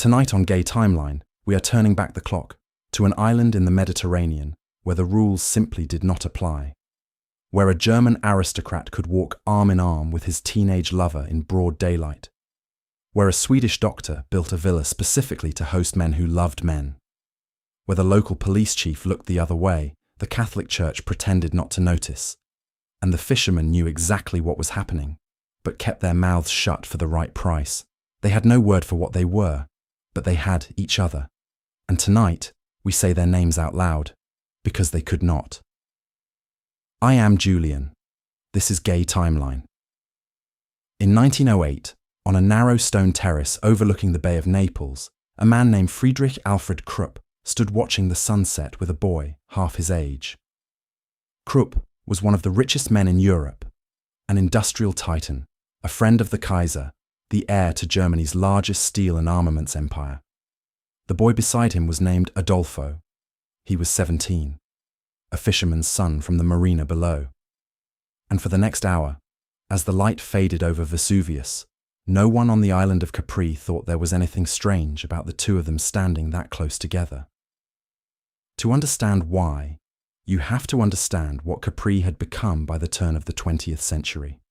Tonight on Gay Timeline, we are turning back the clock to an island in the Mediterranean where the rules simply did not apply, where a German aristocrat could walk arm in arm with his teenage lover in broad daylight, where a Swedish doctor built a villa specifically to host men who loved men, where the local police chief looked the other way, the Catholic Church pretended not to notice, and the fishermen knew exactly what was happening, but kept their mouths shut for the right price. They had no word for what they were, but they had each other. And tonight, we say their names out loud, because they could not. I am Julian. This is Gay Timeline. In 1908, on a narrow stone terrace overlooking the Bay of Naples, a man named Friedrich Alfred Krupp stood watching the sunset with a boy half his age. Krupp was one of the richest men in Europe, an industrial titan, a friend of the Kaiser, the heir to Germany's largest steel and armaments empire. The boy beside him was named Adolfo. He was 17, a fisherman's son from the marina below. And for the next hour, as the light faded over Vesuvius, no one on the island of Capri thought there was anything strange about the two of them standing that close together. To understand why, you have to understand what Capri had become by the turn of the 20th century.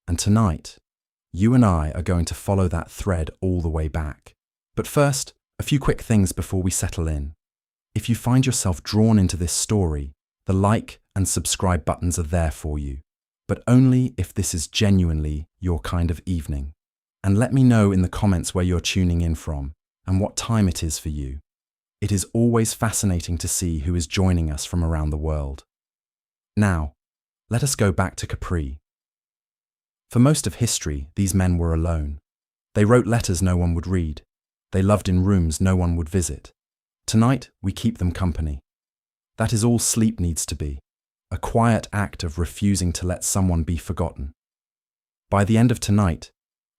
And tonight, you and I are going to follow that thread all the way back. But first, a few quick things before we settle in. If you find yourself drawn into this story, the like and subscribe buttons are there for you, but only if this is genuinely your kind of evening. And let me know in the comments where you're tuning in from and what time it is for you. It is always fascinating to see who is joining us from around the world. Now, let us go back to Capri. For most of history, these men were alone. They wrote letters no one would read. They loved in rooms no one would visit. Tonight, we keep them company. That is all sleep needs to be, a quiet act of refusing to let someone be forgotten. By the end of tonight,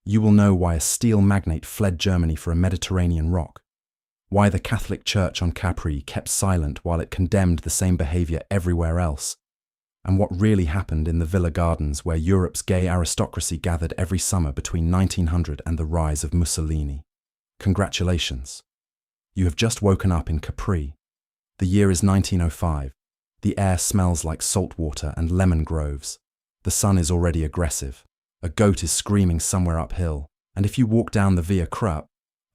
you will know why a steel magnate fled Germany for a Mediterranean rock, why the Catholic Church on Capri kept silent while it condemned the same behavior everywhere else, and what really happened in the villa gardens where Europe's gay aristocracy gathered every summer between 1900 and the rise of Mussolini. Congratulations. You have just woken up in Capri. The year is 1905. The air smells like salt water and lemon groves. The sun is already aggressive. A goat is screaming somewhere uphill, and if you walk down the Via Krupp,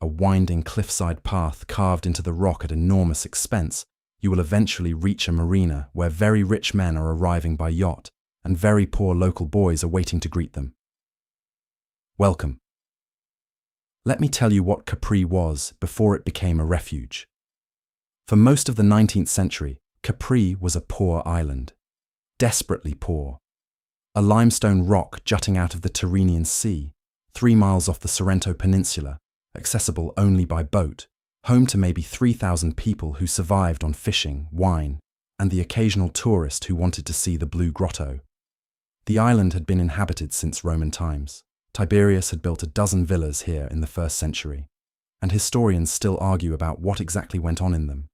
a winding cliffside path carved into the rock at enormous expense, you will eventually reach a marina where very rich men are arriving by yacht and very poor local boys are waiting to greet them. Welcome. Let me tell you what Capri was before it became a refuge. For most of the 19th century, Capri was a poor island, desperately poor. A limestone rock jutting out of the Tyrrhenian Sea, 3 miles off the Sorrento Peninsula, accessible only by boat, home to maybe 3,000 people who survived on fishing, wine, and the occasional tourist who wanted to see the Blue Grotto. The island had been inhabited since Roman times. Tiberius had built a dozen villas here in the 1st century, and historians still argue about what exactly went on in them.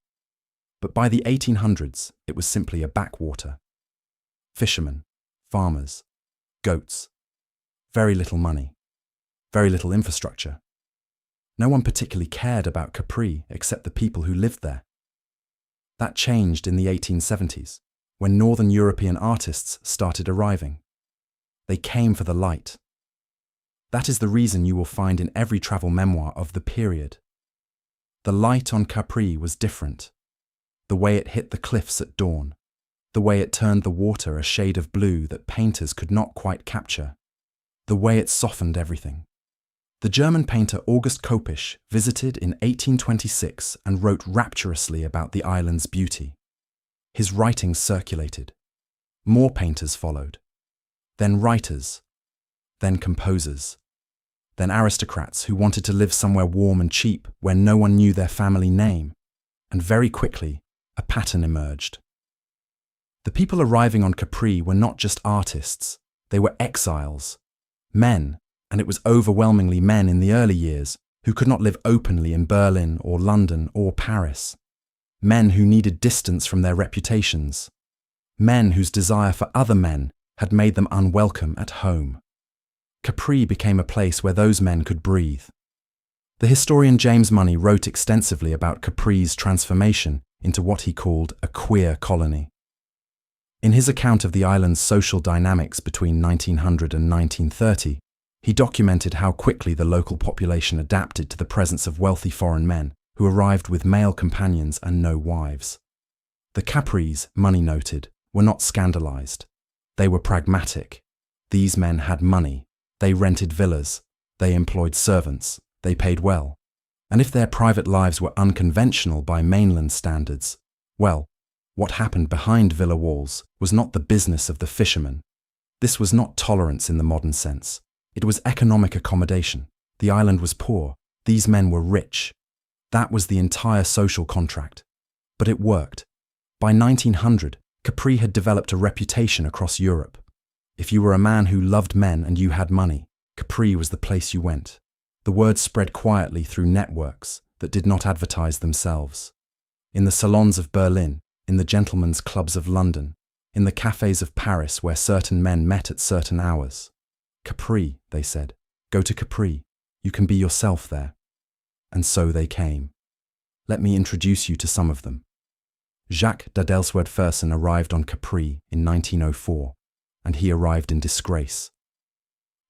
But by the 1800s, it was simply a backwater. Fishermen, farmers, goats, very little money, very little infrastructure. No one particularly cared about Capri except the people who lived there. That changed in the 1870s, when Northern European artists started arriving. They came for the light. That is the reason you will find in every travel memoir of the period. The light on Capri was different. The way it hit the cliffs at dawn, the way it turned the water a shade of blue that painters could not quite capture, the way it softened everything. The German painter August Kopisch visited in 1826 and wrote rapturously about the island's beauty. His writings circulated. More painters followed. Then writers. Then composers. Then aristocrats who wanted to live somewhere warm and cheap where no one knew their family name. And very quickly, a pattern emerged. The people arriving on Capri were not just artists, they were exiles. Men, and it was overwhelmingly men in the early years, who could not live openly in Berlin or London or Paris. Men who needed distance from their reputations. Men whose desire for other men had made them unwelcome at home. Capri became a place where those men could breathe. The historian James Money wrote extensively about Capri's transformation into what he called a queer colony. In his account of the island's social dynamics between 1900 and 1930, he documented how quickly the local population adapted to the presence of wealthy foreign men who arrived with male companions and no wives. The Capris, Money noted, were not scandalized. They were pragmatic. These men had money. They rented villas. They employed servants. They paid well. And if their private lives were unconventional by mainland standards, well, what happened behind villa walls was not the business of the fisherman. This was not tolerance in the modern sense. It was economic accommodation. The island was poor. These men were rich. That was the entire social contract. But it worked. By 1900, Capri had developed a reputation across Europe. If you were a man who loved men and you had money, Capri was the place you went. The word spread quietly through networks that did not advertise themselves. In the salons of Berlin, in the gentlemen's clubs of London, in the cafes of Paris where certain men met at certain hours. Capri, they said, go to Capri. You can be yourself there. And so they came. Let me introduce you to some of them. Jacques d'Adelsuerd Fersen arrived on Capri in 1904, and he arrived in disgrace.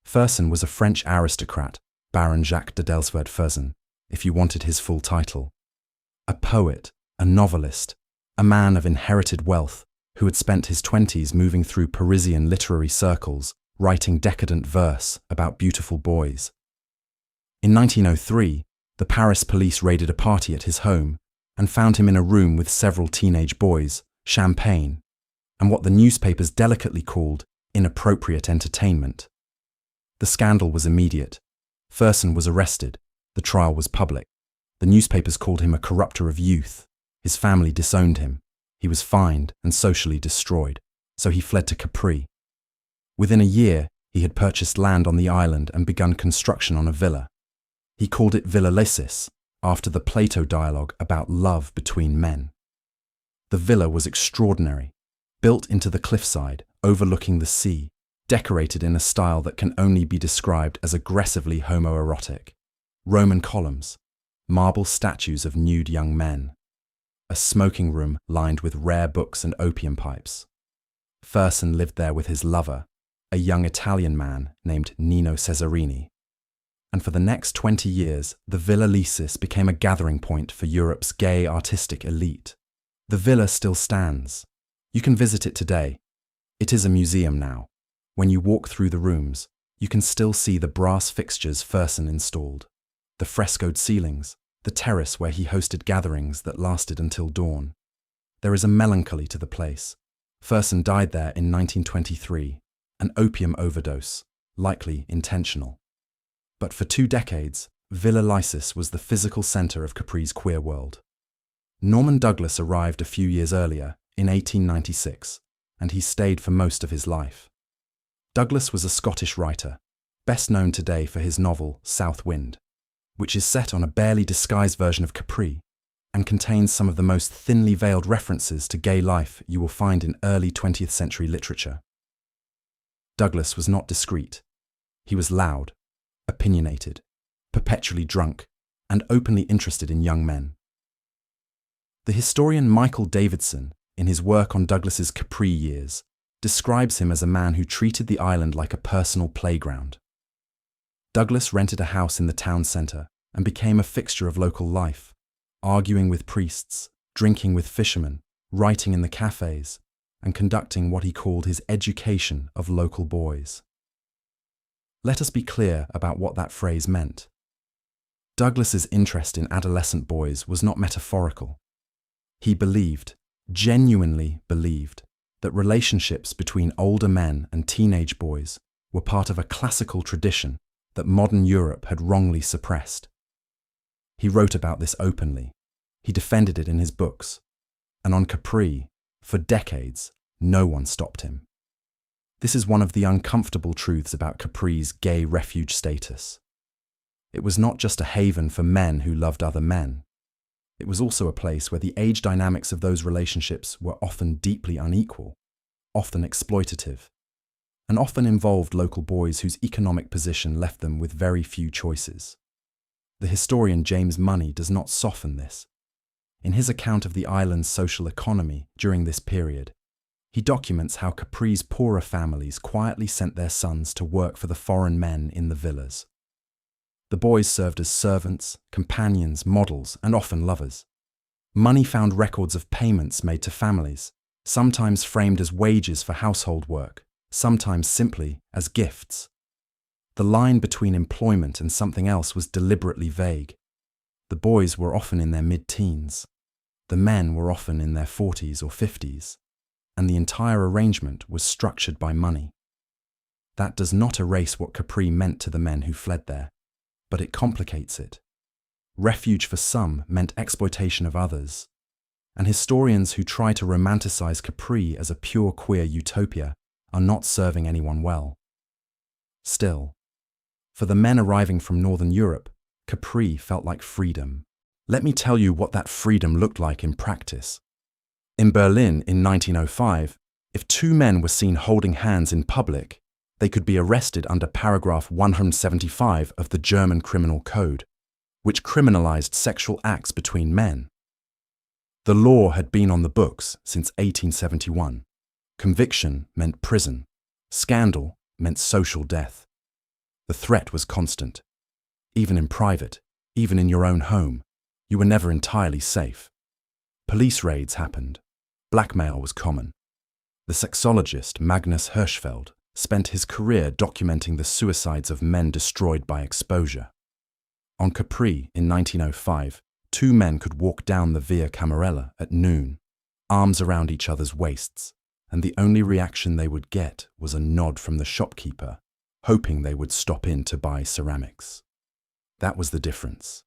Fersen was a French aristocrat, Baron Jacques d'Adelsuerd Fersen, if you wanted his full title. A poet, a novelist, a man of inherited wealth who had spent his 20s moving through Parisian literary circles, writing decadent verse about beautiful boys. In 1903, the Paris police raided a party at his home and found him in a room with several teenage boys, champagne, and what the newspapers delicately called inappropriate entertainment. The scandal was immediate. Fersen was arrested. The trial was public. The newspapers called him a corrupter of youth. His family disowned him. He was fined and socially destroyed, so he fled to Capri. Within a year, he had purchased land on the island and begun construction on a villa. He called it Villa Lysis, after the Plato dialogue about love between men. The villa was extraordinary, built into the cliffside, overlooking the sea, decorated in a style that can only be described as aggressively homoerotic. Roman columns, marble statues of nude young men, a smoking room lined with rare books and opium pipes. Fersen lived there with his lover, a young Italian man named Nino Cesarini. And for the next 20 years, the Villa Lysis became a gathering point for Europe's gay artistic elite. The villa still stands. You can visit it today. It is a museum now. When you walk through the rooms, you can still see the brass fixtures Fersen installed, the frescoed ceilings, the terrace where he hosted gatherings that lasted until dawn. There is a melancholy to the place. Fersen died there in 1923, an opium overdose, likely intentional. But for 2 decades, Villa Lysis was the physical centre of Capri's queer world. Norman Douglas arrived a few years earlier, in 1896, and he stayed for most of his life. Douglas was a Scottish writer, best known today for his novel South Wind, which is set on a barely disguised version of Capri and contains some of the most thinly veiled references to gay life you will find in early 20th century literature. Douglas was not discreet. He was loud, opinionated, perpetually drunk, and openly interested in young men. The historian Michael Davidson, in his work on Douglas's Capri years, describes him as a man who treated the island like a personal playground. Douglas rented a house in the town centre and became a fixture of local life, arguing with priests, drinking with fishermen, writing in the cafes, and conducting what he called his education of local boys. Let us be clear about what that phrase meant. Douglas's interest in adolescent boys was not metaphorical. He believed, genuinely believed, that relationships between older men and teenage boys were part of a classical tradition that modern Europe had wrongly suppressed. He wrote about this openly. He defended it in his books. And on Capri, for decades, no one stopped him. This is one of the uncomfortable truths about Capri's gay refuge status. It was not just a haven for men who loved other men. It was also a place where the age dynamics of those relationships were often deeply unequal, often exploitative, and often involved local boys whose economic position left them with very few choices. The historian James Money does not soften this. In his account of the island's social economy during this period, he documents how Capri's poorer families quietly sent their sons to work for the foreign men in the villas. The boys served as servants, companions, models, and often lovers. Money found records of payments made to families, sometimes framed as wages for household work, sometimes simply as gifts. The line between employment and something else was deliberately vague. The boys were often in their mid-teens. The men were often in their 40s or 50s, and the entire arrangement was structured by money. That does not erase what Capri meant to the men who fled there, but it complicates it. Refuge for some meant exploitation of others, and historians who try to romanticize Capri as a pure queer utopia are not serving anyone well. Still, for the men arriving from Northern Europe, Capri felt like freedom. Let me tell you what that freedom looked like in practice. In Berlin in 1905, if two men were seen holding hands in public, they could be arrested under paragraph 175 of the German Criminal Code, which criminalized sexual acts between men. The law had been on the books since 1871. Conviction meant prison. Scandal meant social death. The threat was constant. Even in private, even in your own home, you were never entirely safe. Police raids happened. Blackmail was common. The sexologist Magnus Hirschfeld spent his career documenting the suicides of men destroyed by exposure. On Capri in 1905, two men could walk down the Via Camarella at noon, arms around each other's waists, and the only reaction they would get was a nod from the shopkeeper, hoping they would stop in to buy ceramics. That was the difference.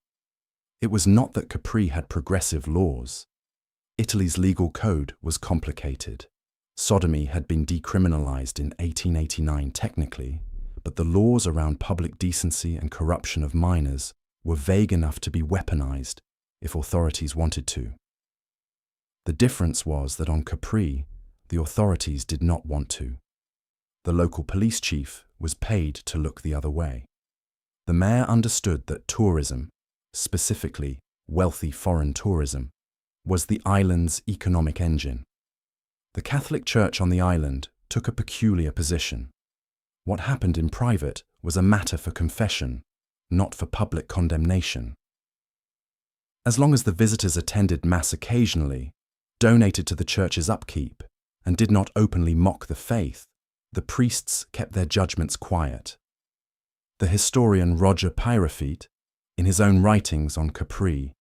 It was not that Capri had progressive laws. Italy's legal code was complicated. Sodomy had been decriminalized in 1889 technically, but the laws around public decency and corruption of minors were vague enough to be weaponized if authorities wanted to. The difference was that on Capri, the authorities did not want to. The local police chief was paid to look the other way. The mayor understood that tourism, specifically wealthy foreign tourism, was the island's economic engine. The Catholic Church on the island took a peculiar position. What happened in private was a matter for confession, not for public condemnation. As long as the visitors attended Mass occasionally, donated to the church's upkeep, and did not openly mock the faith, the priests kept their judgments quiet. The historian Roger Peyrefitte, in his own writings on Capri,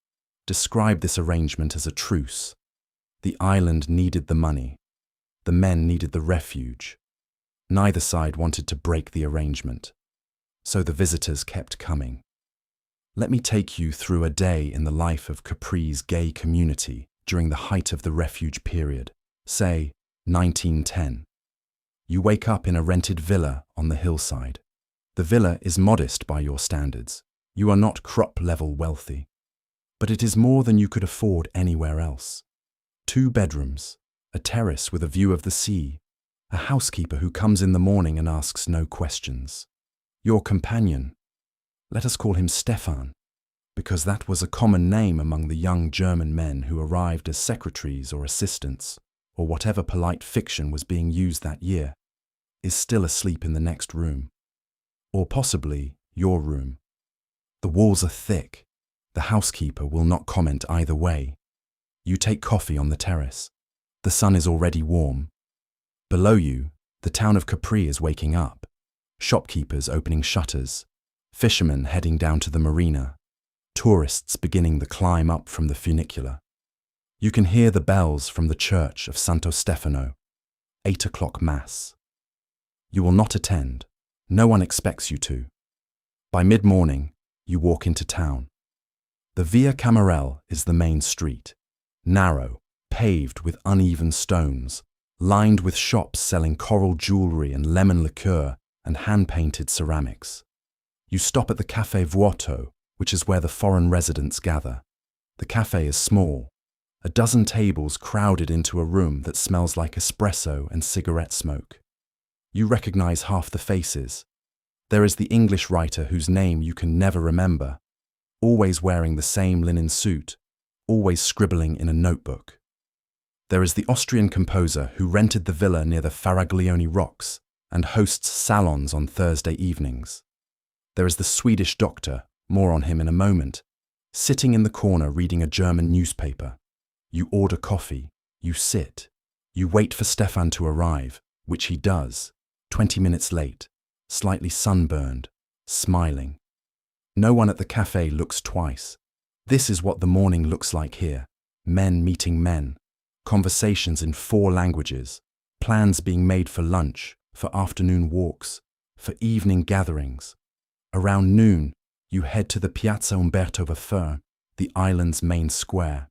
described this arrangement as a truce. The island needed the money. The men needed the refuge. Neither side wanted to break the arrangement. So the visitors kept coming. Let me take you through a day in the life of Capri's gay community during the height of the refuge period, say 1910. You wake up in a rented villa on the hillside. The villa is modest by your standards. You are not crop-level wealthy. But it is more than you could afford anywhere else. 2 bedrooms, a terrace with a view of the sea, a housekeeper who comes in the morning and asks no questions. Your companion, let us call him Stefan, because that was a common name among the young German men who arrived as secretaries or assistants, or whatever polite fiction was being used that year, is still asleep in the next room. Or possibly your room. The walls are thick. The housekeeper will not comment either way. You take coffee on the terrace. The sun is already warm. Below you, the town of Capri is waking up. Shopkeepers opening shutters. Fishermen heading down to the marina. Tourists beginning the climb up from the funicular. You can hear the bells from the church of Santo Stefano. 8 o'clock mass. You will not attend. No one expects you to. By mid-morning, you walk into town. The Via Camarella is the main street, narrow, paved with uneven stones, lined with shops selling coral jewelry and lemon liqueur and hand-painted ceramics. You stop at the Café Vuoto, which is where the foreign residents gather. The cafe is small, a dozen tables crowded into a room that smells like espresso and cigarette smoke. You recognize half the faces. There is the English writer whose name you can never remember, always wearing the same linen suit, always scribbling in a notebook. There is the Austrian composer who rented the villa near the Faraglioni rocks and hosts salons on Thursday evenings. There is the Swedish doctor, more on him in a moment, sitting in the corner reading a German newspaper. You order coffee, you sit, you wait for Stefan to arrive, which he does, 20 minutes late, slightly sunburned, smiling. No one at the cafe looks twice. This is what the morning looks like here. Men meeting men, conversations in 4 languages, plans being made for lunch, for afternoon walks, for evening gatherings. Around noon, you head to the Piazza Umberto III, the island's main square.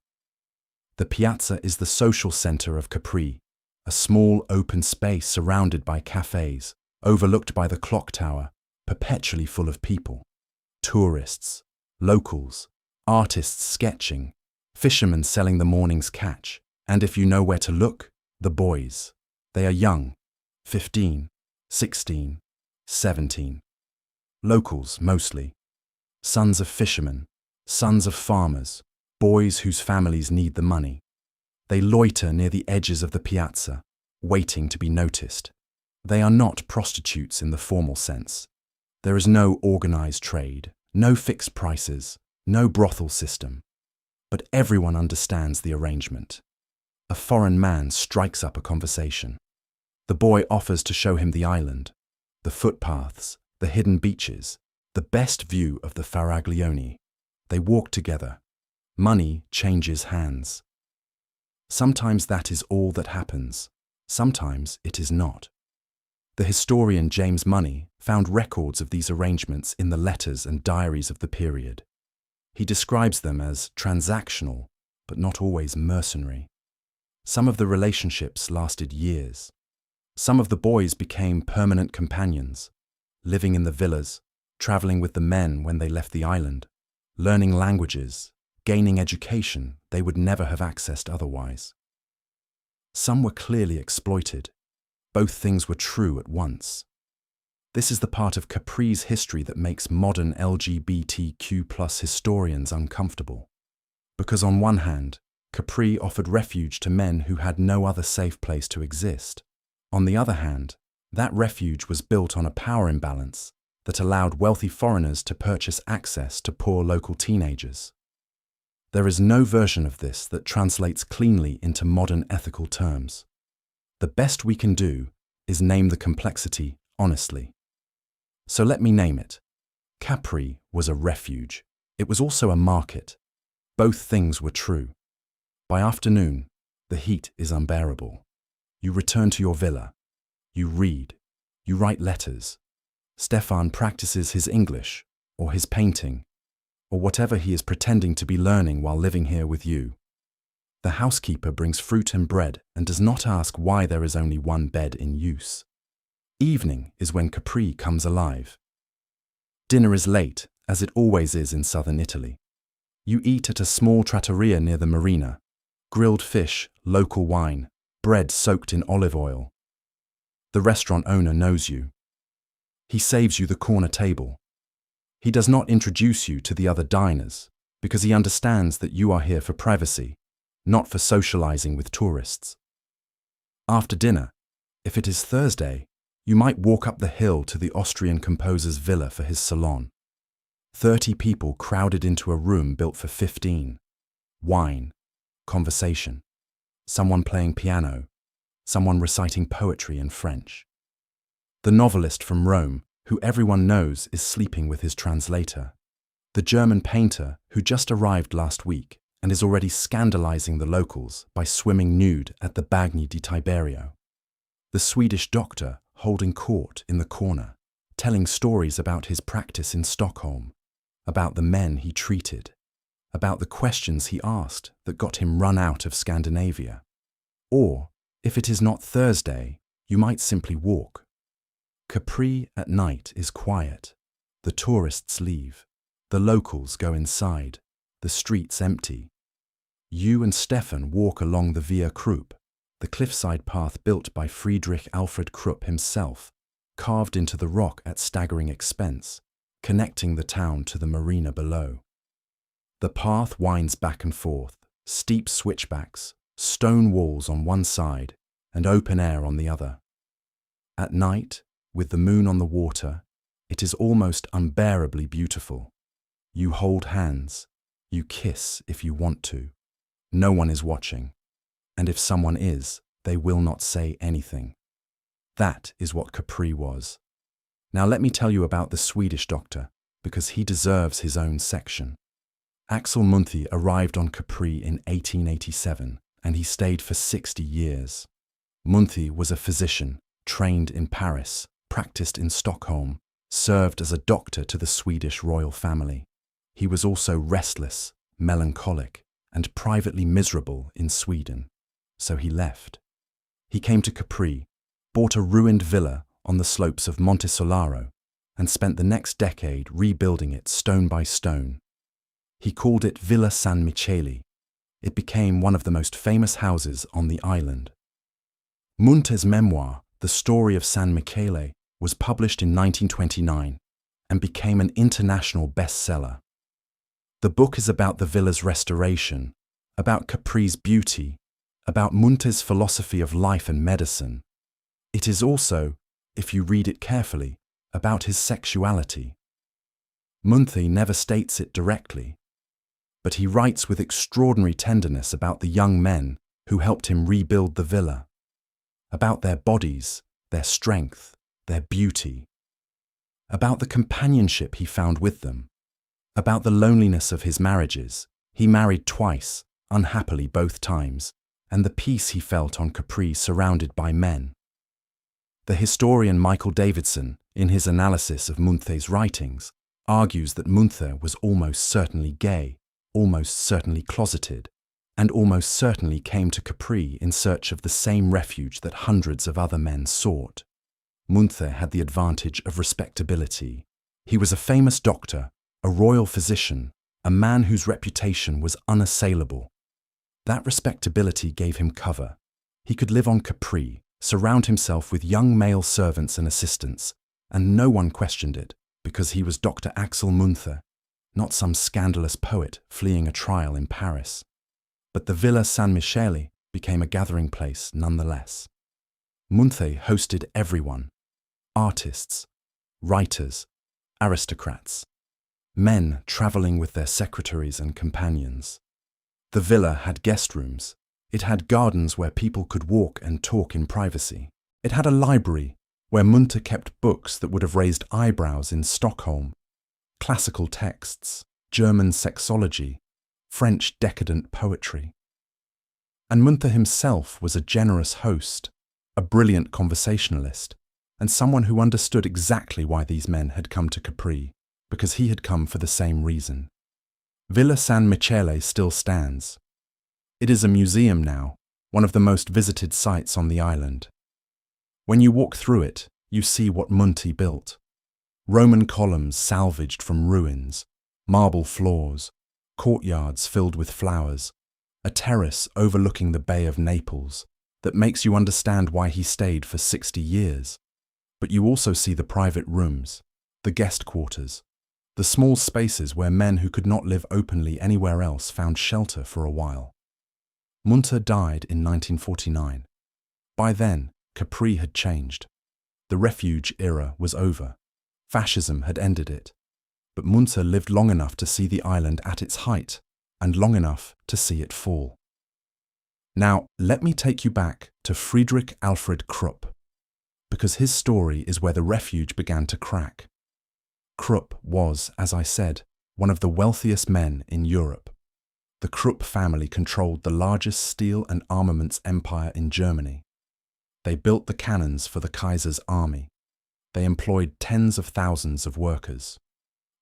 The piazza is the social center of Capri, a small open space surrounded by cafes, overlooked by the clock tower, perpetually full of people. Tourists, locals, artists sketching, fishermen selling the morning's catch, and if you know where to look, the boys. They are young, 15, 16, 17. Locals, mostly. Sons of fishermen, sons of farmers, boys whose families need the money. They loiter near the edges of the piazza, waiting to be noticed. They are not prostitutes in the formal sense. There is no organized trade, no fixed prices, no brothel system. But everyone understands the arrangement. A foreign man strikes up a conversation. The boy offers to show him the island, the footpaths, the hidden beaches, the best view of the Faraglioni. They walk together. Money changes hands. Sometimes that is all that happens. Sometimes it is not. The historian James Money found records of these arrangements in the letters and diaries of the period. He describes them as transactional, but not always mercenary. Some of the relationships lasted years. Some of the boys became permanent companions, living in the villas, traveling with the men when they left the island, learning languages, gaining education they would never have accessed otherwise. Some were clearly exploited. Both things were true at once. This is the part of Capri's history that makes modern LGBTQ+ historians uncomfortable. Because on one hand, Capri offered refuge to men who had no other safe place to exist. On the other hand, that refuge was built on a power imbalance that allowed wealthy foreigners to purchase access to poor local teenagers. There is no version of this that translates cleanly into modern ethical terms. The best we can do is name the complexity honestly. So let me name it. Capri was a refuge. It was also a market. Both things were true. By afternoon, the heat is unbearable. You return to your villa. You read. You write letters. Stefan practices his English, or his painting, or whatever he is pretending to be learning while living here with you. The housekeeper brings fruit and bread and does not ask why there is only one bed in use. Evening is when Capri comes alive. Dinner is late, as it always is in southern Italy. You eat at a small trattoria near the marina. Grilled fish, local wine, bread soaked in olive oil. The restaurant owner knows you. He saves you the corner table. He does not introduce you to the other diners because he understands that you are here for privacy, not for socializing with tourists. After dinner, if it is Thursday, you might walk up the hill to the Austrian composer's villa for his salon. 30 people crowded into a room built for 15. Wine, conversation, someone playing piano, someone reciting poetry in French. The novelist from Rome, who everyone knows is sleeping with his translator. The German painter who just arrived last week and is already scandalizing the locals by swimming nude at the Bagni di Tiberio. The Swedish doctor holding court in the corner, telling stories about his practice in Stockholm, about the men he treated, about the questions he asked that got him run out of Scandinavia. Or, if it is not Thursday, you might simply walk. Capri at night is quiet. The tourists leave. The locals go inside. The streets empty. You and Stefan walk along the Via Krupp, the cliffside path built by Friedrich Alfred Krupp himself, carved into the rock at staggering expense, connecting the town to the marina below. The path winds back and forth, steep switchbacks, stone walls on one side and open air on the other. At night, with the moon on the water, it is almost unbearably beautiful. You hold hands, you kiss if you want to. No one is watching, and if someone is, they will not say anything. That is what Capri was. Now let me tell you about the Swedish doctor, because he deserves his own section. Axel Munthe arrived on Capri in 1887, and he stayed for 60 years. Munthe was a physician, trained in Paris, practiced in Stockholm, served as a doctor to the Swedish royal family. He was also restless, melancholic, and privately miserable in Sweden, so he left. He came to Capri, bought a ruined villa on the slopes of Monte Solaro, and spent the next decade rebuilding it stone by stone. He called it Villa San Michele. It became one of the most famous houses on the island. Munte's memoir, The Story of San Michele, was published in 1929 and became an international bestseller. The book is about the villa's restoration, about Capri's beauty, about Munte's philosophy of life and medicine. It is also, if you read it carefully, about his sexuality. Munthe never states it directly, but he writes with extraordinary tenderness about the young men who helped him rebuild the villa, about their bodies, their strength, their beauty, about the companionship he found with them, about the loneliness of his marriages. He married twice, unhappily both times, and the peace he felt on Capri surrounded by men. The historian Michael Davidson, in his analysis of Munthe's writings, argues that Munthe was almost certainly gay, almost certainly closeted, and almost certainly came to Capri in search of the same refuge that hundreds of other men sought. Munthe had the advantage of respectability. He was a famous doctor, a royal physician, a man whose reputation was unassailable. That respectability gave him cover. He could live on Capri, surround himself with young male servants and assistants, and no one questioned it, because he was Dr. Axel Munthe, not some scandalous poet fleeing a trial in Paris. But the Villa San Michele became a gathering place nonetheless. Munthe hosted everyone: artists, writers, aristocrats, men travelling with their secretaries and companions. The villa had guest rooms. It had gardens where people could walk and talk in privacy. It had a library where Munthe kept books that would have raised eyebrows in Stockholm: classical texts, German sexology, French decadent poetry. And Munthe himself was a generous host, a brilliant conversationalist, and someone who understood exactly why these men had come to Capri, because he had come for the same reason. Villa San Michele still stands. It is a museum now, one of the most visited sites on the island. When you walk through it, you see what Munthe built. Roman columns salvaged from ruins, marble floors, courtyards filled with flowers, a terrace overlooking the Bay of Naples that makes you understand why he stayed for 60 years. But you also see the private rooms, the guest quarters, the small spaces where men who could not live openly anywhere else found shelter for a while. Munthe died in 1949. By then, Capri had changed. The refuge era was over. Fascism had ended it. But Munthe lived long enough to see the island at its height, and long enough to see it fall. Now, let me take you back to Friedrich Alfred Krupp, because his story is where the refuge began to crack. Krupp was, as I said, one of the wealthiest men in Europe. The Krupp family controlled the largest steel and armaments empire in Germany. They built the cannons for the Kaiser's army. They employed tens of thousands of workers.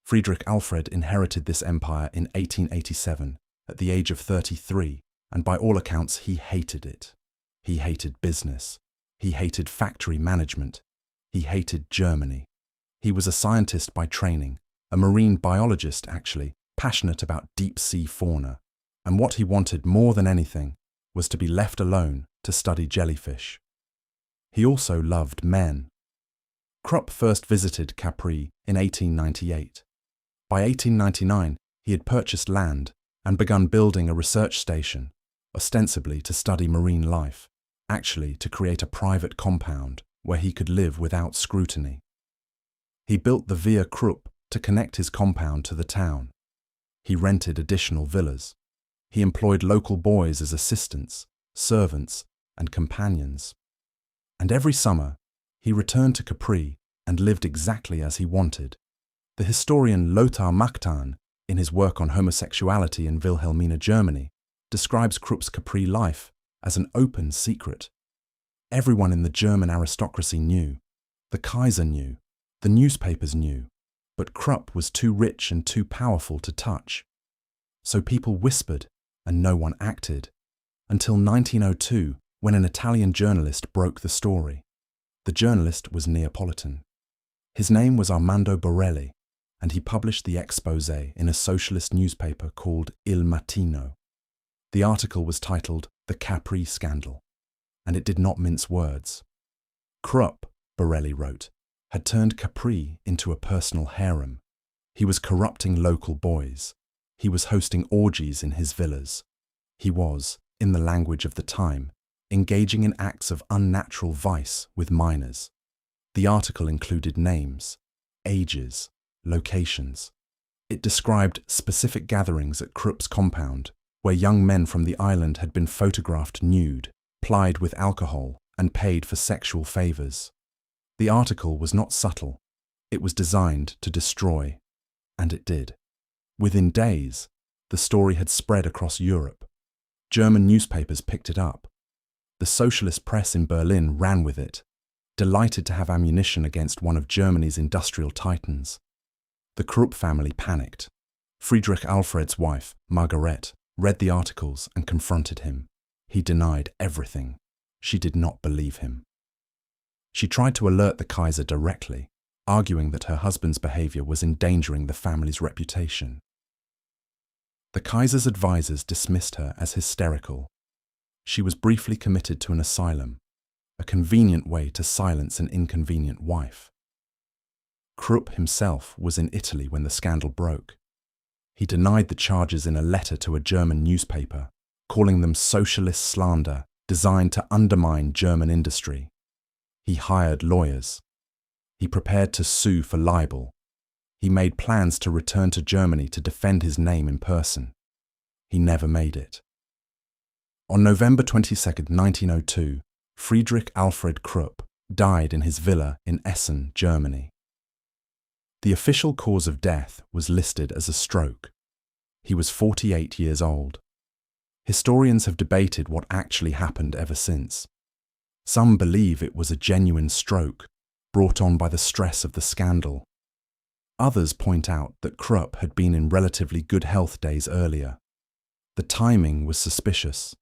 Friedrich Alfred inherited this empire in 1887, at the age of 33, and by all accounts he hated it. He hated business. He hated factory management. He hated Germany. He was a scientist by training, a marine biologist actually, passionate about deep-sea fauna, and what he wanted more than anything was to be left alone to study jellyfish. He also loved men. Krupp first visited Capri in 1898. By 1899, He had purchased land and begun building a research station, ostensibly to study marine life, actually to create a private compound where he could live without scrutiny. He built the Via Krupp to connect his compound to the town. He rented additional villas. He employed local boys as assistants, servants, and companions. And every summer, he returned to Capri and lived exactly as he wanted. The historian Lothar Machtan, in his work on homosexuality in Wilhelmina, Germany, describes Krupp's Capri life as an open secret. Everyone in the German aristocracy knew, the Kaiser knew, the newspapers knew, but Krupp was too rich and too powerful to touch. So people whispered and no one acted, until 1902, when an Italian journalist broke the story. The journalist was Neapolitan. His name was Armando Borelli, and he published the exposé in a socialist newspaper called Il Mattino. The article was titled The Capri Scandal, and it did not mince words. Krupp, Borelli wrote, had turned Capri into a personal harem. He was corrupting local boys. He was hosting orgies in his villas. He was, in the language of the time, engaging in acts of unnatural vice with minors. The article included names, ages, locations. It described specific gatherings at Krupp's compound, where young men from the island had been photographed nude, plied with alcohol, and paid for sexual favors. The article was not subtle. It was designed to destroy, and it did. Within days, the story had spread across Europe. German newspapers picked it up. The socialist press in Berlin ran with it, delighted to have ammunition against one of Germany's industrial titans. The Krupp family panicked. Friedrich Alfred's wife, Margarete, read the articles and confronted him. He denied everything. She did not believe him. She tried to alert the Kaiser directly, arguing that her husband's behavior was endangering the family's reputation. The Kaiser's advisors dismissed her as hysterical. She was briefly committed to an asylum, a convenient way to silence an inconvenient wife. Krupp himself was in Italy when the scandal broke. He denied the charges in a letter to a German newspaper, calling them socialist slander designed to undermine German industry. He hired lawyers. He prepared to sue for libel. He made plans to return to Germany to defend his name in person. He never made it. On November 22, 1902, Friedrich Alfred Krupp died in his villa in Essen, Germany. The official cause of death was listed as a stroke. He was 48 years old. Historians have debated what actually happened ever since. Some believe it was a genuine stroke, brought on by the stress of the scandal. Others point out that Krupp had been in relatively good health days earlier. The timing was suspicious.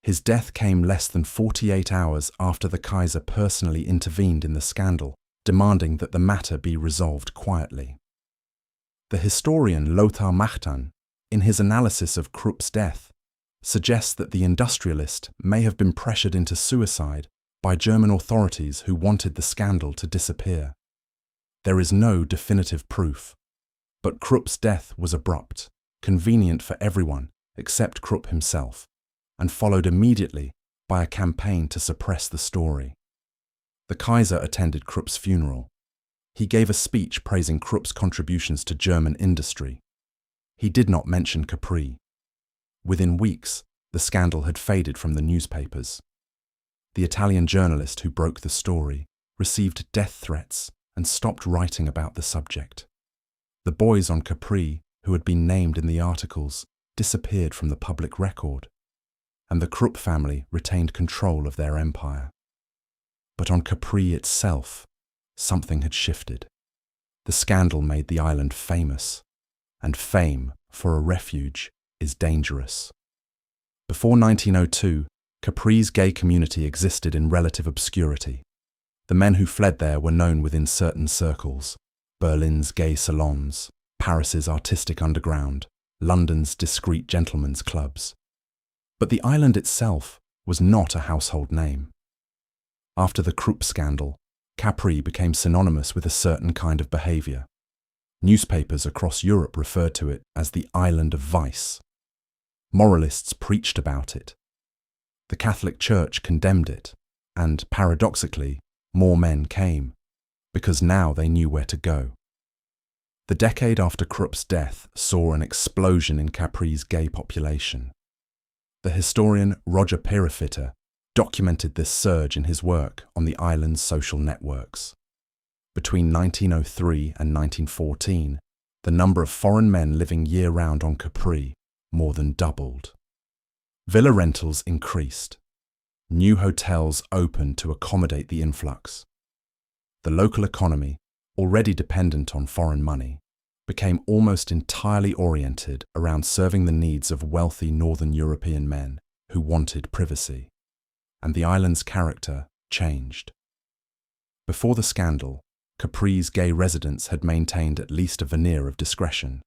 His death came less than 48 hours after the Kaiser personally intervened in the scandal, demanding that the matter be resolved quietly. The historian Lothar Machtan, in his analysis of Krupp's death, suggests that the industrialist may have been pressured into suicide by German authorities who wanted the scandal to disappear. There is no definitive proof, but Krupp's death was abrupt, convenient for everyone except Krupp himself, and followed immediately by a campaign to suppress the story. The Kaiser attended Krupp's funeral. He gave a speech praising Krupp's contributions to German industry. He did not mention Capri. Within weeks, the scandal had faded from the newspapers. The Italian journalist who broke the story received death threats and stopped writing about the subject. The boys on Capri, who had been named in the articles, disappeared from the public record, and the Krupp family retained control of their empire. But on Capri itself, something had shifted. The scandal made the island famous, and fame for a refuge is dangerous. Before 1902, Capri's gay community existed in relative obscurity. The men who fled there were known within certain circles: Berlin's gay salons, Paris's artistic underground, London's discreet gentlemen's clubs. But the island itself was not a household name. After the Krupp scandal, Capri became synonymous with a certain kind of behavior. Newspapers across Europe referred to it as the island of vice. Moralists preached about it. The Catholic Church condemned it, and paradoxically, more men came, because now they knew where to go. The decade after Krup's death saw an explosion in Capri's gay population. The historian Roger Pirafitter documented this surge in his work on the island's social networks. Between 1903 and 1914, the number of foreign men living year-round on Capri more than doubled. Villa rentals increased. New hotels opened to accommodate the influx. The local economy, already dependent on foreign money, became almost entirely oriented around serving the needs of wealthy Northern European men who wanted privacy. And the island's character changed. Before the scandal, Capri's gay residents had maintained at least a veneer of discretion.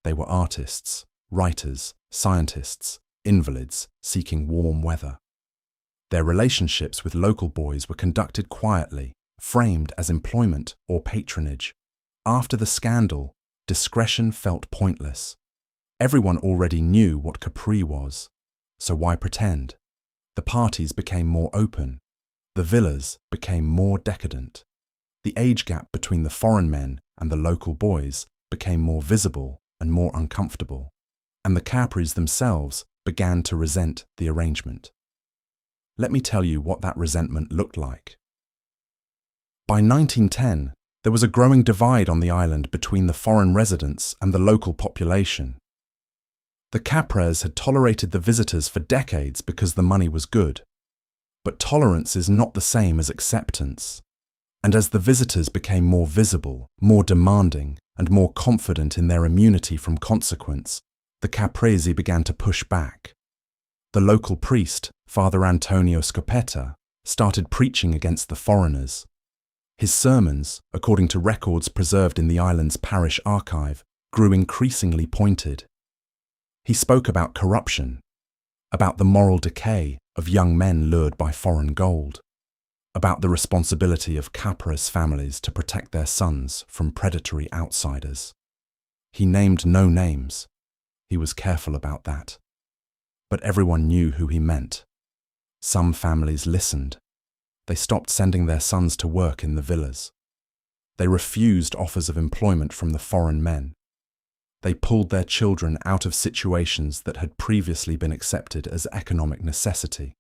They were artists, writers, scientists, invalids seeking warm weather. Their relationships with local boys were conducted quietly, framed as employment or patronage. After the scandal, discretion felt pointless. Everyone already knew what Capri was, so why pretend? The parties became more open. The villas became more decadent. The age gap between the foreign men and the local boys became more visible and more uncomfortable, and the Capris themselves began to resent the arrangement. Let me tell you what that resentment looked like. By 1910, there was a growing divide on the island between the foreign residents and the local population. The Capres had tolerated the visitors for decades because the money was good. But tolerance is not the same as acceptance. And as the visitors became more visible, more demanding, and more confident in their immunity from consequence, the Capresi began to push back. The local priest, Father Antonio Scopetta, started preaching against the foreigners. His sermons, according to records preserved in the island's parish archive, grew increasingly pointed. He spoke about corruption, about the moral decay of young men lured by foreign gold, about the responsibility of Capres families to protect their sons from predatory outsiders. He named no names. He was careful about that. But everyone knew who he meant. Some families listened. They stopped sending their sons to work in the villas. They refused offers of employment from the foreign men. They pulled their children out of situations that had previously been accepted as economic necessity.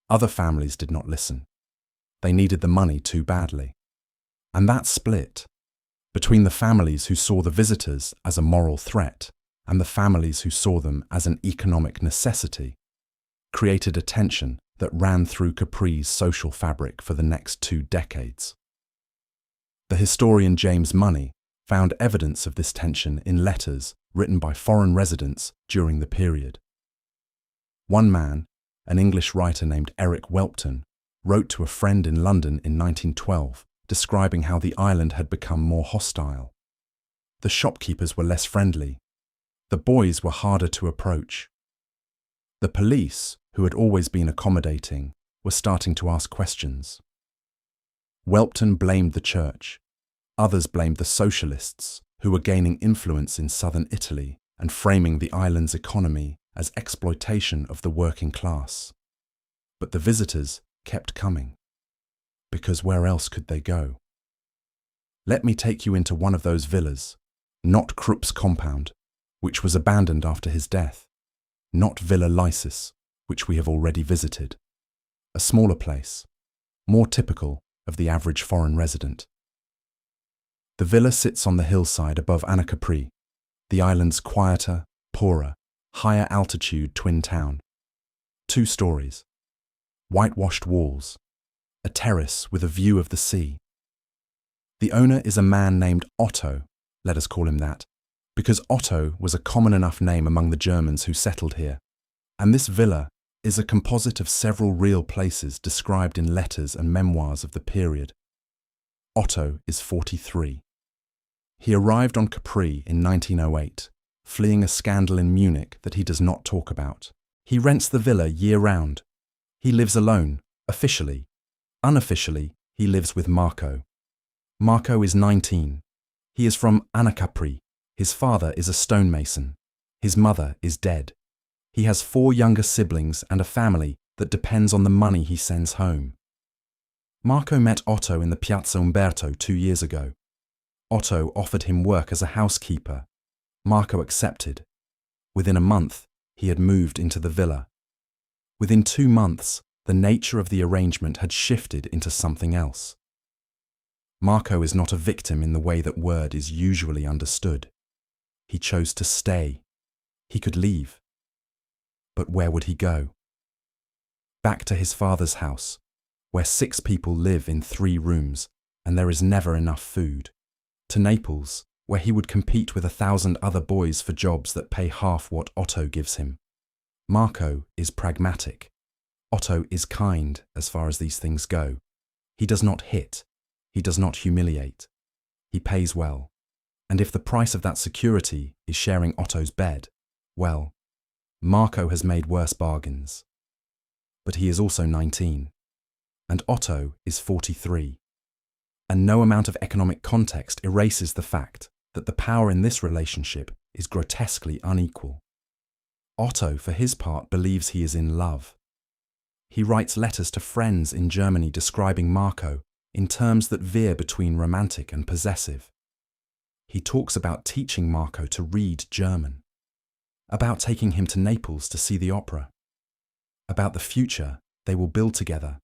Other families did not listen. They needed the money too badly. And that split between the families who saw the visitors as a moral threat and the families who saw them as an economic necessity created a tension that ran through Capri's social fabric for the next 2 decades. The historian James Money found evidence of this tension in letters written by foreign residents during the period. One man, an English writer named Eric Welpton, wrote to a friend in London in 1912, describing how the island had become more hostile. The shopkeepers were less friendly. The boys were harder to approach. The police, who had always been accommodating, were starting to ask questions. Welpton blamed the church. Others blamed the socialists, who were gaining influence in southern Italy and framing the island's economy as exploitation of the working class. But the visitors kept coming, because where else could they go? Let me take you into one of those villas, not Krup's compound, which was abandoned after his death, not Villa Lysis, which we have already visited, a smaller place, more typical of the average foreign resident. The villa sits on the hillside above Anacapri, the island's quieter, poorer, higher altitude twin town. 2 stories, whitewashed walls, a terrace with a view of the sea. The owner is a man named Otto, let us call him that, because Otto was a common enough name among the Germans who settled here, and this villa is a composite of several real places described in letters and memoirs of the period. Otto is 43. He arrived on Capri in 1908, fleeing a scandal in Munich that he does not talk about. He rents the villa year-round. He lives alone, officially. Unofficially, he lives with Marco. Marco is 19. He is from Capri. His father is a stonemason. His mother is dead. He has 4 younger siblings and a family that depends on the money he sends home. Marco met Otto in the Piazza Umberto 2 years ago. Otto offered him work as a housekeeper. Marco accepted. Within a month, he had moved into the villa. Within 2 months, the nature of the arrangement had shifted into something else. Marco is not a victim in the way that word is usually understood. He chose to stay. He could leave. But where would he go? Back to his father's house, where 6 people live in 3 rooms and there is never enough food. To Naples, where he would compete with 1,000 other boys for jobs that pay half what Otto gives him. Marco is pragmatic. Otto is kind as far as these things go. He does not hit. He does not humiliate. He pays well. And if the price of that security is sharing Otto's bed, well, Marco has made worse bargains. But he is also 19. And Otto is 43. And no amount of economic context erases the fact that the power in this relationship is grotesquely unequal. Otto, for his part, believes he is in love. He writes letters to friends in Germany describing Marco in terms that veer between romantic and possessive. He talks about teaching Marco to read German, about taking him to Naples to see the opera, about the future they will build together,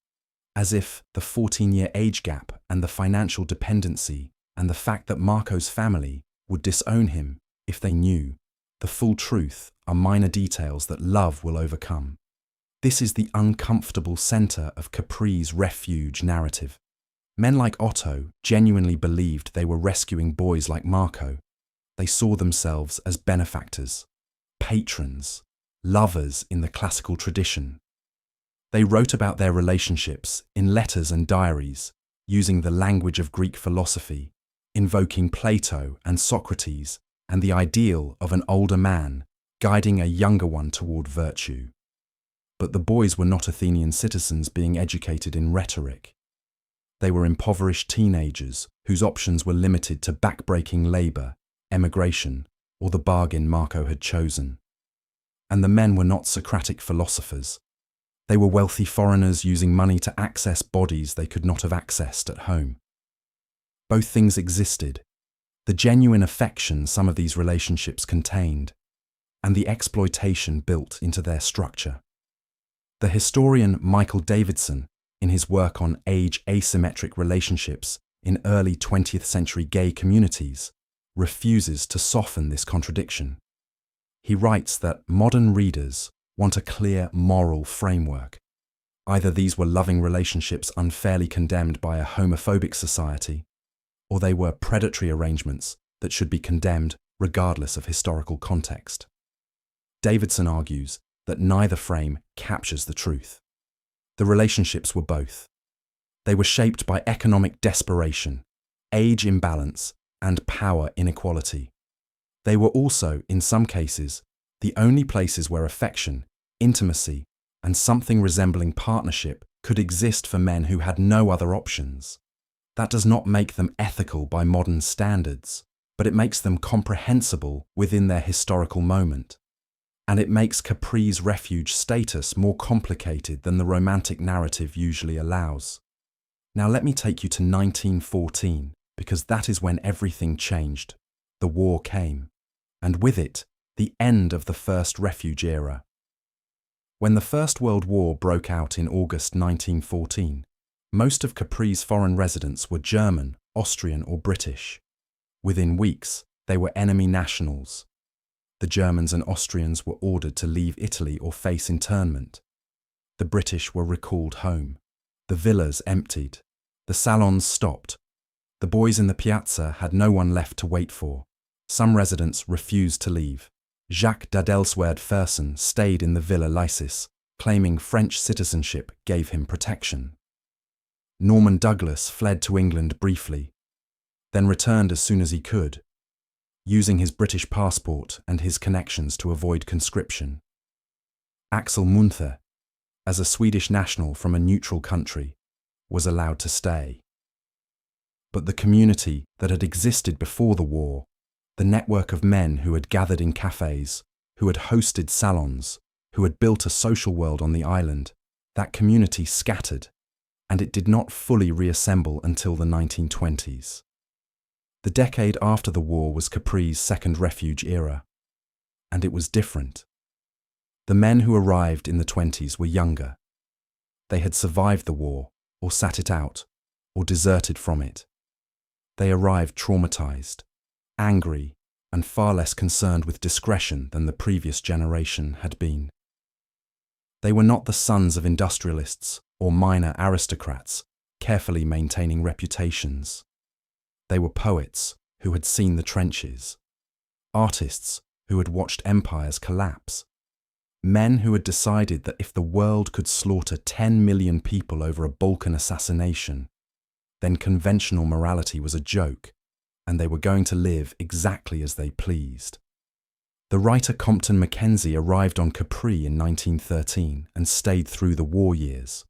as if the 14-year age gap and the financial dependency and the fact that Marco's family would disown him if they knew the full truth are minor details that love will overcome. This is the uncomfortable center of Capri's refuge narrative. Men like Otto genuinely believed they were rescuing boys like Marco. They saw themselves as benefactors, patrons, lovers in the classical tradition. They wrote about their relationships in letters and diaries, using the language of Greek philosophy, invoking Plato and Socrates and the ideal of an older man guiding a younger one toward virtue. But the boys were not Athenian citizens being educated in rhetoric. They were impoverished teenagers whose options were limited to backbreaking labour, emigration, or the bargain Marco had chosen. And the men were not Socratic philosophers. They were wealthy foreigners using money to access bodies they could not have accessed at home. Both things existed, the genuine affection some of these relationships contained, and the exploitation built into their structure. The historian Michael Davidson, in his work on age asymmetric relationships in early 20th century gay communities, refuses to soften this contradiction. He writes that modern readers want a clear moral framework. Either these were loving relationships unfairly condemned by a homophobic society, or they were predatory arrangements that should be condemned regardless of historical context. Davidson argues that neither frame captures the truth. The relationships were both. They were shaped by economic desperation, age imbalance, and power inequality. They were also, in some cases, the only places where affection, intimacy, and something resembling partnership could exist for men who had no other options. That does not make them ethical by modern standards, but it makes them comprehensible within their historical moment. And it makes Capri's refuge status more complicated than the romantic narrative usually allows. Now let me take you to 1914, because that is when everything changed. The war came, and with it, the end of the first refuge era. When the First World War broke out in August 1914, most of Capri's foreign residents were German, Austrian, or British. Within weeks, they were enemy nationals. The Germans and Austrians were ordered to leave Italy or face internment. The British were recalled home. The villas emptied. The salons stopped. The boys in the piazza had no one left to wait for. Some residents refused to leave. Jacques d'Adelswerd Fersen stayed in the Villa Lysis, claiming French citizenship gave him protection. Norman Douglas fled to England briefly, then returned as soon as he could, using his British passport and his connections to avoid conscription. Axel Munther, as a Swedish national from a neutral country, was allowed to stay. but the community that had existed before the war, the network of men who had gathered in cafes, who had hosted salons, who had built a social world on the island, that community scattered, and it did not fully reassemble until the 1920s. The decade after the war was Capri's second refuge era, and it was different. The men who arrived in the 20s were younger. They had survived the war, or sat it out, or deserted from it. They arrived traumatized, angry, and far less concerned with discretion than the previous generation had been. They were not the sons of industrialists or minor aristocrats, carefully maintaining reputations. They were poets who had seen the trenches, artists who had watched empires collapse, men who had decided that if the world could slaughter 10 million people over a Balkan assassination, then conventional morality was a joke, and they were going to live exactly as they pleased. The writer Compton Mackenzie arrived on Capri in 1913 and stayed through the war years.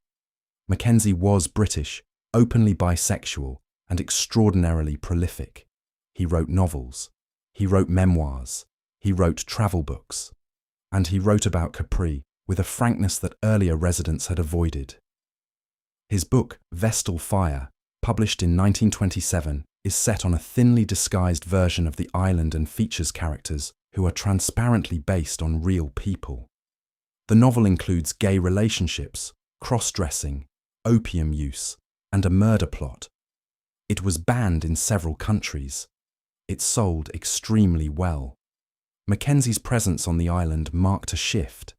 Mackenzie was British, openly bisexual, and extraordinarily prolific. He wrote novels, he wrote memoirs, he wrote travel books, and he wrote about Capri with a frankness that earlier residents had avoided. His book, Vestal Fire, published in 1927, is set on a thinly disguised version of the island and features characters who are transparently based on real people. The novel includes gay relationships, cross-dressing, opium use, and a murder plot. It was banned in several countries. It sold extremely well. Mackenzie's presence on the island marked a shift.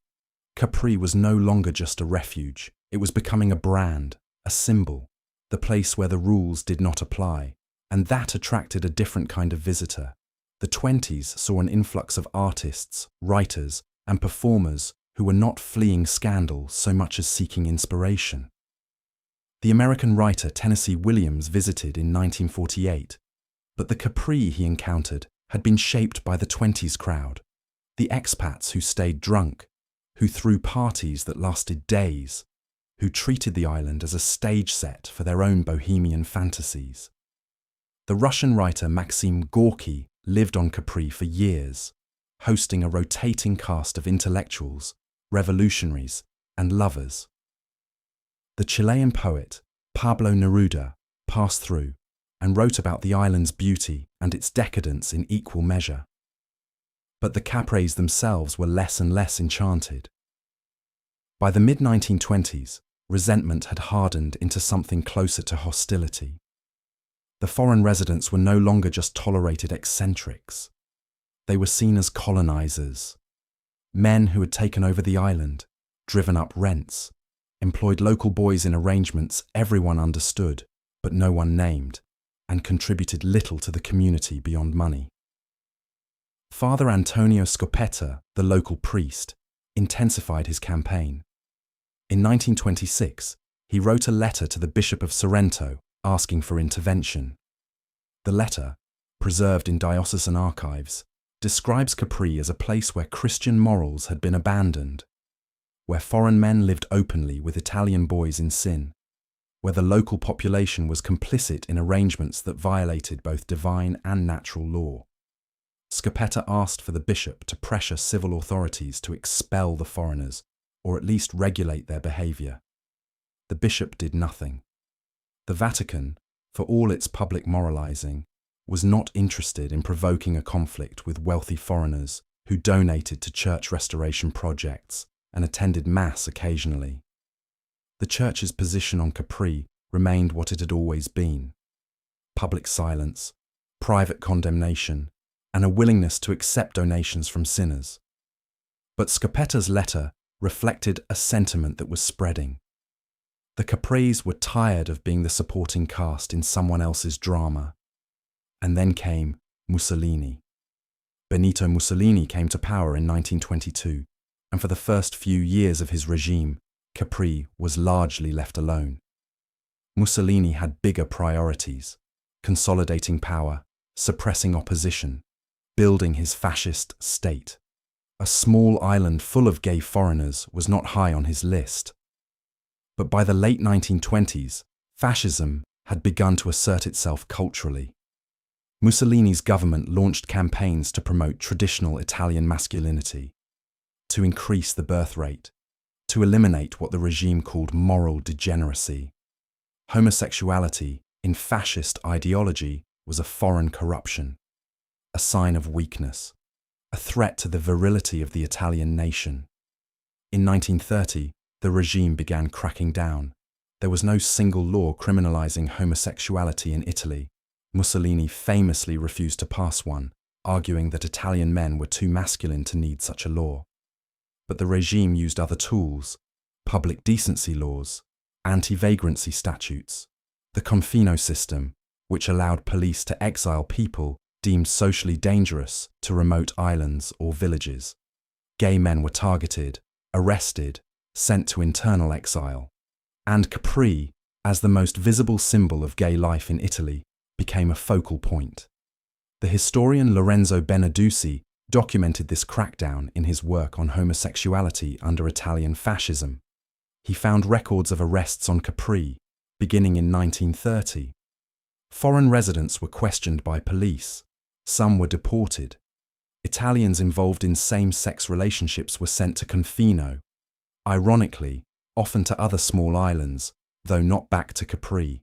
Capri was no longer just a refuge. It was becoming a brand, a symbol, the place where the rules did not apply, and that attracted a different kind of visitor. The 20s saw an influx of artists, writers, and performers who were not fleeing scandal so much as seeking inspiration. The American writer Tennessee Williams visited in 1948, but the Capri he encountered had been shaped by the 20s crowd, the expats who stayed drunk, who threw parties that lasted days, who treated the island as a stage set for their own bohemian fantasies. The Russian writer Maxim Gorky lived on Capri for years, hosting a rotating cast of intellectuals, revolutionaries, and lovers. The Chilean poet Pablo Neruda passed through and wrote about the island's beauty and its decadence in equal measure. But the Capres themselves were less and less enchanted. By the mid-1920s, resentment had hardened into something closer to hostility. The foreign residents were no longer just tolerated eccentrics. They were seen as colonizers, men who had taken over the island, driven up rents, employed local boys in arrangements everyone understood, but no one named, and contributed little to the community beyond money. Father Antonio Scopetta, the local priest, intensified his campaign. In 1926, he wrote a letter to the Bishop of Sorrento asking for intervention. The letter, preserved in diocesan archives, describes Capri as a place where Christian morals had been abandoned, where foreign men lived openly with Italian boys in sin, where the local population was complicit in arrangements that violated both divine and natural law. Scopetta asked for the bishop to pressure civil authorities to expel the foreigners, or at least regulate their behaviour. The bishop did nothing. The Vatican, for all its public moralizing, was not interested in provoking a conflict with wealthy foreigners who donated to church restoration projects and attended Mass occasionally. The church's position on Capri remained what it had always been: public silence, private condemnation, and a willingness to accept donations from sinners. But Scopetta's letter reflected a sentiment that was spreading. The Capris were tired of being the supporting cast in someone else's drama. And then came Mussolini. Benito Mussolini came to power in 1922, and for the first few years of his regime, Capri was largely left alone. Mussolini had bigger priorities: consolidating power, suppressing opposition, building his fascist state. A small island full of gay foreigners was not high on his list. But by the late 1920s, fascism had begun to assert itself culturally. Mussolini's government launched campaigns to promote traditional Italian masculinity, to increase the birth rate, to eliminate what the regime called moral degeneracy. Homosexuality, in fascist ideology, was a foreign corruption, a sign of weakness, a threat to the virility of the Italian nation. In 1930, the regime began cracking down. There was no single law criminalizing homosexuality in Italy. Mussolini famously refused to pass one, arguing that Italian men were too masculine to need such a law. But the regime used other tools: public decency laws, anti-vagrancy statutes, the confino system, which allowed police to exile people deemed socially dangerous to remote islands or villages. Gay men were targeted, arrested, sent to internal exile. And Capri, as the most visible symbol of gay life in Italy, became a focal point. The historian Lorenzo Benedusi documented this crackdown in his work on homosexuality under Italian fascism. He found records of arrests on Capri, beginning in 1930. Foreign residents were questioned by police. Some were deported. Italians involved in same-sex relationships were sent to confino. Ironically, often to other small islands, though not back to Capri.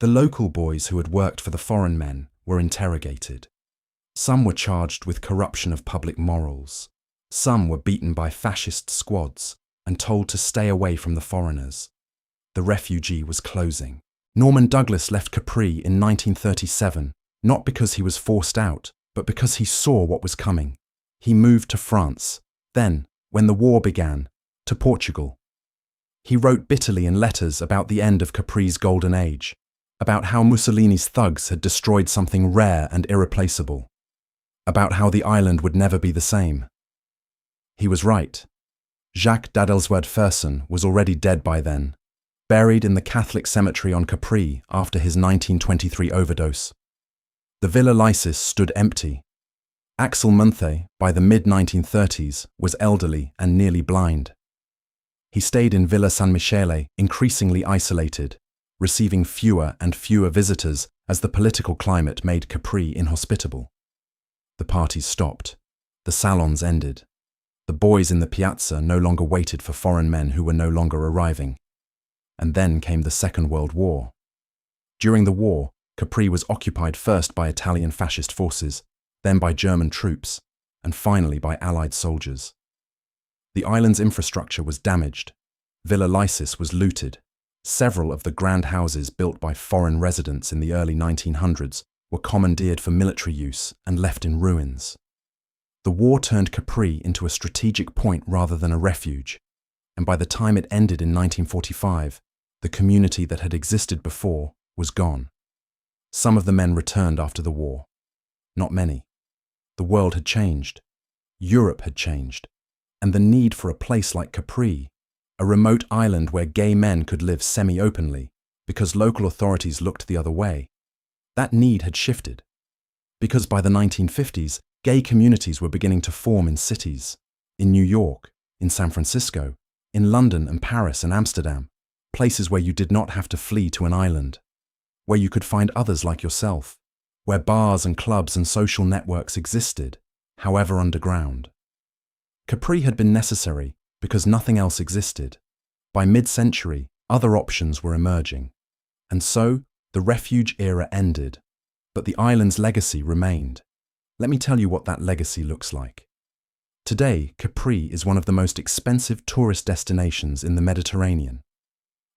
The local boys who had worked for the foreign men were interrogated. Some were charged with corruption of public morals. Some were beaten by fascist squads and told to stay away from the foreigners. The refugee was closing. Norman Douglas left Capri in 1937, not because he was forced out, but because he saw what was coming. He moved to France, then, when the war began, to Portugal. He wrote bitterly in letters about the end of Capri's golden age, about how Mussolini's thugs had destroyed something rare and irreplaceable, about how the island would never be the same. He was right. Jacques d'Adelswerd Fersen was already dead by then, buried in the Catholic cemetery on Capri after his 1923 overdose. The Villa Lysis stood empty. Axel Munthe, by the mid-1930s, was elderly and nearly blind. He stayed in Villa San Michele, increasingly isolated, receiving fewer and fewer visitors as the political climate made Capri inhospitable. The parties stopped. The salons ended. The boys in the piazza no longer waited for foreign men who were no longer arriving. And then came the Second World War. During the war, Capri was occupied first by Italian fascist forces, then by German troops, and finally by Allied soldiers. The island's infrastructure was damaged. Villa Lysis was looted. Several of the grand houses built by foreign residents in the early 1900s were commandeered for military use and left in ruins. The war turned Capri into a strategic point rather than a refuge, and by the time it ended in 1945, the community that had existed before was gone. Some of the men returned after the war. Not many. The world had changed. Europe had changed. And the need for a place like Capri, a remote island where gay men could live semi-openly because local authorities looked the other way, that need had shifted. Because by the 1950s, gay communities were beginning to form in cities, in New York, in San Francisco, in London and Paris and Amsterdam, places where you did not have to flee to an island, where you could find others like yourself, where bars and clubs and social networks existed, however underground. Capri had been necessary because nothing else existed. By mid-century, other options were emerging. And so, the refuge era ended, but the island's legacy remained. Let me tell you what that legacy looks like. Today, Capri is one of the most expensive tourist destinations in the Mediterranean.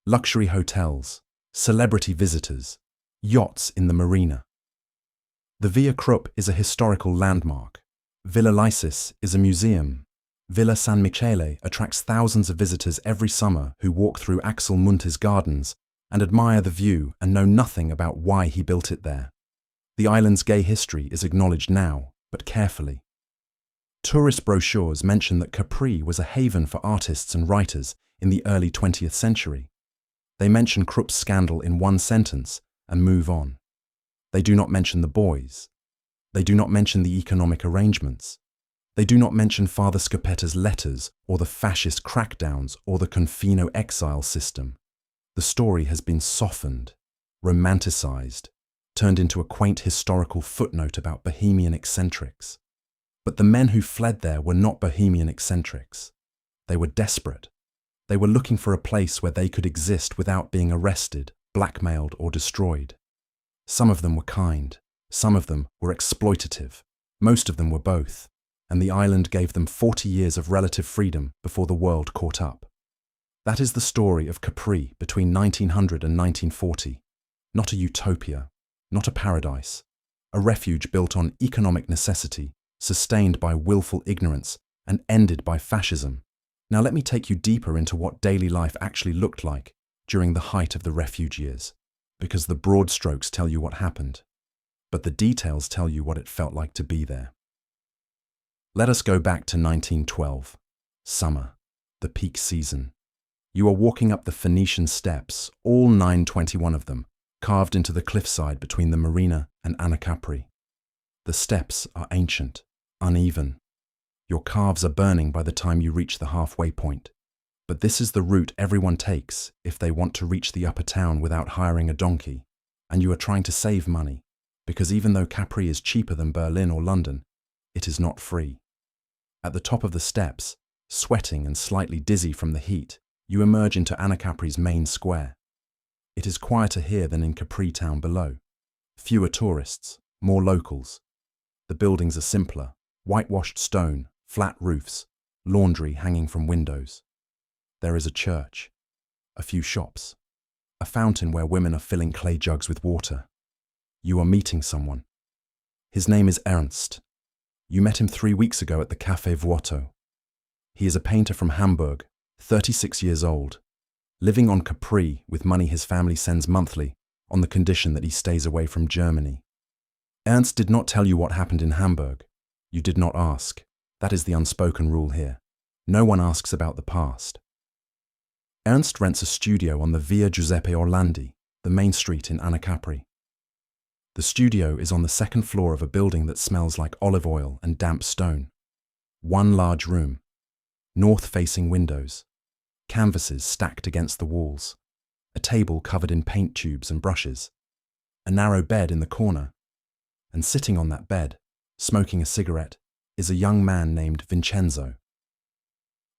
Luxury hotels, celebrity visitors, yachts in the marina. The Via Krupp is a historical landmark. Villa Lysis is a museum. Villa San Michele attracts thousands of visitors every summer who walk through Axel Munte's gardens and admire the view and know nothing about why he built it there. The island's gay history is acknowledged now, but carefully. Tourist brochures mention that Capri was a haven for artists and writers in the early 20th century. They mention Krupp's scandal in one sentence and move on. They do not mention the boys. They do not mention the economic arrangements. They do not mention Father Scopetta's letters or the fascist crackdowns or the confino exile system. The story has been softened romanticized, turned into a quaint historical footnote about bohemian eccentrics. But the men who fled there were not bohemian eccentrics. They were desperate. They were looking for a place where they could exist without being arrested, blackmailed, or destroyed. Some of them were kind. Some of them were exploitative. Most of them were both. And the island gave them 40 years of relative freedom before the world caught up. That is the story of Capri between 1900 and 1940. Not a utopia, not a paradise. A refuge built on economic necessity, sustained by willful ignorance, and ended by fascism. Now let me take you deeper into what daily life actually looked like during the height of the refuge years, because the broad strokes tell you what happened, but the details tell you what it felt like to be there. Let us go back to 1912, summer, the peak season. You are walking up the Phoenician steps, all 921 of them, carved into the cliffside between the marina and Capri. The steps are ancient, uneven. Your calves are burning by the time you reach the halfway point. But this is the route everyone takes if they want to reach the upper town without hiring a donkey, and you are trying to save money, because even though Capri is cheaper than Berlin or London, it is not free. At the top of the steps, sweating and slightly dizzy from the heat, you emerge into Capri's main square. It is quieter here than in Capri town below. Fewer tourists, more locals. The buildings are simpler, whitewashed stone, flat roofs, laundry hanging from windows. There is a church, a few shops, a fountain where women are filling clay jugs with water. You are meeting someone. His name is Ernst. You met him 3 weeks ago at the Café Vuoto. He is a painter from Hamburg, 36 years old, living on Capri with money his family sends monthly on the condition that he stays away from Germany. Ernst did not tell you what happened in Hamburg. You did not ask. That is the unspoken rule here. No one asks about the past. Ernst rents a studio on the Via Giuseppe Orlandi, the main street in Capri. The studio is on the second floor of a building that smells like olive oil and damp stone. One large room, north-facing windows, canvases stacked against the walls, a table covered in paint tubes and brushes, a narrow bed in the corner, and sitting on that bed, smoking a cigarette, is a young man named Vincenzo.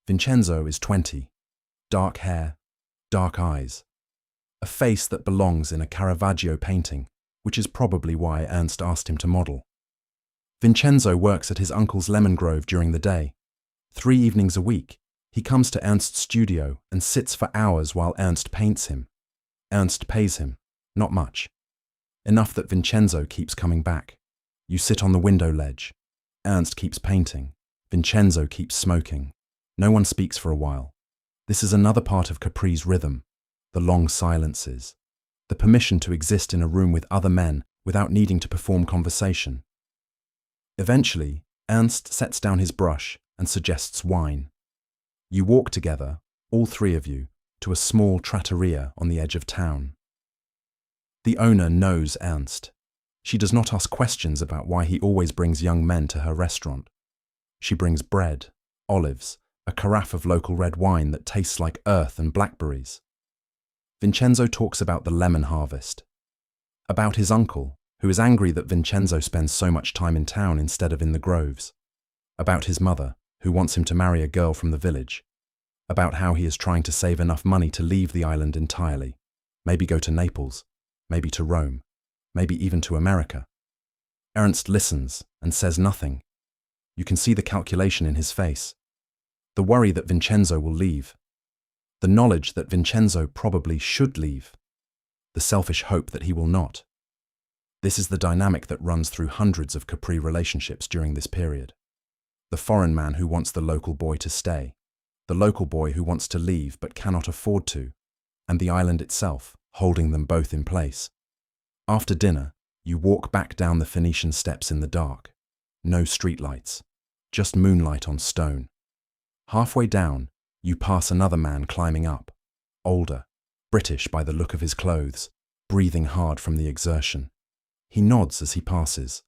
Vincenzo is 20, dark hair, dark eyes, a face that belongs in a Caravaggio painting, which is probably why Ernst asked him to model. Vincenzo works at his uncle's lemon grove during the day. 3 evenings a week, he comes to Ernst's studio and sits for hours while Ernst paints him. Ernst pays him, not much. Enough that Vincenzo keeps coming back. You sit on the window ledge. Ernst keeps painting. Vincenzo keeps smoking. No one speaks for a while. This is another part of Capri's rhythm, the long silences, the permission to exist in a room with other men without needing to perform conversation. Eventually, Ernst sets down his brush and suggests wine. You walk together, all 3 of you, to a small trattoria on the edge of town. The owner knows Ernst. She does not ask questions about why he always brings young men to her restaurant. She brings bread, olives, a carafe of local red wine that tastes like earth and blackberries. Vincenzo talks about the lemon harvest, about his uncle, who is angry that Vincenzo spends so much time in town instead of in the groves, about his mother, who wants him to marry a girl from the village, about how he is trying to save enough money to leave the island entirely, maybe go to Naples, maybe to Rome, maybe even to America. Ernst listens and says nothing. You can see the calculation in his face, the worry that Vincenzo will leave, the knowledge that Vincenzo probably should leave, the selfish hope that he will not. This is the dynamic that runs through hundreds of Capri relationships during this period. The foreign man who wants the local boy to stay, the local boy who wants to leave but cannot afford to, and the island itself, holding them both in place. After dinner, you walk back down the Phoenician steps in the dark. No streetlights, just moonlight on stone. Halfway down, you pass another man climbing up, older, British by the look of his clothes, breathing hard from the exertion. He nods as he passes.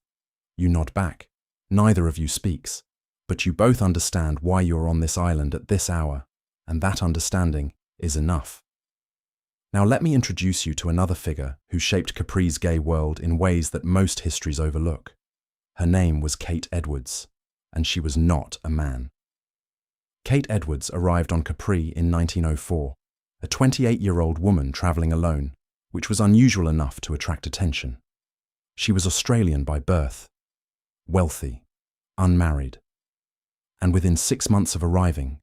You nod back. Neither of you speaks, but you both understand why you are on this island at this hour, and that understanding is enough. Now let me introduce you to another figure who shaped Capri's gay world in ways that most histories overlook. Her name was Kate Edwards, and she was not a man. Kate Edwards arrived on Capri in 1904, a 28-year-old woman travelling alone, which was unusual enough to attract attention. She was Australian by birth, wealthy, unmarried, and within 6 months of arriving,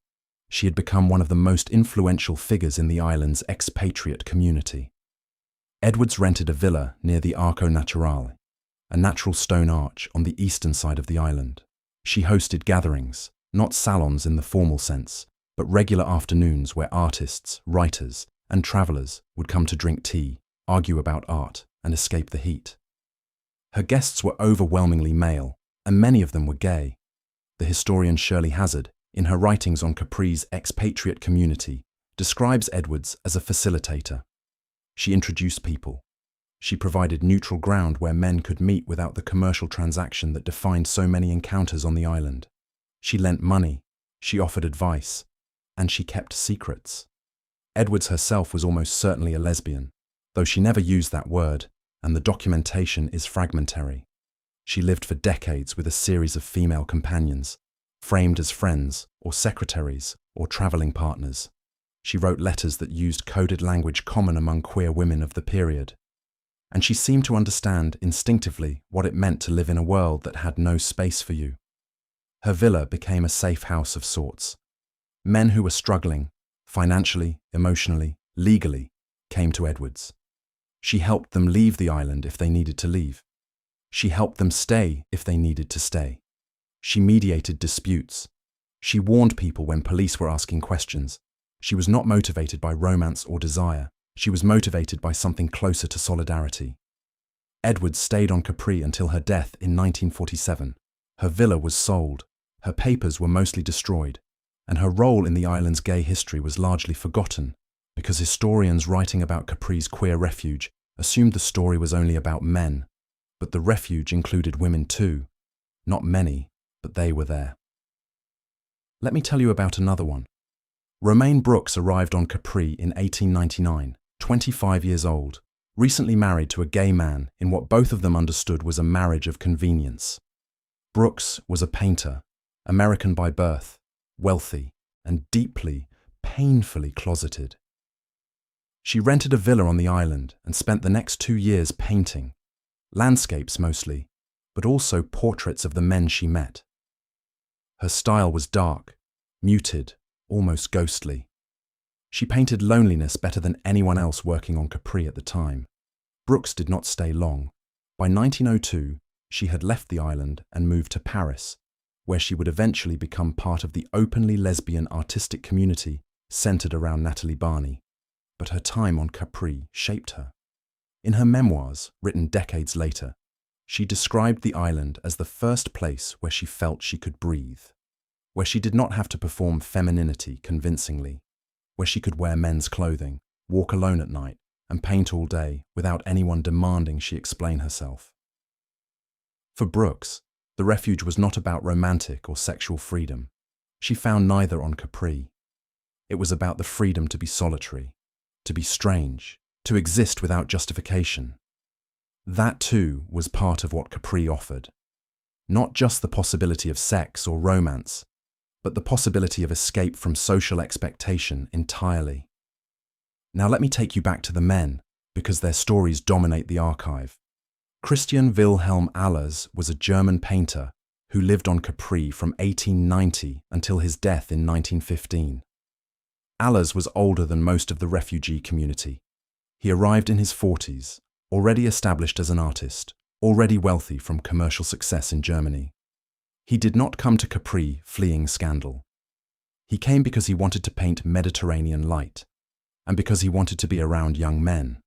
she had become one of the most influential figures in the island's expatriate community. Edwards rented a villa near the Arco Naturale, a natural stone arch on the eastern side of the island. She hosted gatherings, not salons in the formal sense, but regular afternoons where artists, writers, and travellers would come to drink tea, argue about art, and escape the heat. Her guests were overwhelmingly male, and many of them were gay. The historian Shirley Hazard, in her writings on Capri's expatriate community, describes Edwards as a facilitator. She introduced people. She provided neutral ground where men could meet without the commercial transaction that defined so many encounters on the island. She lent money, she offered advice, and she kept secrets. Edwards herself was almost certainly a lesbian, though she never used that word, and the documentation is fragmentary. She lived for decades with a series of female companions, framed as friends or secretaries or travelling partners. She wrote letters that used coded language common among queer women of the period. And she seemed to understand instinctively what it meant to live in a world that had no space for you. Her villa became a safe house of sorts. Men who were struggling, financially, emotionally, legally, came to Edwards. She helped them leave the island if they needed to leave. She helped them stay if they needed to stay. She mediated disputes. She warned people when police were asking questions. She was not motivated by romance or desire. She was motivated by something closer to solidarity. Edwards stayed on Capri until her death in 1947. Her villa was sold, her papers were mostly destroyed, and her role in the island's gay history was largely forgotten because historians writing about Capri's queer refuge assumed the story was only about men. But the refuge included women too. Not many, but they were there. Let me tell you about another one. Romaine Brooks arrived on Capri in 1899, 25 years old, recently married to a gay man in what both of them understood was a marriage of convenience. Brooks was a painter, American by birth, wealthy, and deeply, painfully closeted. She rented a villa on the island and spent the next 2 years painting, landscapes mostly, but also portraits of the men she met. Her style was dark, muted, almost ghostly. She painted loneliness better than anyone else working on Capri at the time. Brooks did not stay long. By 1902, she had left the island and moved to Paris, where she would eventually become part of the openly lesbian artistic community centered around Natalie Barney. But her time on Capri shaped her. In her memoirs, written decades later, she described the island as the first place where she felt she could breathe, where she did not have to perform femininity convincingly, where she could wear men's clothing, walk alone at night, and paint all day without anyone demanding she explain herself. For Brooks, the refuge was not about romantic or sexual freedom. She found neither on Capri. It was about the freedom to be solitary, to be strange, to exist without justification. That too was part of what Capri offered. Not just the possibility of sex or romance, but the possibility of escape from social expectation entirely. Now let me take you back to the men, because their stories dominate the archive. Christian Wilhelm Allers was a German painter who lived on Capri from 1890 until his death in 1915. Allers was older than most of the refugee community. He arrived in his 40s, already established as an artist, already wealthy from commercial success in Germany. He did not come to Capri fleeing scandal. He came because he wanted to paint Mediterranean light, and because he wanted to be around young men.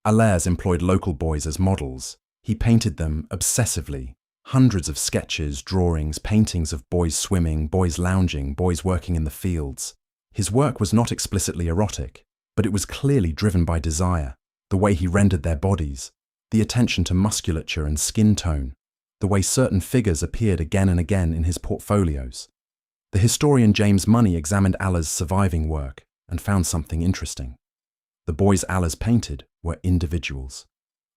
Allers employed local boys as models. He painted them obsessively. Hundreds of sketches, drawings, paintings of boys swimming, boys lounging, boys working in the fields. His work was not explicitly erotic, but it was clearly driven by desire, the way he rendered their bodies, the attention to musculature and skin tone, the way certain figures appeared again and again in his portfolios. The historian James Money examined Allers' surviving work and found something interesting. The boys Allers painted were individuals.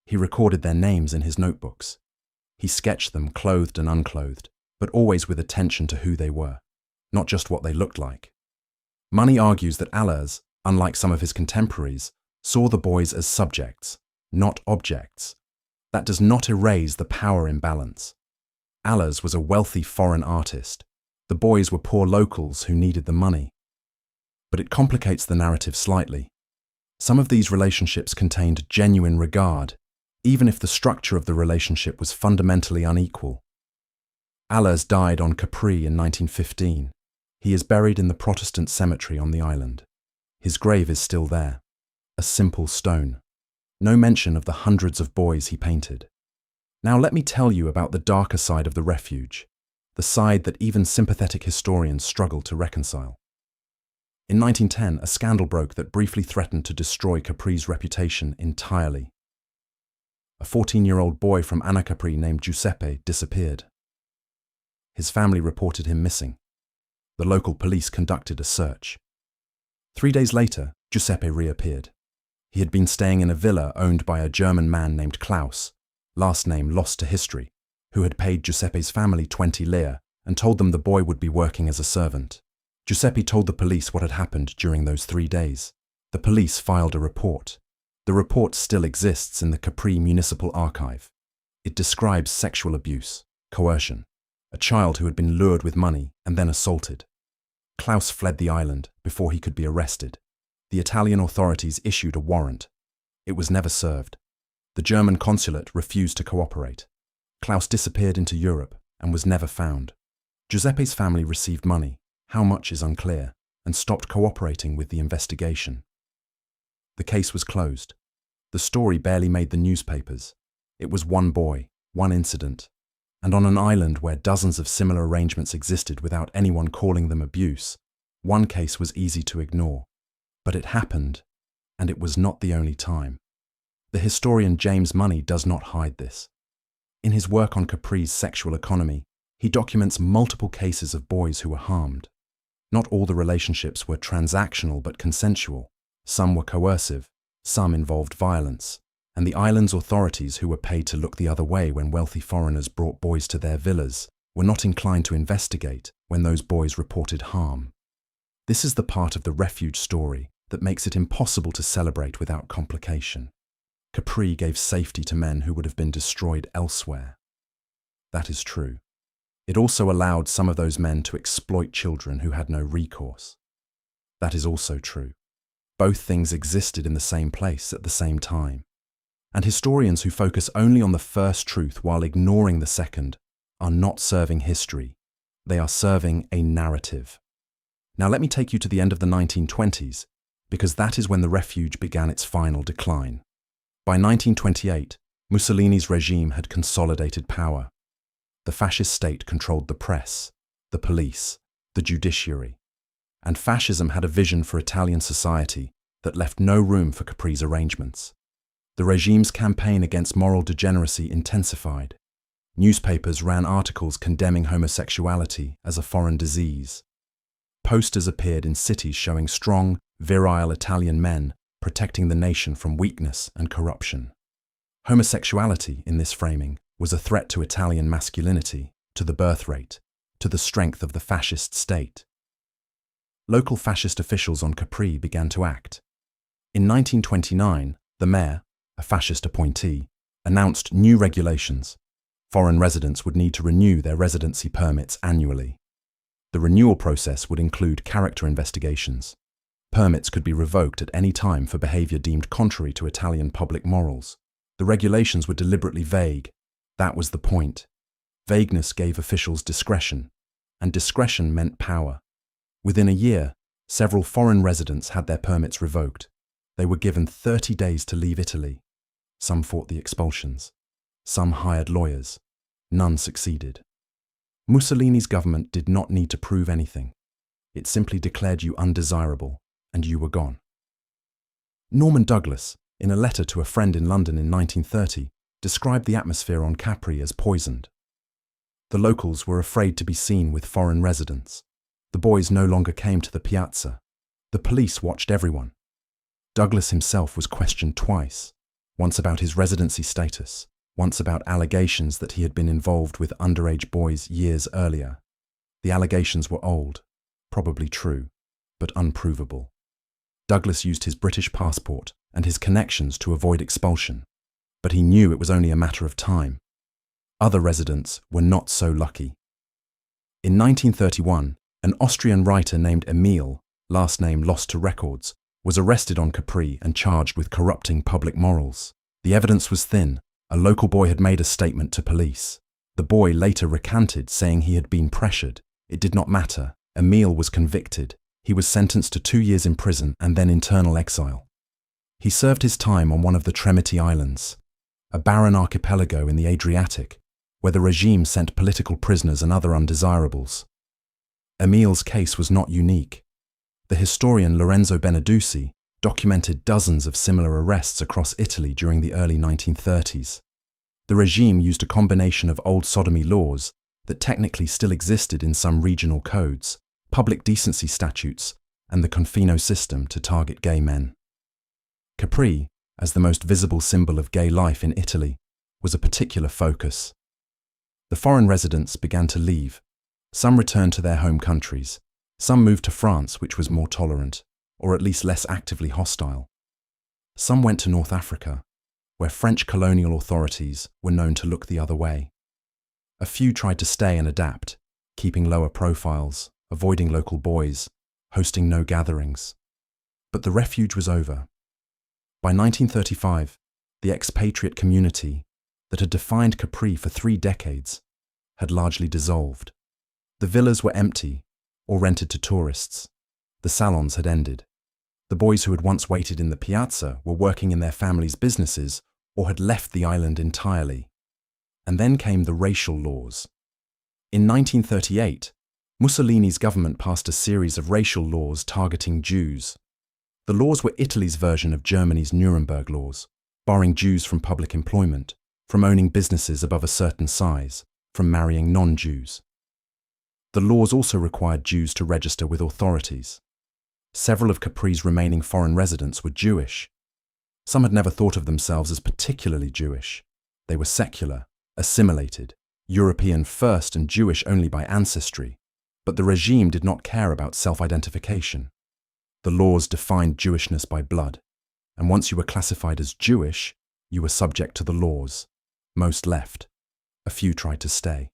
He recorded their names in his notebooks. He sketched them clothed and unclothed, but always with attention to who they were, not just what they looked like. Money argues that Allers, unlike some of his contemporaries, saw the boys as subjects, not objects. That does not erase the power imbalance. Allers was a wealthy foreign artist. The boys were poor locals who needed the money. But it complicates the narrative slightly. Some of these relationships contained genuine regard, even if the structure of the relationship was fundamentally unequal. Allers died on Capri in 1915. He is buried in the Protestant cemetery on the island. His grave is still there, a simple stone. No mention of the hundreds of boys he painted. Now let me tell you about the darker side of the refuge, the side that even sympathetic historians struggle to reconcile. In 1910, a scandal broke that briefly threatened to destroy Capri's reputation entirely. A 14-year-old boy from Capri named Giuseppe disappeared. His family reported him missing. The local police conducted a search. 3 days later, Giuseppe reappeared. He had been staying in a villa owned by a German man named Klaus, last name lost to history, who had paid Giuseppe's family 20 lire and told them the boy would be working as a servant. Giuseppe told the police what had happened during those 3 days. The police filed a report. The report still exists in the Capri Municipal Archive. It describes sexual abuse, coercion, a child who had been lured with money and then assaulted. Klaus fled the island before he could be arrested. The Italian authorities issued a warrant. It was never served. The German consulate refused to cooperate. Klaus disappeared into Europe and was never found. Giuseppe's family received money, how much is unclear, and stopped cooperating with the investigation. The case was closed. The story barely made the newspapers. It was one boy, one incident, and on an island where dozens of similar arrangements existed without anyone calling them abuse, one case was easy to ignore. But it happened, and it was not the only time. The historian James Money does not hide this. In his work on Capri's sexual economy, he documents multiple cases of boys who were harmed. Not all the relationships were transactional but consensual. Some were coercive, some involved violence, and the island's authorities, who were paid to look the other way when wealthy foreigners brought boys to their villas, were not inclined to investigate when those boys reported harm. This is the part of the refuge story that makes it impossible to celebrate without complication. Capri gave safety to men who would have been destroyed elsewhere. That is true. It also allowed some of those men to exploit children who had no recourse. That is also true. Both things existed in the same place at the same time. And historians who focus only on the first truth while ignoring the second are not serving history. They are serving a narrative. Now let me take you to the end of the 1920s, because that is when the refuge began its final decline. By 1928, Mussolini's regime had consolidated power. The fascist state controlled the press, the police, the judiciary, and fascism had a vision for Italian society that left no room for Capri's arrangements. The regime's campaign against moral degeneracy intensified. Newspapers ran articles condemning homosexuality as a foreign disease. Posters appeared in cities showing strong, virile Italian men protecting the nation from weakness and corruption. Homosexuality, in this framing, was a threat to Italian masculinity, to the birth rate, to the strength of the fascist state. Local fascist officials on Capri began to act. In 1929, the mayor, a fascist appointee, announced new regulations. Foreign residents would need to renew their residency permits annually. The renewal process would include character investigations. Permits could be revoked at any time for behavior deemed contrary to Italian public morals. The regulations were deliberately vague. That was the point. Vagueness gave officials discretion, and discretion meant power. Within a year, several foreign residents had their permits revoked. They were given 30 days to leave Italy. Some fought the expulsions. Some hired lawyers. None succeeded. Mussolini's government did not need to prove anything. It simply declared you undesirable, and you were gone. Norman Douglas, in a letter to a friend in London in 1930, described the atmosphere on Capri as poisoned. The locals were afraid to be seen with foreign residents. The boys no longer came to the piazza. The police watched everyone. Douglas himself was questioned twice, once about his residency status, once about allegations that he had been involved with underage boys years earlier. The allegations were old, probably true, but unprovable. Douglas used his British passport and his connections to avoid expulsion, but he knew it was only a matter of time. Other residents were not so lucky. In 1931, an Austrian writer named Emil, last name lost to records, was arrested on Capri and charged with corrupting public morals. The evidence was thin. A local boy had made a statement to police. The boy later recanted, saying he had been pressured. It did not matter. Emil was convicted. He was sentenced to 2 years in prison and then internal exile. He served his time on one of the Tremiti Islands, a barren archipelago in the Adriatic, where the regime sent political prisoners and other undesirables. Emil's case was not unique. The historian Lorenzo Benedusi documented dozens of similar arrests across Italy during the early 1930s. The regime used a combination of old sodomy laws that technically still existed in some regional codes, public decency statutes, and the confino system to target gay men. Capri, as the most visible symbol of gay life in Italy, was a particular focus. The foreign residents began to leave. Some returned to their home countries. Some moved to France, which was more tolerant, or at least less actively hostile. Some went to North Africa, where French colonial authorities were known to look the other way. A few tried to stay and adapt, keeping lower profiles, avoiding local boys, hosting no gatherings. But the refuge was over. By 1935, the expatriate community that had defined Capri for 3 decades had largely dissolved. The villas were empty or rented to tourists. The salons had ended. The boys who had once waited in the piazza were working in their families' businesses or had left the island entirely. And then came the racial laws. In 1938, Mussolini's government passed a series of racial laws targeting Jews. The laws were Italy's version of Germany's Nuremberg laws, barring Jews from public employment, from owning businesses above a certain size, from marrying non-Jews. The laws also required Jews to register with authorities. Several of Capri's remaining foreign residents were Jewish. Some had never thought of themselves as particularly Jewish. They were secular, assimilated, European first and Jewish only by ancestry. But the regime did not care about self-identification. The laws defined Jewishness by blood, and once you were classified as Jewish, you were subject to the laws. Most left. A few tried to stay.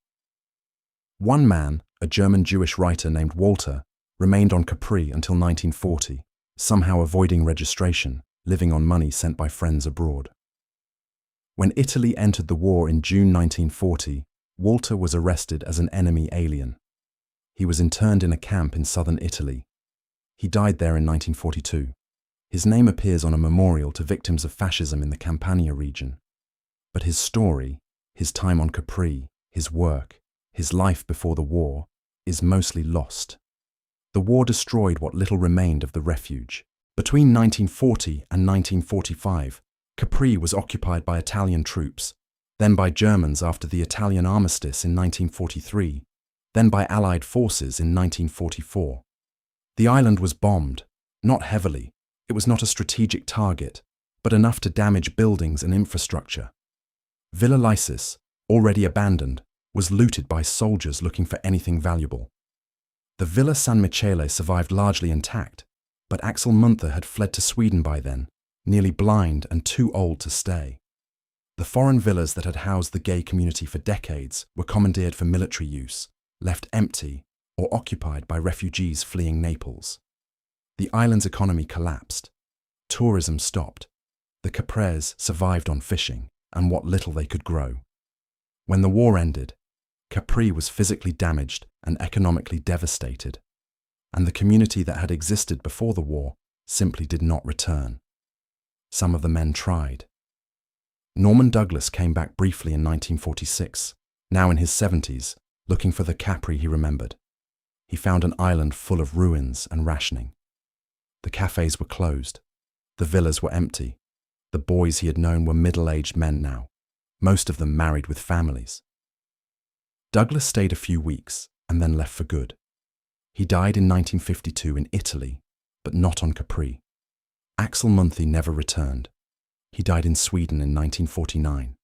One man, a German Jewish writer named Walter, remained on Capri until 1940, somehow avoiding registration, living on money sent by friends abroad. When Italy entered the war in June 1940, Walter was arrested as an enemy alien. He was interned in a camp in southern Italy. He died there in 1942. His name appears on a memorial to victims of fascism in the Campania region. But his story, his time on Capri, his work, his life before the war, is mostly lost. The war destroyed what little remained of the refuge. Between 1940 and 1945, Capri was occupied by Italian troops, then by Germans after the Italian armistice in 1943, then by Allied forces in 1944. The island was bombed, not heavily. It was not a strategic target, but enough to damage buildings and infrastructure. Villa Lysis, already abandoned, was looted by soldiers looking for anything valuable. The Villa San Michele survived largely intact, but Axel Munther had fled to Sweden by then, nearly blind and too old to stay. The foreign villas that had housed the gay community for decades were commandeered for military use, left empty, or occupied by refugees fleeing Naples. The island's economy collapsed. Tourism stopped. The Capres survived on fishing and what little they could grow. When the war ended, Capri was physically damaged and economically devastated, and the community that had existed before the war simply did not return. Some of the men tried. Norman Douglas came back briefly in 1946, now in his 70s, looking for the Capri he remembered. He found an island full of ruins and rationing. The cafes were closed. The villas were empty. The boys he had known were middle-aged men now, most of them married with families. Douglas stayed a few weeks and then left for good. He died in 1952 in Italy, but not on Capri. Axel Munthe never returned. He died in Sweden in 1949.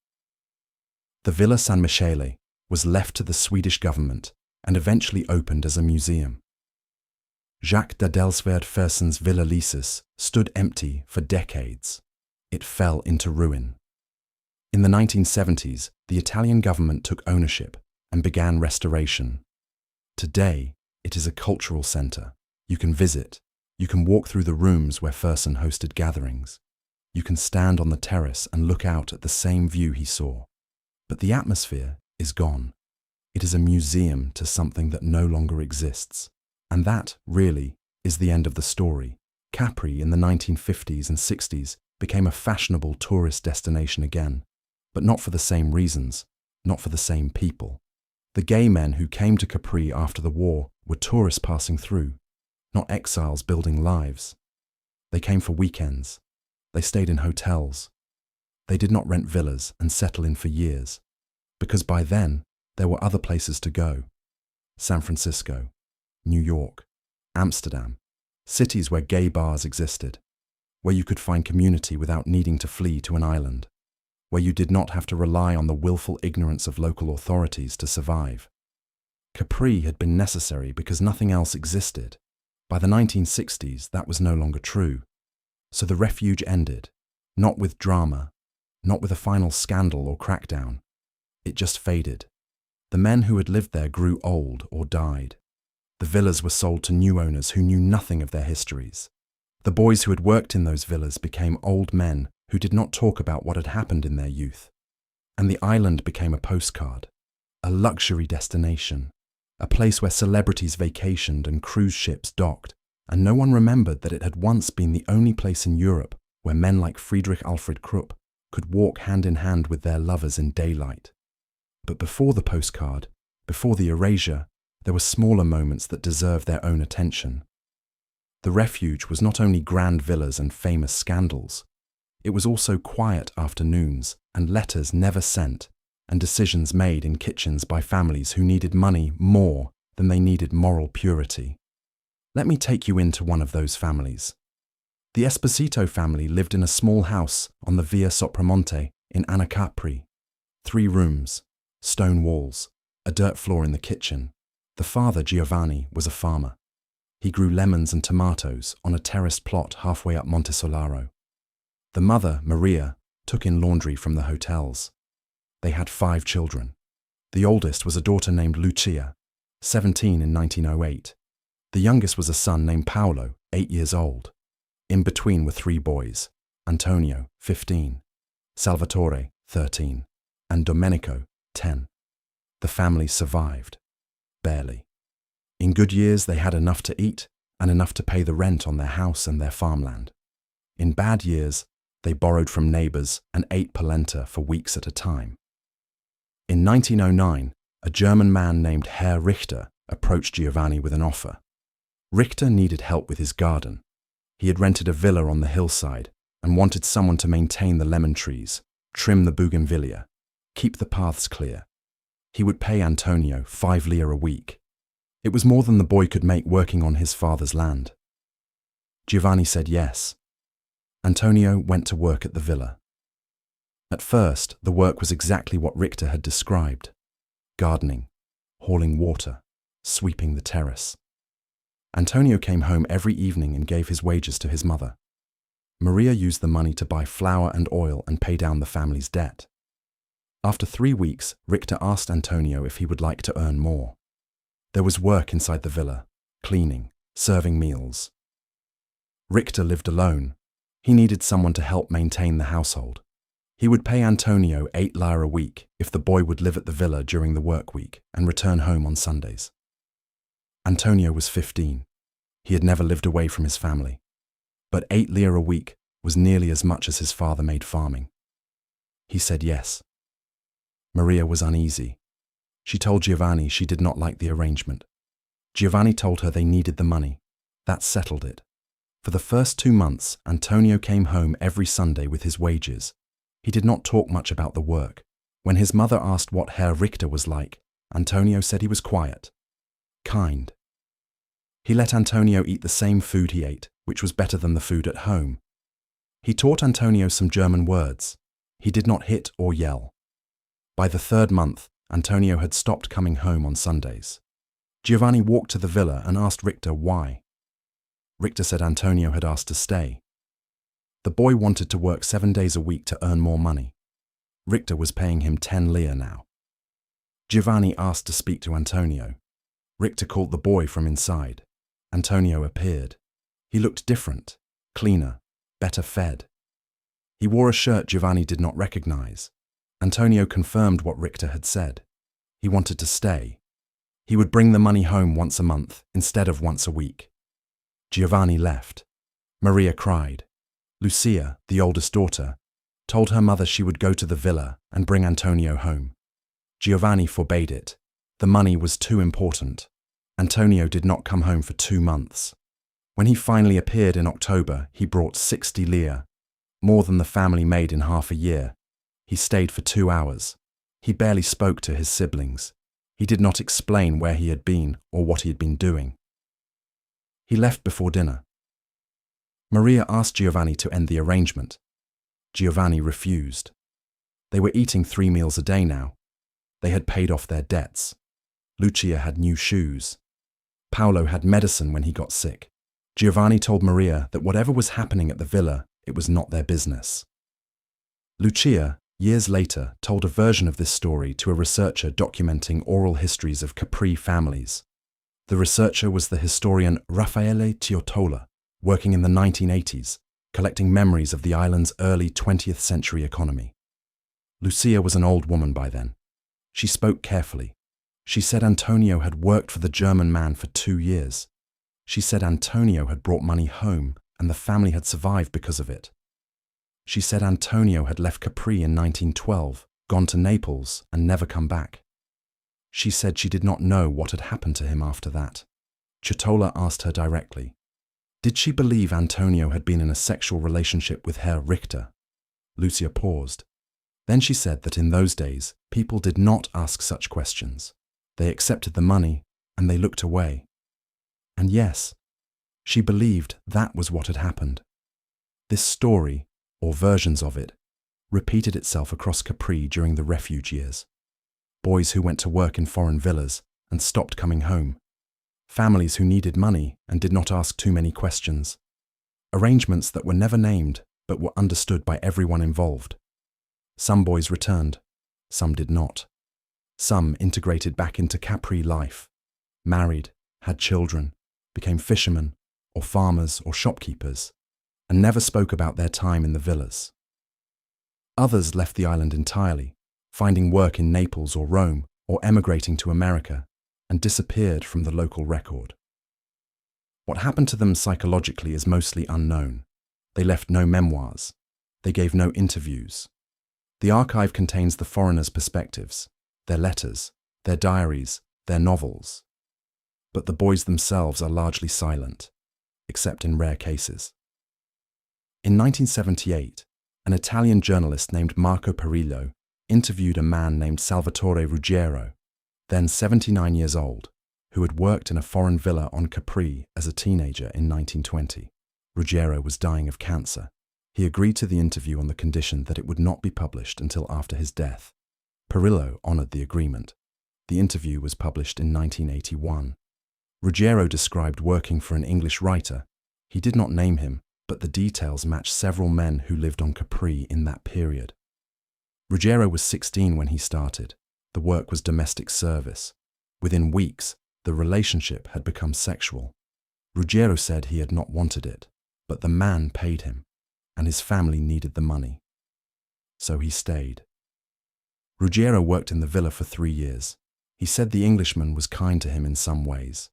The Villa San Michele was left to the Swedish government and eventually opened as a museum. Jacques d'Adelswerd Fersen's Villa Lisis stood empty for decades. It fell into ruin. In the 1970s, the Italian government took ownership and began restoration. Today, it is a cultural centre. You can visit. You can walk through the rooms where Fersen hosted gatherings. You can stand on the terrace and look out at the same view he saw. But the atmosphere is gone. It is a museum to something that no longer exists. And that, really, is the end of the story. Capri in the 1950s and 60s became a fashionable tourist destination again, but not for the same reasons, not for the same people. The gay men who came to Capri after the war were tourists passing through, not exiles building lives. They came for weekends. They stayed in hotels. They did not rent villas and settle in for years, because by then there were other places to go. San Francisco, New York, Amsterdam, cities where gay bars existed, where you could find community without needing to flee to an island, where you did not have to rely on the willful ignorance of local authorities to survive. Capri had been necessary because nothing else existed. By the 1960s, that was no longer true. So the refuge ended, not with drama, not with a final scandal or crackdown. It just faded. The men who had lived there grew old or died. The villas were sold to new owners who knew nothing of their histories. The boys who had worked in those villas became old men who did not talk about what had happened in their youth. And the island became a postcard, a luxury destination, a place where celebrities vacationed and cruise ships docked, and no one remembered that it had once been the only place in Europe where men like Friedrich Alfred Krupp could walk hand in hand with their lovers in daylight. But before the postcard, before the erasure, there were smaller moments that deserved their own attention. The refuge was not only grand villas and famous scandals. It was also quiet afternoons and letters never sent, and decisions made in kitchens by families who needed money more than they needed moral purity. Let me take you into one of those families. The Esposito family lived in a small house on the Via Sopramonte in Capri. 3 rooms, stone walls, a dirt floor in the kitchen. The father, Giovanni, was a farmer. He grew lemons and tomatoes on a terraced plot halfway up Monte Solaro. The mother, Maria, took in laundry from the hotels. They had 5 children. The oldest was a daughter named Lucia, 17 in 1908. The youngest was a son named Paolo, 8 years old. In between were 3 boys, Antonio, 15, Salvatore, 13, and Domenico, 10. The family survived. Barely. In good years, they had enough to eat and enough to pay the rent on their house and their farmland. In bad years, they borrowed from neighbors and ate polenta for weeks at a time. In 1909, a German man named Herr Richter approached Giovanni with an offer. Richter needed help with his garden. He had rented a villa on the hillside and wanted someone to maintain the lemon trees, trim the bougainvillea, keep the paths clear. He would pay Antonio 5 lire a week. It was more than the boy could make working on his father's land. Giovanni said yes. Antonio went to work at the villa. At first, the work was exactly what Richter had described: gardening, hauling water, sweeping the terrace. Antonio came home every evening and gave his wages to his mother. Maria used the money to buy flour and oil and pay down the family's debt. After 3 weeks, Richter asked Antonio if he would like to earn more. There was work inside the villa, cleaning, serving meals. Richter lived alone. He needed someone to help maintain the household. He would pay Antonio 8 lire a week if the boy would live at the villa during the work week and return home on Sundays. Antonio was 15. He had never lived away from his family. But 8 lire a week was nearly as much as his father made farming. He said yes. Maria was uneasy. She told Giovanni she did not like the arrangement. Giovanni told her they needed the money. That settled it. For the first 2 months, Antonio came home every Sunday with his wages. He did not talk much about the work. When his mother asked what Herr Richter was like, Antonio said he was quiet, kind. He let Antonio eat the same food he ate, which was better than the food at home. He taught Antonio some German words. He did not hit or yell. By the third month, Antonio had stopped coming home on Sundays. Giovanni walked to the villa and asked Richter why. Richter said Antonio had asked to stay. The boy wanted to work 7 days a week to earn more money. Richter was paying him 10 lire now. Giovanni asked to speak to Antonio. Richter called the boy from inside. Antonio appeared. He looked different, cleaner, better fed. He wore a shirt Giovanni did not recognize. Antonio confirmed what Richter had said. He wanted to stay. He would bring the money home once a month instead of once a week. Giovanni left. Maria cried. Lucia, the oldest daughter, told her mother she would go to the villa and bring Antonio home. Giovanni forbade it. The money was too important. Antonio did not come home for 2 months. When he finally appeared in October, he brought 60 lire, more than the family made in half a year. He stayed for 2 hours. He barely spoke to his siblings. He did not explain where he had been or what he had been doing. He left before dinner. Maria asked Giovanni to end the arrangement. Giovanni refused. They were eating 3 meals a day now. They had paid off their debts. Lucia had new shoes. Paolo had medicine when he got sick. Giovanni told Maria that whatever was happening at the villa, it was not their business. Lucia, years later, told a version of this story to a researcher documenting oral histories of Capri families. The researcher was the historian Raffaele Teotola, working in the 1980s, collecting memories of the island's early 20th century economy. Lucia was an old woman by then. She spoke carefully. She said Antonio had worked for the German man for 2 years. She said Antonio had brought money home and the family had survived because of it. She said Antonio had left Capri in 1912, gone to Naples and never come back. She said she did not know what had happened to him after that. Teotola asked her directly, did she believe Antonio had been in a sexual relationship with Herr Richter? Lucia paused. Then she said that in those days, people did not ask such questions. They accepted the money and they looked away. And yes, she believed that was what had happened. This story, or versions of it, repeated itself across Capri during the refuge years. Boys who went to work in foreign villas and stopped coming home. Families who needed money and did not ask too many questions. Arrangements that were never named but were understood by everyone involved. Some boys returned, some did not. Some integrated back into Capri life, married, had children, became fishermen, or farmers or shopkeepers, and never spoke about their time in the villas. Others left the island entirely, finding work in Naples or Rome, or emigrating to America, and disappeared from the local record. What happened to them psychologically is mostly unknown. They left no memoirs. They gave no interviews. The archive contains the foreigners' perspectives, their letters, their diaries, their novels. But the boys themselves are largely silent, except in rare cases. In 1978, an Italian journalist named Marco Perillo interviewed a man named Salvatore Ruggiero, then 79 years old, who had worked in a foreign villa on Capri as a teenager in 1920. Ruggiero was dying of cancer. He agreed to the interview on the condition that it would not be published until after his death. Perillo honored the agreement. The interview was published in 1981. Ruggiero described working for an English writer. He did not name him, but the details match several men who lived on Capri in that period. Ruggiero was 16 when he started. The work was domestic service. Within weeks, the relationship had become sexual. Ruggiero said he had not wanted it, but the man paid him, and his family needed the money. So he stayed. Ruggiero worked in the villa for 3 years. He said the Englishman was kind to him in some ways.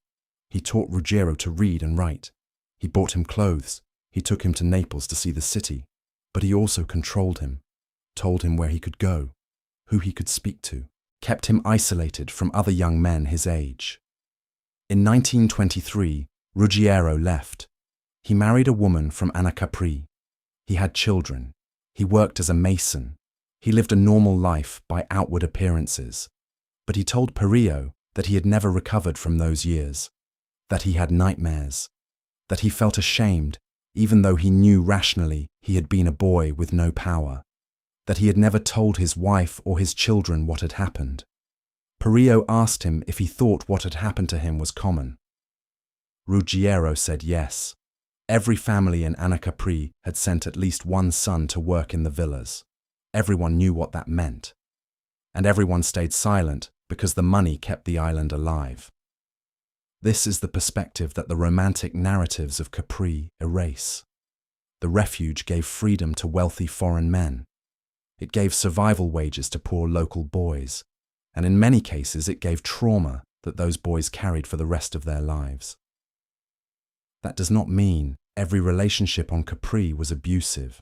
He taught Ruggiero to read and write. He bought him clothes. He took him to Naples to see the city. But he also controlled him, told him where he could go, who he could speak to, kept him isolated from other young men his age. In 1923, Ruggiero left. He married a woman from Anna Capri. He had children. He worked as a mason. He lived a normal life by outward appearances. But he told Perillo that he had never recovered from those years, that he had nightmares, that he felt ashamed even though he knew rationally he had been a boy with no power, that he had never told his wife or his children what had happened. Perillo asked him if he thought what had happened to him was common. Ruggiero said yes. Every family in Capri had sent at least one son to work in the villas. Everyone knew what that meant. And everyone stayed silent because the money kept the island alive. This is the perspective that the romantic narratives of Capri erase. The refuge gave freedom to wealthy foreign men. It gave survival wages to poor local boys, and in many cases it gave trauma that those boys carried for the rest of their lives. That does not mean every relationship on Capri was abusive.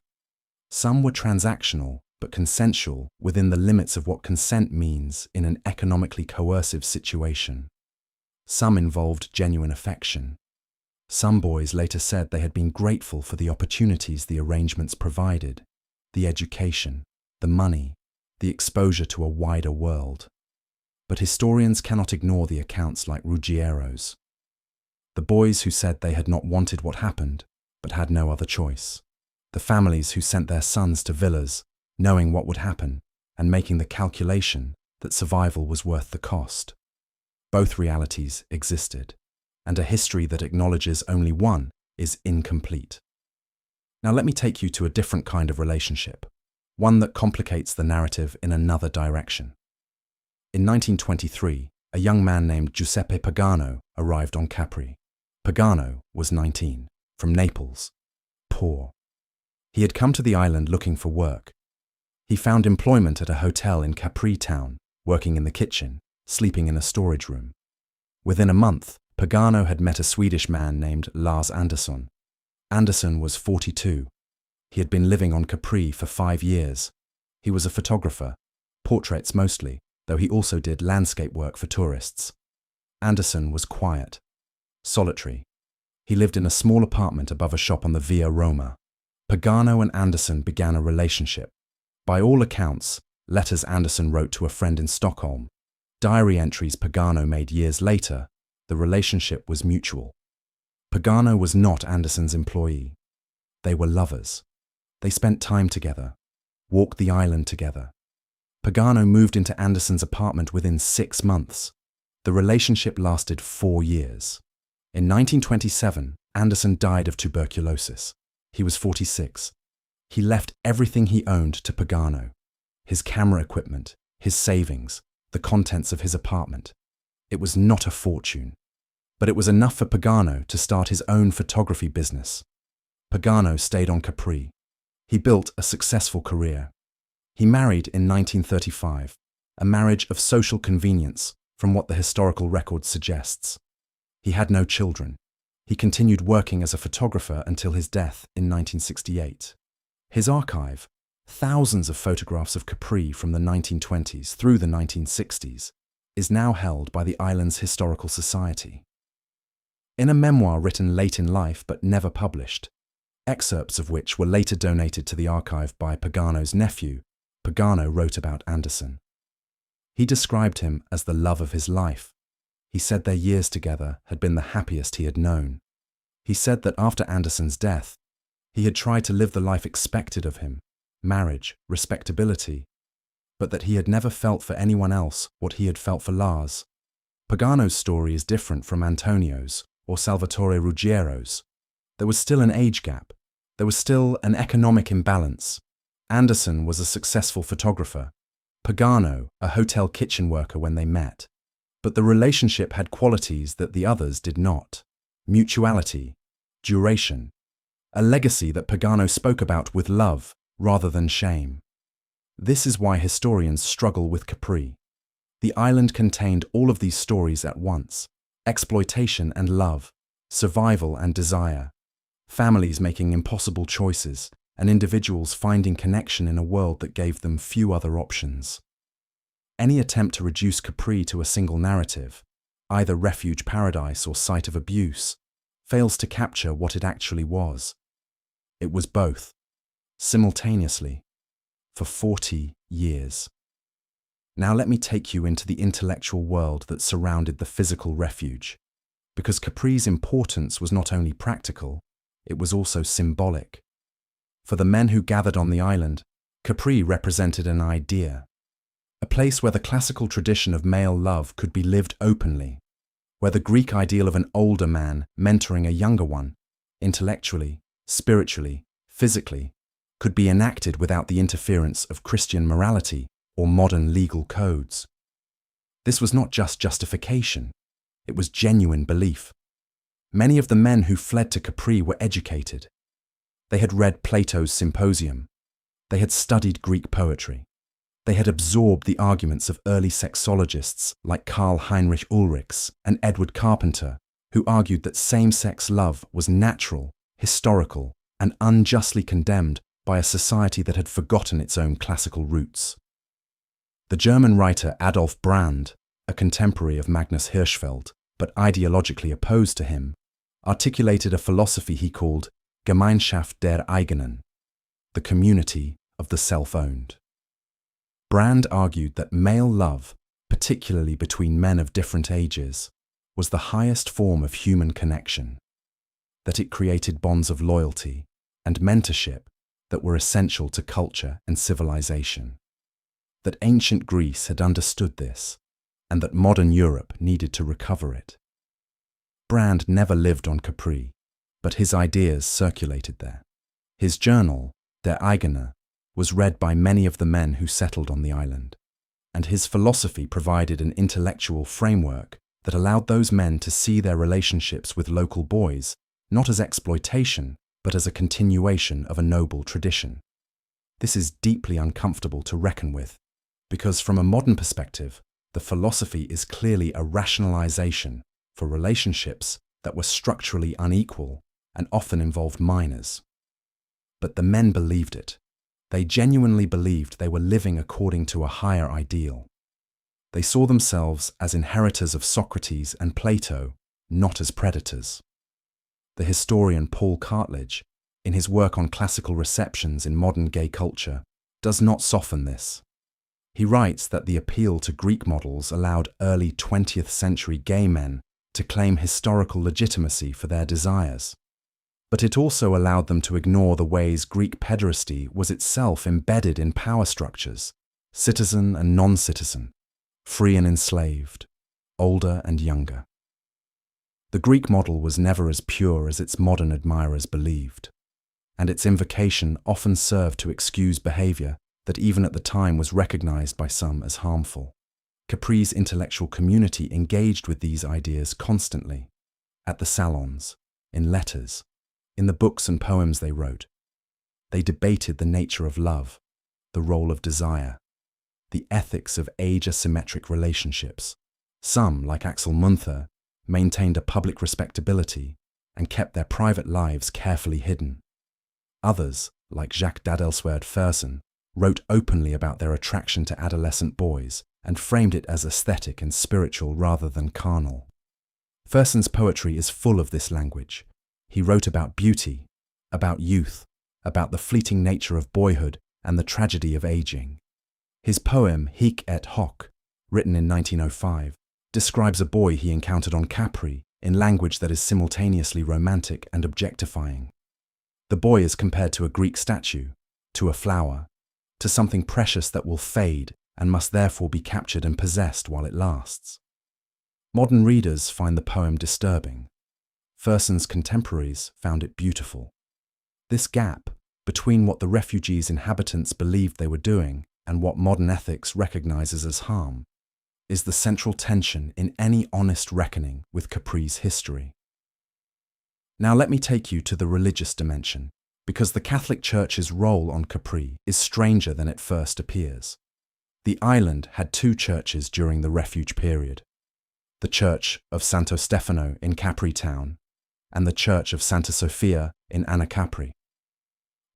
Some were transactional but consensual within the limits of what consent means in an economically coercive situation. Some involved genuine affection. Some boys later said they had been grateful for the opportunities the arrangements provided, the education, the money, the exposure to a wider world. But historians cannot ignore the accounts like Ruggiero's. The boys who said they had not wanted what happened, but had no other choice. The families who sent their sons to villas, knowing what would happen, and making the calculation that survival was worth the cost. Both realities existed, and a history that acknowledges only one is incomplete. Now let me take you to a different kind of relationship, one that complicates the narrative in another direction. In 1923, a young man named Giuseppe Pagano arrived on Capri. Pagano was 19, from Naples, poor. He had come to the island looking for work. He found employment at a hotel in Capri town, working in the kitchen, sleeping in a storage room. Within a month, Pagano had met a Swedish man named Lars Andersson. Andersson was 42. He had been living on Capri for 5 years. He was a photographer, portraits mostly, though he also did landscape work for tourists. Andersson was quiet, solitary. He lived in a small apartment above a shop on the Via Roma. Pagano and Andersson began a relationship. By all accounts, letters Andersson wrote to a friend in Stockholm, diary entries Pagano made years later, the relationship was mutual. Pagano was not Andersson's employee. They were lovers. They spent time together, walked the island together. Pagano moved into Andersson's apartment within 6 months. The relationship lasted 4 years. In 1927, Andersson died of tuberculosis. He was 46. He left everything he owned to Pagano: his camera equipment, his savings, the contents of his apartment. It was not a fortune, but it was enough for Pagano to start his own photography business. Pagano stayed on Capri. He built a successful career. He married in 1935, a marriage of social convenience from what the historical record suggests. He had no children. He continued working as a photographer until his death in 1968. His archive, thousands of photographs of Capri from the 1920s through the 1960s, is now held by the island's Historical Society. In a memoir written late in life but never published, excerpts of which were later donated to the archive by Pagano's nephew, Pagano wrote about Andersson. He described him as the love of his life. He said their years together had been the happiest he had known. He said that after Andersson's death, he had tried to live the life expected of him, marriage, respectability, but that he had never felt for anyone else what he had felt for Lars. Pagano's story is different from Antonio's or Salvatore Ruggiero's. There was still an age gap. There was still an economic imbalance. Andersson was a successful photographer, Pagano a hotel kitchen worker when they met. But the relationship had qualities that the others did not: mutuality, duration, a legacy that Pagano spoke about with love rather than shame. This is why historians struggle with Capri. The island contained all of these stories at once: exploitation and love, survival and desire, families making impossible choices, and individuals finding connection in a world that gave them few other options. Any attempt to reduce Capri to a single narrative, either refuge paradise or site of abuse, fails to capture what it actually was. It was both, simultaneously, for 40 years. Now let me take you into the intellectual world that surrounded the physical refuge, because Capri's importance was not only practical, it was also symbolic. For the men who gathered on the island, Capri represented an idea, a place where the classical tradition of male love could be lived openly, where the Greek ideal of an older man mentoring a younger one, intellectually, spiritually, physically, could be enacted without the interference of Christian morality or modern legal codes. This was not just justification, it was genuine belief. Many of the men who fled to Capri were educated. They had read Plato's Symposium. They had studied Greek poetry. They had absorbed the arguments of early sexologists like Karl Heinrich Ulrichs and Edward Carpenter, who argued that same-sex love was natural, historical, and unjustly condemned by a society that had forgotten its own classical roots. The German writer Adolf Brand, a contemporary of Magnus Hirschfeld, but ideologically opposed to him, articulated a philosophy he called Gemeinschaft der Eigenen, the community of the self-owned. Brand argued that male love, particularly between men of different ages, was the highest form of human connection, that it created bonds of loyalty and mentorship that were essential to culture and civilization, that ancient Greece had understood this, and that modern Europe needed to recover it. Brand never lived on Capri, but his ideas circulated there. His journal, Der Eigene, was read by many of the men who settled on the island, and his philosophy provided an intellectual framework that allowed those men to see their relationships with local boys not as exploitation, but as a continuation of a noble tradition. This is deeply uncomfortable to reckon with, because from a modern perspective, the philosophy is clearly a rationalization for relationships that were structurally unequal and often involved minors. But the men believed it. They genuinely believed they were living according to a higher ideal. They saw themselves as inheritors of Socrates and Plato, not as predators. The historian Paul Cartledge, in his work on classical receptions in modern gay culture, does not soften this. He writes that the appeal to Greek models allowed early 20th century gay men to claim historical legitimacy for their desires. But it also allowed them to ignore the ways Greek pederasty was itself embedded in power structures, citizen and non-citizen, free and enslaved, older and younger. The Greek model was never as pure as its modern admirers believed, and its invocation often served to excuse behavior that even at the time was recognized by some as harmful. Capri's intellectual community engaged with these ideas constantly, at the salons, in letters, in the books and poems they wrote. They debated the nature of love, the role of desire, the ethics of age-asymmetric relationships. Some, like Axel Munther, maintained a public respectability and kept their private lives carefully hidden. Others, like Jacques d'Adelswerd Fersen, wrote openly about their attraction to adolescent boys and framed it as aesthetic and spiritual rather than carnal. Fersen's poetry is full of this language. He wrote about beauty, about youth, about the fleeting nature of boyhood and the tragedy of aging. His poem Hic et Hoc, written in 1905, describes a boy he encountered on Capri in language that is simultaneously romantic and objectifying. The boy is compared to a Greek statue, to a flower, to something precious that will fade and must therefore be captured and possessed while it lasts. Modern readers find the poem disturbing. Fersen's contemporaries found it beautiful. This gap between what the refugees' inhabitants believed they were doing and what modern ethics recognizes as harm is the central tension in any honest reckoning with Capri's history. Now let me take you to the religious dimension, because the Catholic Church's role on Capri is stranger than it first appears. The island had two churches during the refuge period: the Church of Santo Stefano in Capri town and the Church of Santa Sofia in Anacapri.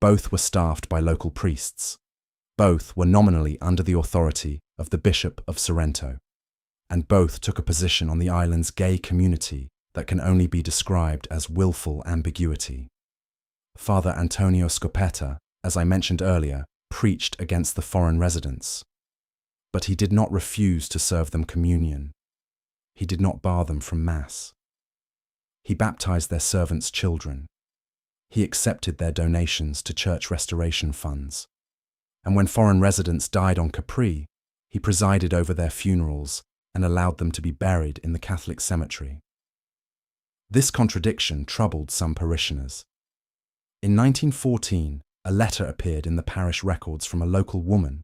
Both were staffed by local priests. Both were nominally under the authority of the Bishop of Sorrento, and both took a position on the island's gay community that can only be described as willful ambiguity. Father Antonio Scopetta, as I mentioned earlier, preached against the foreign residents, but he did not refuse to serve them communion. He did not bar them from Mass. He baptized their servants' children. He accepted their donations to church restoration funds. And when foreign residents died on Capri, he presided over their funerals and allowed them to be buried in the Catholic cemetery. This contradiction troubled some parishioners. In 1914, a letter appeared in the parish records from a local woman,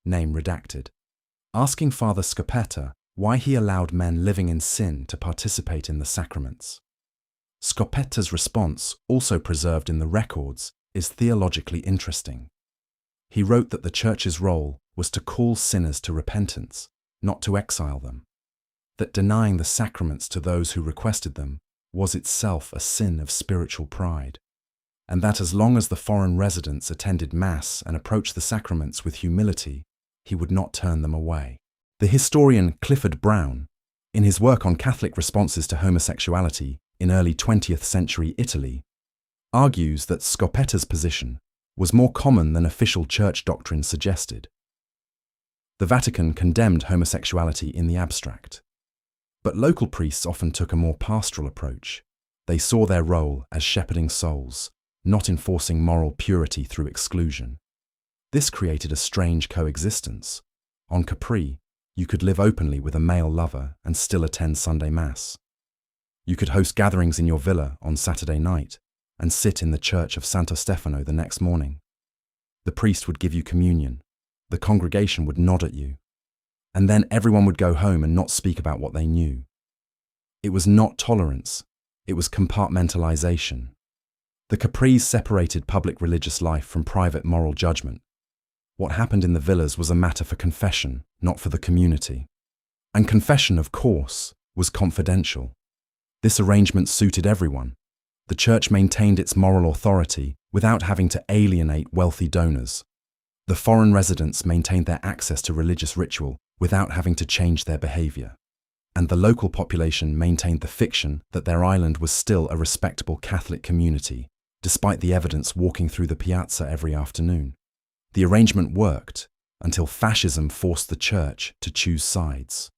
name redacted, asking Father Scopetta why he allowed men living in sin to participate in the sacraments. Scopetta's response, also preserved in the records, is theologically interesting. He wrote that the Church's role was to call sinners to repentance, not to exile them, that denying the sacraments to those who requested them was itself a sin of spiritual pride, and that as long as the foreign residents attended Mass and approached the sacraments with humility, he would not turn them away. The historian Clifford Brown, in his work on Catholic responses to homosexuality in early 20th century Italy, argues that Scopetta's position was more common than official church doctrine suggested. The Vatican condemned homosexuality in the abstract, but local priests often took a more pastoral approach. They saw their role as shepherding souls, not enforcing moral purity through exclusion. This created a strange coexistence. On Capri, you could live openly with a male lover and still attend Sunday Mass. You could host gatherings in your villa on Saturday night and sit in the church of Santo Stefano the next morning. The priest would give you communion. The congregation would nod at you. And then everyone would go home and not speak about what they knew. It was not tolerance, it was compartmentalization. The Capris separated public religious life from private moral judgment. What happened in the villas was a matter for confession, not for the community. And confession, of course, was confidential. This arrangement suited everyone. The Church maintained its moral authority without having to alienate wealthy donors. The foreign residents maintained their access to religious ritual without having to change their behavior. And the local population maintained the fiction that their island was still a respectable Catholic community, despite the evidence walking through the piazza every afternoon. The arrangement worked until fascism forced the Church to choose sides.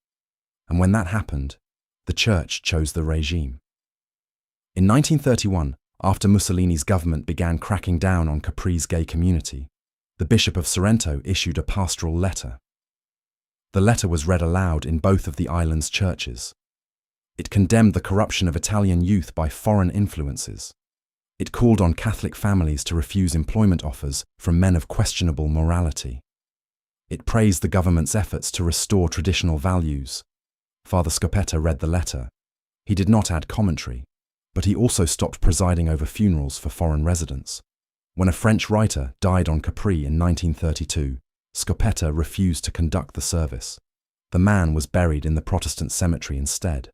And when that happened, the Church chose the regime. In 1931, after Mussolini's government began cracking down on Capri's gay community, the Bishop of Sorrento issued a pastoral letter. The letter was read aloud in both of the island's churches. It condemned the corruption of Italian youth by foreign influences. It called on Catholic families to refuse employment offers from men of questionable morality. It praised the government's efforts to restore traditional values. Father Scopetta read the letter. He did not add commentary, but he also stopped presiding over funerals for foreign residents. When a French writer died on Capri in 1932, Scopetta refused to conduct the service. The man was buried in the Protestant cemetery instead.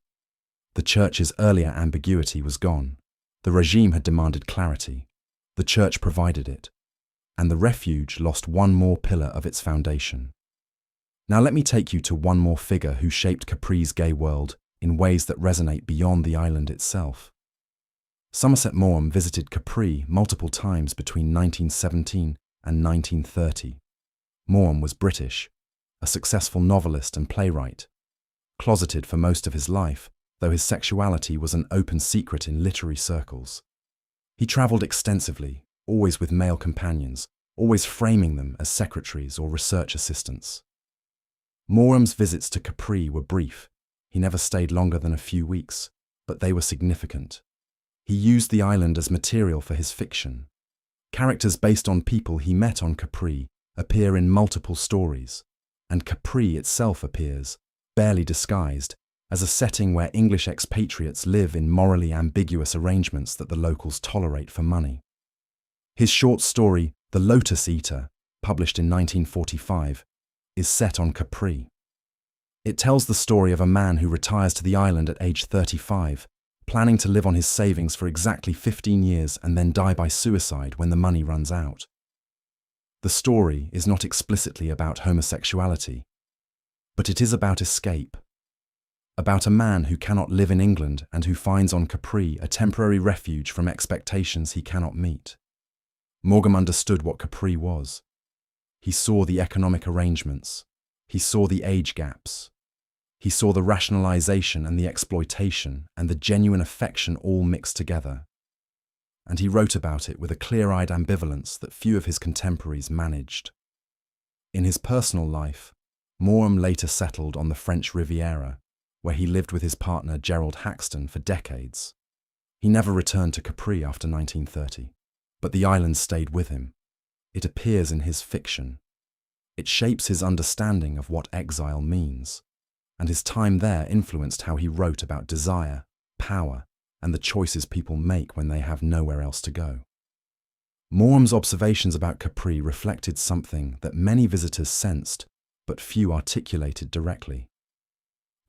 The Church's earlier ambiguity was gone. The regime had demanded clarity. The Church provided it. And the refuge lost one more pillar of its foundation. Now let me take you to one more figure who shaped Capri's gay world in ways that resonate beyond the island itself. Somerset Maugham visited Capri multiple times between 1917 and 1930. Maugham was British, a successful novelist and playwright, closeted for most of his life, though his sexuality was an open secret in literary circles. He travelled extensively, always with male companions, always framing them as secretaries or research assistants. Maugham's visits to Capri were brief. He never stayed longer than a few weeks, but they were significant. He used the island as material for his fiction. Characters based on people he met on Capri appear in multiple stories, and Capri itself appears, barely disguised, as a setting where English expatriates live in morally ambiguous arrangements that the locals tolerate for money. His short story, The Lotus Eater, published in 1945, is set on Capri. It tells the story of a man who retires to the island at age 35, planning to live on his savings for exactly 15 years and then die by suicide when the money runs out. The story is not explicitly about homosexuality, but it is about escape. About a man who cannot live in England and who finds on Capri a temporary refuge from expectations he cannot meet. Maugham understood what Capri was. He saw the economic arrangements. He saw the age gaps. He saw the rationalization and the exploitation and the genuine affection all mixed together. and he wrote about it with a clear-eyed ambivalence that few of his contemporaries managed. In his personal life, Moorham later settled on the French Riviera, where he lived with his partner Gerald Haxton for decades. He never returned to Capri after 1930, but the island stayed with him. It appears in his fiction. It shapes his understanding of what exile means, and his time there influenced how he wrote about desire, power, and the choices people make when they have nowhere else to go. Moorham's observations about Capri reflected something that many visitors sensed, but few articulated directly.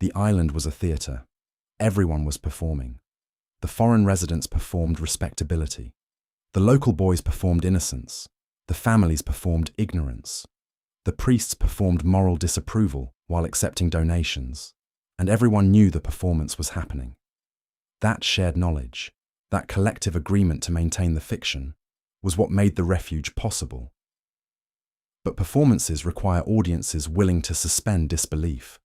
The island was a theatre. Everyone was performing. The foreign residents performed respectability. The local boys performed innocence. The families performed ignorance. The priests performed moral disapproval while accepting donations, and everyone knew the performance was happening. That shared knowledge, that collective agreement to maintain the fiction, was what made the refuge possible. But performances require audiences willing to suspend disbelief.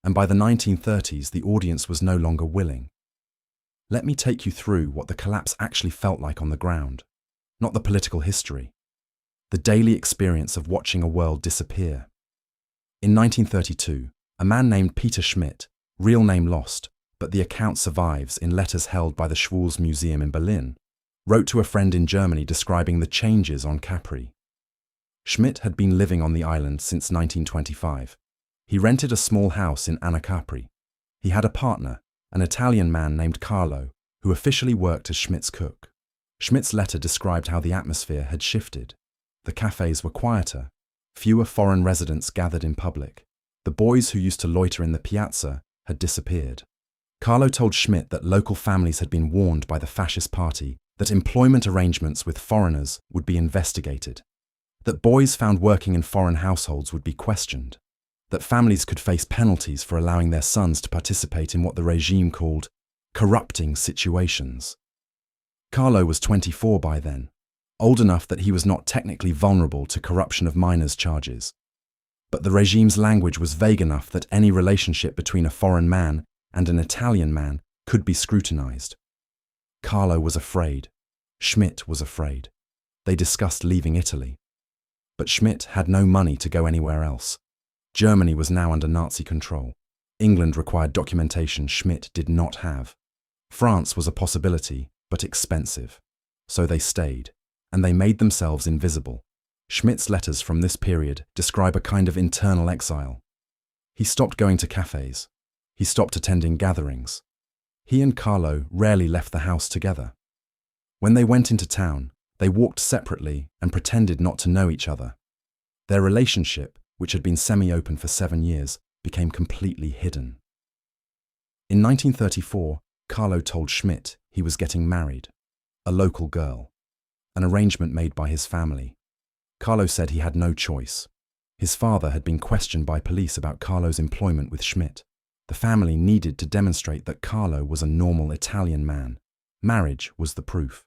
And by the 1930s, the audience was no longer willing. Let me take you through what the collapse actually felt like on the ground, not the political history, the daily experience of watching a world disappear. In 1932, a man named Peter Schmidt, real name lost, but the account survives in letters held by the Schwulz Museum in Berlin, wrote to a friend in Germany describing the changes on Capri. Schmidt had been living on the island since 1925. He rented a small house in Capri. He had a partner, an Italian man named Carlo, who officially worked as Schmidt's cook. Schmidt's letter described how the atmosphere had shifted. The cafes were quieter. Fewer foreign residents gathered in public. The boys who used to loiter in the piazza had disappeared. Carlo told Schmidt that local families had been warned by the fascist party that employment arrangements with foreigners would be investigated, that boys found working in foreign households would be questioned, that families could face penalties for allowing their sons to participate in what the regime called corrupting situations. Carlo was 24 by then, old enough that he was not technically vulnerable to corruption of minors charges. But the regime's language was vague enough that any relationship between a foreign man and an Italian man could be scrutinized. Carlo was afraid. Schmidt was afraid. They discussed leaving Italy. But Schmidt had no money to go anywhere else. Germany was now under Nazi control. England required documentation Schmidt did not have. France was a possibility, but expensive. So they stayed, and they made themselves invisible. Schmidt's letters from this period describe a kind of internal exile. He stopped going to cafes. He stopped attending gatherings. He and Carlo rarely left the house together. When they went into town, they walked separately and pretended not to know each other. Their relationship, which had been semi-open for 7 years, became completely hidden. In 1934, Carlo told Schmidt he was getting married, a local girl, an arrangement made by his family. Carlo said he had no choice. His father had been questioned by police about Carlo's employment with Schmidt. The family needed to demonstrate that Carlo was a normal Italian man. Marriage was the proof.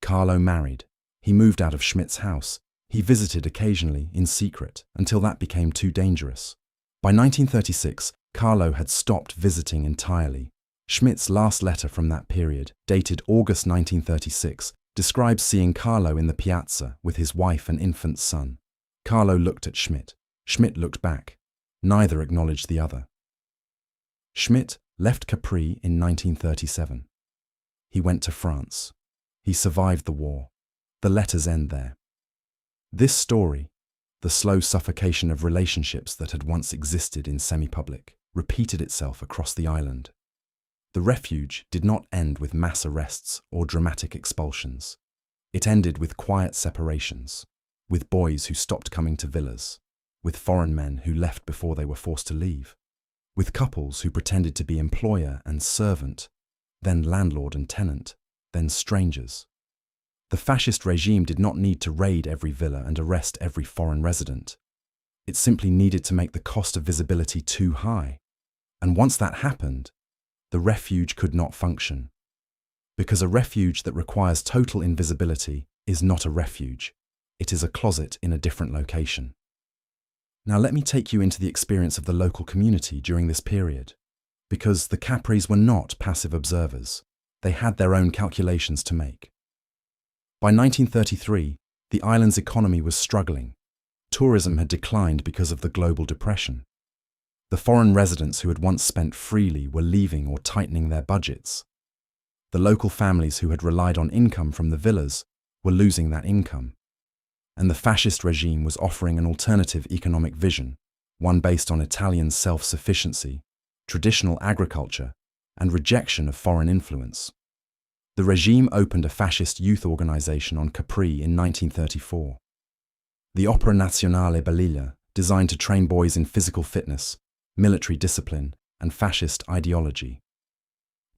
Carlo married. He moved out of Schmidt's house. He visited occasionally, in secret, until that became too dangerous. By 1936, Carlo had stopped visiting entirely. Schmidt's last letter from that period, dated August 1936, describes seeing Carlo in the piazza with his wife and infant son. Carlo looked at Schmidt. Schmidt looked back. Neither acknowledged the other. Schmidt left Capri in 1937. He went to France. He survived the war. The letters end there. This story, the slow suffocation of relationships that had once existed in semi-public, repeated itself across the island. The refuge did not end with mass arrests or dramatic expulsions. It ended with quiet separations, with boys who stopped coming to villas, with foreign men who left before they were forced to leave, with couples who pretended to be employer and servant, then landlord and tenant, then strangers. The fascist regime did not need to raid every villa and arrest every foreign resident. It simply needed to make the cost of visibility too high. And once that happened, the refuge could not function. Because a refuge that requires total invisibility is not a refuge. It is a closet in a different location. Now let me take you into the experience of the local community during this period. Because the Capris were not passive observers. They had their own calculations to make. By 1933, the island's economy was struggling. Tourism had declined because of the global depression. The foreign residents who had once spent freely were leaving or tightening their budgets. The local families who had relied on income from the villas were losing that income. And the fascist regime was offering an alternative economic vision, one based on Italian self-sufficiency, traditional agriculture, and rejection of foreign influence. The regime opened a fascist youth organization on Capri in 1934. The Opera Nazionale Balilla, designed to train boys in physical fitness, military discipline, and fascist ideology.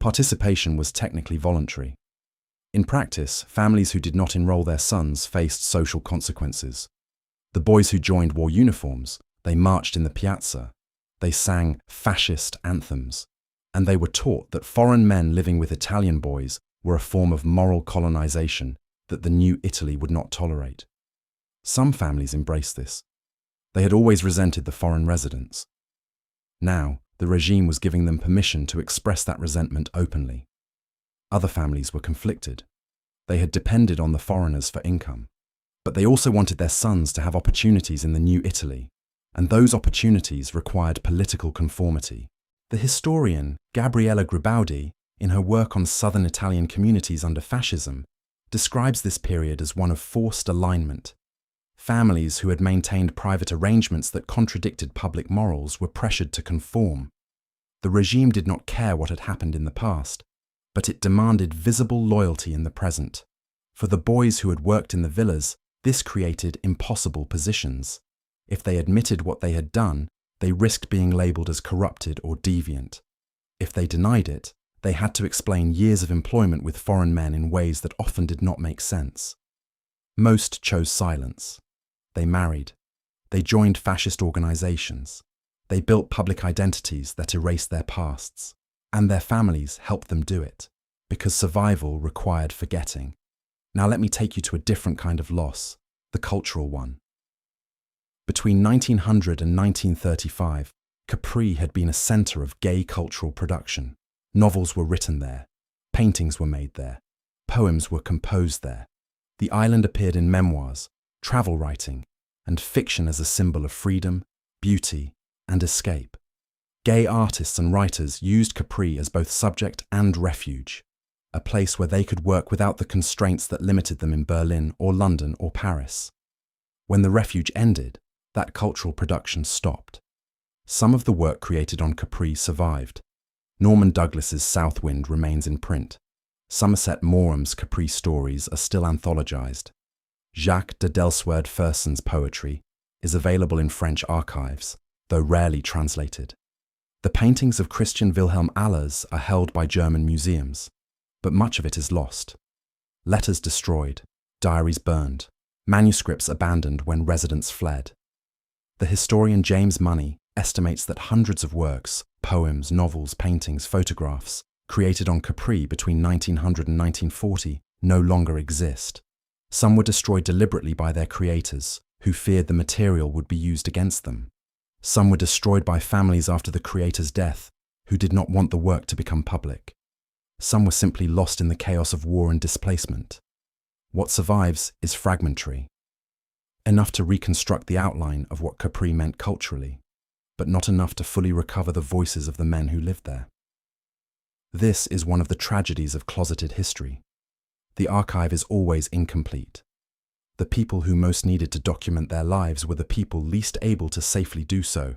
Participation was technically voluntary. In practice, families who did not enroll their sons faced social consequences. The boys who joined wore uniforms, they marched in the piazza, they sang fascist anthems, and they were taught that foreign men living with Italian boys were a form of moral colonization that the new Italy would not tolerate. Some families embraced this. They had always resented the foreign residents. Now, the regime was giving them permission to express that resentment openly. Other families were conflicted. They had depended on the foreigners for income, but they also wanted their sons to have opportunities in the new Italy, and those opportunities required political conformity. The historian Gabriella Gribaudy, in her work on southern Italian communities under fascism, describes this period as one of forced alignment. Families who had maintained private arrangements that contradicted public morals were pressured to conform. The regime did not care what had happened in the past, but it demanded visible loyalty in the present. For the boys who had worked in the villas, this created impossible positions. If they admitted what they had done, they risked being labelled as corrupted or deviant. If they denied it, they had to explain years of employment with foreign men in ways that often did not make sense. Most chose silence. They married. They joined fascist organizations. They built public identities that erased their pasts. And their families helped them do it, because survival required forgetting. Now let me take you to a different kind of loss, the cultural one. Between 1900 and 1935, Capri had been a center of gay cultural production. Novels were written there. Paintings were made there. Poems were composed there. The island appeared in memoirs, travel writing, and fiction as a symbol of freedom, beauty, and escape. Gay artists and writers used Capri as both subject and refuge, a place where they could work without the constraints that limited them in Berlin or London or Paris. When the refuge ended, that cultural production stopped. Some of the work created on Capri survived. Norman Douglas's South Wind remains in print. Somerset Maugham's Capri stories are still anthologized. Jacques de Delswerd-Ferson's poetry is available in French archives, though rarely translated. The paintings of Christian Wilhelm Allers are held by German museums, but much of it is lost. Letters destroyed, diaries burned, manuscripts abandoned when residents fled. The historian James Money estimates that hundreds of works, poems, novels, paintings, photographs, created on Capri between 1900 and 1940 no longer exist. Some were destroyed deliberately by their creators, who feared the material would be used against them. Some were destroyed by families after the creator's death, who did not want the work to become public. Some were simply lost in the chaos of war and displacement. What survives is fragmentary, enough to reconstruct the outline of what Capri meant culturally, but not enough to fully recover the voices of the men who lived there. This is one of the tragedies of closeted history. The archive is always incomplete. The people who most needed to document their lives were the people least able to safely do so.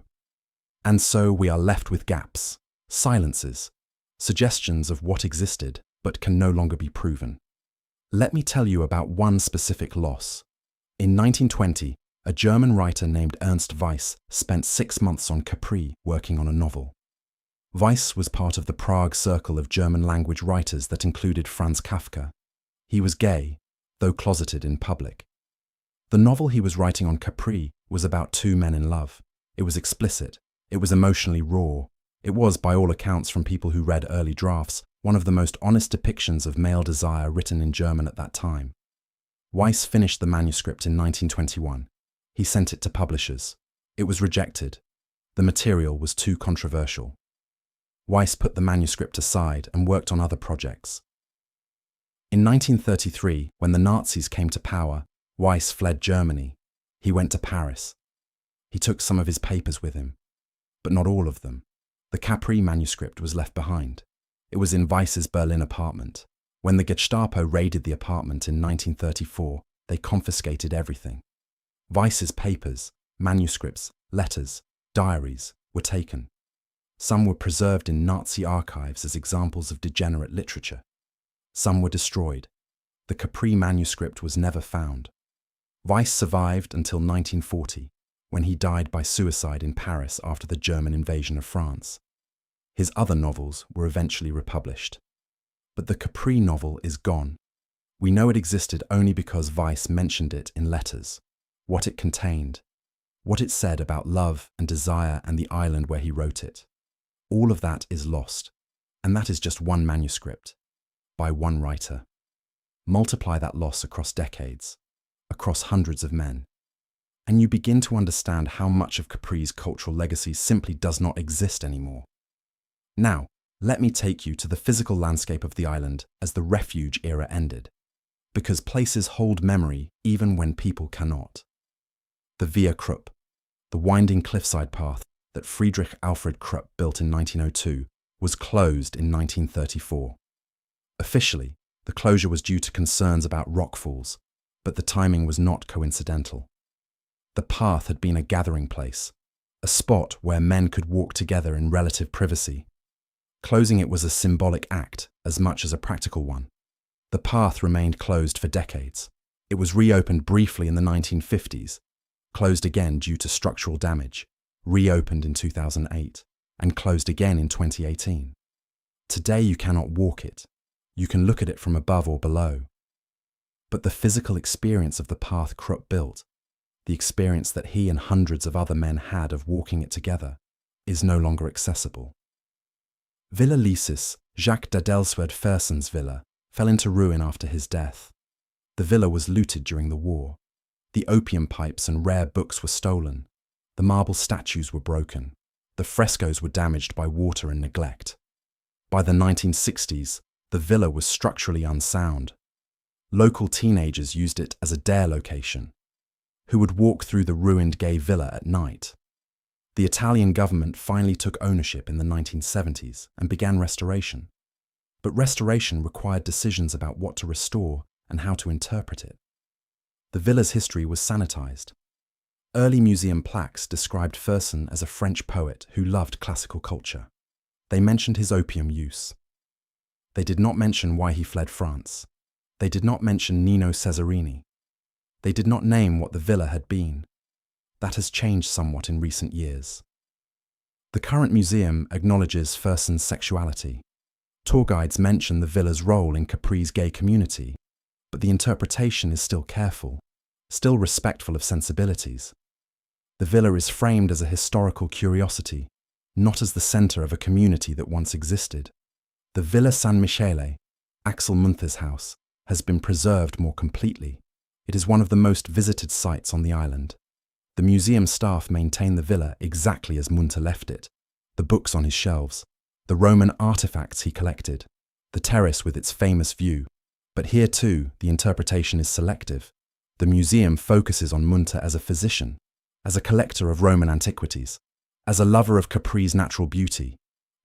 And so we are left with gaps, silences, suggestions of what existed but can no longer be proven. Let me tell you about one specific loss. In 1920, a German writer named Ernst Weiss spent 6 months on Capri working on a novel. Weiss was part of the Prague circle of German-language writers that included Franz Kafka. He was gay, though closeted in public. The novel he was writing on Capri was about two men in love. It was explicit. It was emotionally raw. It was, by all accounts from people who read early drafts, one of the most honest depictions of male desire written in German at that time. Weiss finished the manuscript in 1921. He sent it to publishers. It was rejected. The material was too controversial. Weiss put the manuscript aside and worked on other projects. In 1933, when the Nazis came to power, Weiss fled Germany. He went to Paris. He took some of his papers with him, but not all of them. The Capri manuscript was left behind. It was in Weiss's Berlin apartment. When the Gestapo raided the apartment in 1934, they confiscated everything. Weiss's papers, manuscripts, letters, diaries were taken. Some were preserved in Nazi archives as examples of degenerate literature. Some were destroyed. The Capri manuscript was never found. Weiss survived until 1940, when he died by suicide in Paris after the German invasion of France. His other novels were eventually republished. But the Capri novel is gone. We know it existed only because Weiss mentioned it in letters, what it contained, what it said about love and desire and the island where he wrote it. All of that is lost, and that is just one manuscript, by one writer. Multiply that loss across decades, across hundreds of men, and you begin to understand how much of Capri's cultural legacy simply does not exist anymore. Now, let me take you to the physical landscape of the island as the refuge era ended, because places hold memory even when people cannot. The Via Krupp, the winding cliffside path that Friedrich Alfred Krupp built in 1902, was closed in 1934. Officially, the closure was due to concerns about rockfalls, but the timing was not coincidental. The path had been a gathering place, a spot where men could walk together in relative privacy. Closing it was a symbolic act as much as a practical one. The path remained closed for decades. It was reopened briefly in the 1950s, closed again due to structural damage, reopened in 2008, and closed again in 2018. Today you cannot walk it. You can look at it from above or below. But the physical experience of the path Krupp built, the experience that he and hundreds of other men had of walking it together, is no longer accessible. Villa Lysis, Jacques d'Adelswerd Fersen's villa, fell into ruin after his death. The villa was looted during the war. The opium pipes and rare books were stolen. The marble statues were broken. The frescoes were damaged by water and neglect. By the 1960s, the villa was structurally unsound. Local teenagers used it as a dare location, who would walk through the ruined gay villa at night. The Italian government finally took ownership in the 1970s and began restoration. But restoration required decisions about what to restore and how to interpret it. The villa's history was sanitized. Early museum plaques described Fersen as a French poet who loved classical culture. They mentioned his opium use. They did not mention why he fled France. They did not mention Nino Cesarini. They did not name what the villa had been. That has changed somewhat in recent years. The current museum acknowledges Fersen's sexuality. Tour guides mention the villa's role in Capri's gay community, but the interpretation is still careful, still respectful of sensibilities. The villa is framed as a historical curiosity, not as the center of a community that once existed. The Villa San Michele, Axel Munther's house, has been preserved more completely. It is one of the most visited sites on the island. The museum staff maintain the villa exactly as Munther left it, the books on his shelves, the Roman artifacts he collected, the terrace with its famous view. But here too, the interpretation is selective. The museum focuses on Munther as a physician, as a collector of Roman antiquities, as a lover of Capri's natural beauty.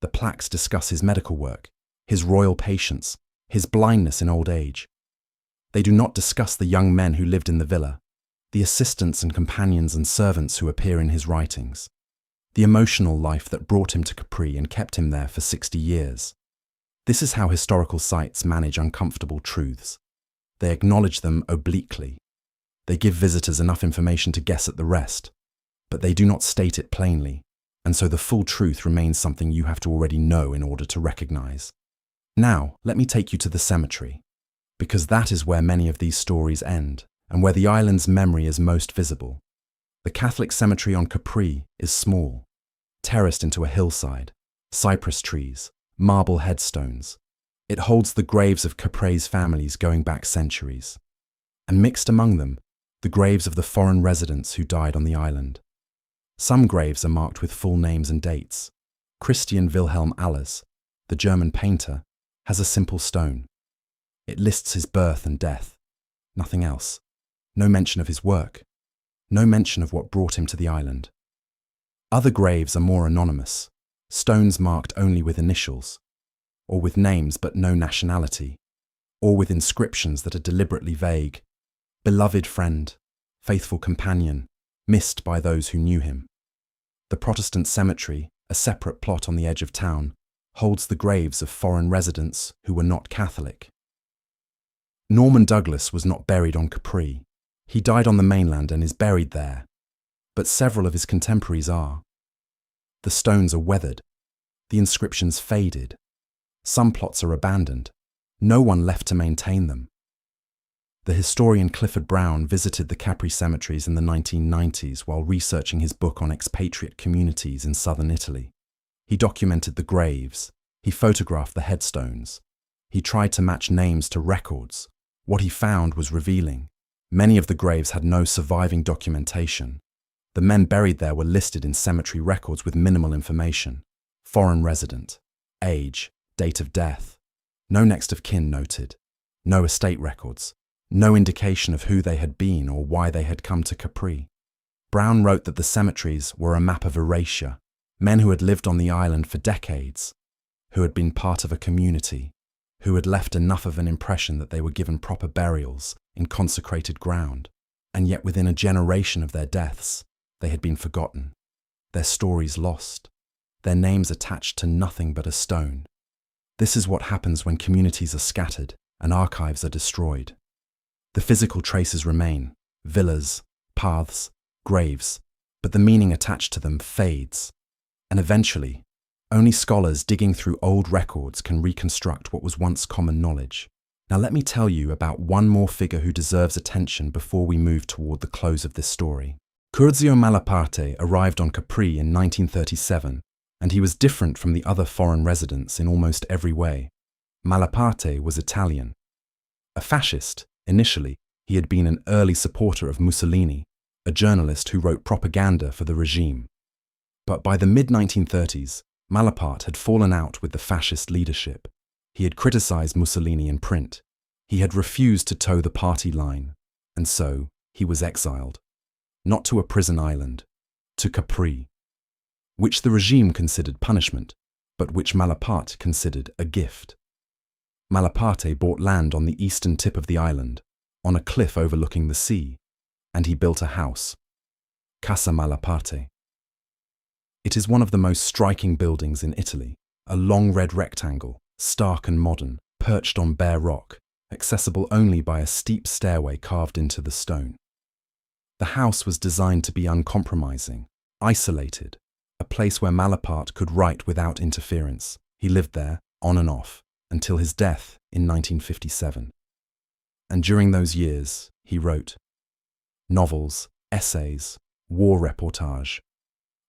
The plaques discuss his medical work, his royal patience, his blindness in old age. They do not discuss the young men who lived in the villa, the assistants and companions and servants who appear in his writings, the emotional life that brought him to Capri and kept him there for 60 years. This is how historical sites manage uncomfortable truths. They acknowledge them obliquely. They give visitors enough information to guess at the rest, but they do not state it plainly, and so the full truth remains something you have to already know in order to recognize. Now, let me take you to the cemetery, because that is where many of these stories end, and where the island's memory is most visible. The Catholic cemetery on Capri is small, terraced into a hillside, cypress trees, marble headstones. It holds the graves of Capri's families going back centuries, and mixed among them, the graves of the foreign residents who died on the island. Some graves are marked with full names and dates. Christian Wilhelm Allers, the German painter, has a simple stone. It lists his birth and death. Nothing else. No mention of his work. No mention of what brought him to the island. Other graves are more anonymous, stones marked only with initials, or with names but no nationality, or with inscriptions that are deliberately vague. Beloved friend, faithful companion, missed by those who knew him. The Protestant cemetery, a separate plot on the edge of town, holds the graves of foreign residents who were not Catholic. Norman Douglas was not buried on Capri. He died on the mainland and is buried there, but several of his contemporaries are. The stones are weathered, the inscriptions faded, some plots are abandoned, no one left to maintain them. The historian Clifford Brown visited the Capri cemeteries in the 1990s while researching his book on expatriate communities in southern Italy. He documented the graves, he photographed the headstones, he tried to match names to records. What he found was revealing. Many of the graves had no surviving documentation. The men buried there were listed in cemetery records with minimal information. Foreign resident, age, date of death. No next of kin noted. No estate records. No indication of who they had been or why they had come to Capri. Brown wrote that the cemeteries were a map of erasure. Men who had lived on the island for decades, who had been part of a community, who had left enough of an impression that they were given proper burials in consecrated ground, and yet within a generation of their deaths, they had been forgotten, their stories lost, their names attached to nothing but a stone. This is what happens when communities are scattered and archives are destroyed. The physical traces remain, villas, paths, graves, but the meaning attached to them fades, and eventually, only scholars digging through old records can reconstruct what was once common knowledge. Now let me tell you about one more figure who deserves attention before we move toward the close of this story. Curzio Malaparte arrived on Capri in 1937, and he was different from the other foreign residents in almost every way. Malaparte was Italian. A fascist, initially, he had been an early supporter of Mussolini, a journalist who wrote propaganda for the regime. But by the mid-1930s, Malaparte had fallen out with the fascist leadership. He had criticized Mussolini in print. He had refused to toe the party line, and so he was exiled. Not to a prison island, to Capri, which the regime considered punishment, but which Malaparte considered a gift. Malaparte bought land on the eastern tip of the island, on a cliff overlooking the sea, and he built a house, Casa Malaparte. It is one of the most striking buildings in Italy, a long red rectangle, stark and modern, perched on bare rock, accessible only by a steep stairway carved into the stone. The house was designed to be uncompromising, isolated, a place where Malaparte could write without interference. He lived there, on and off, until his death in 1957. And during those years, he wrote novels, essays, war reportage.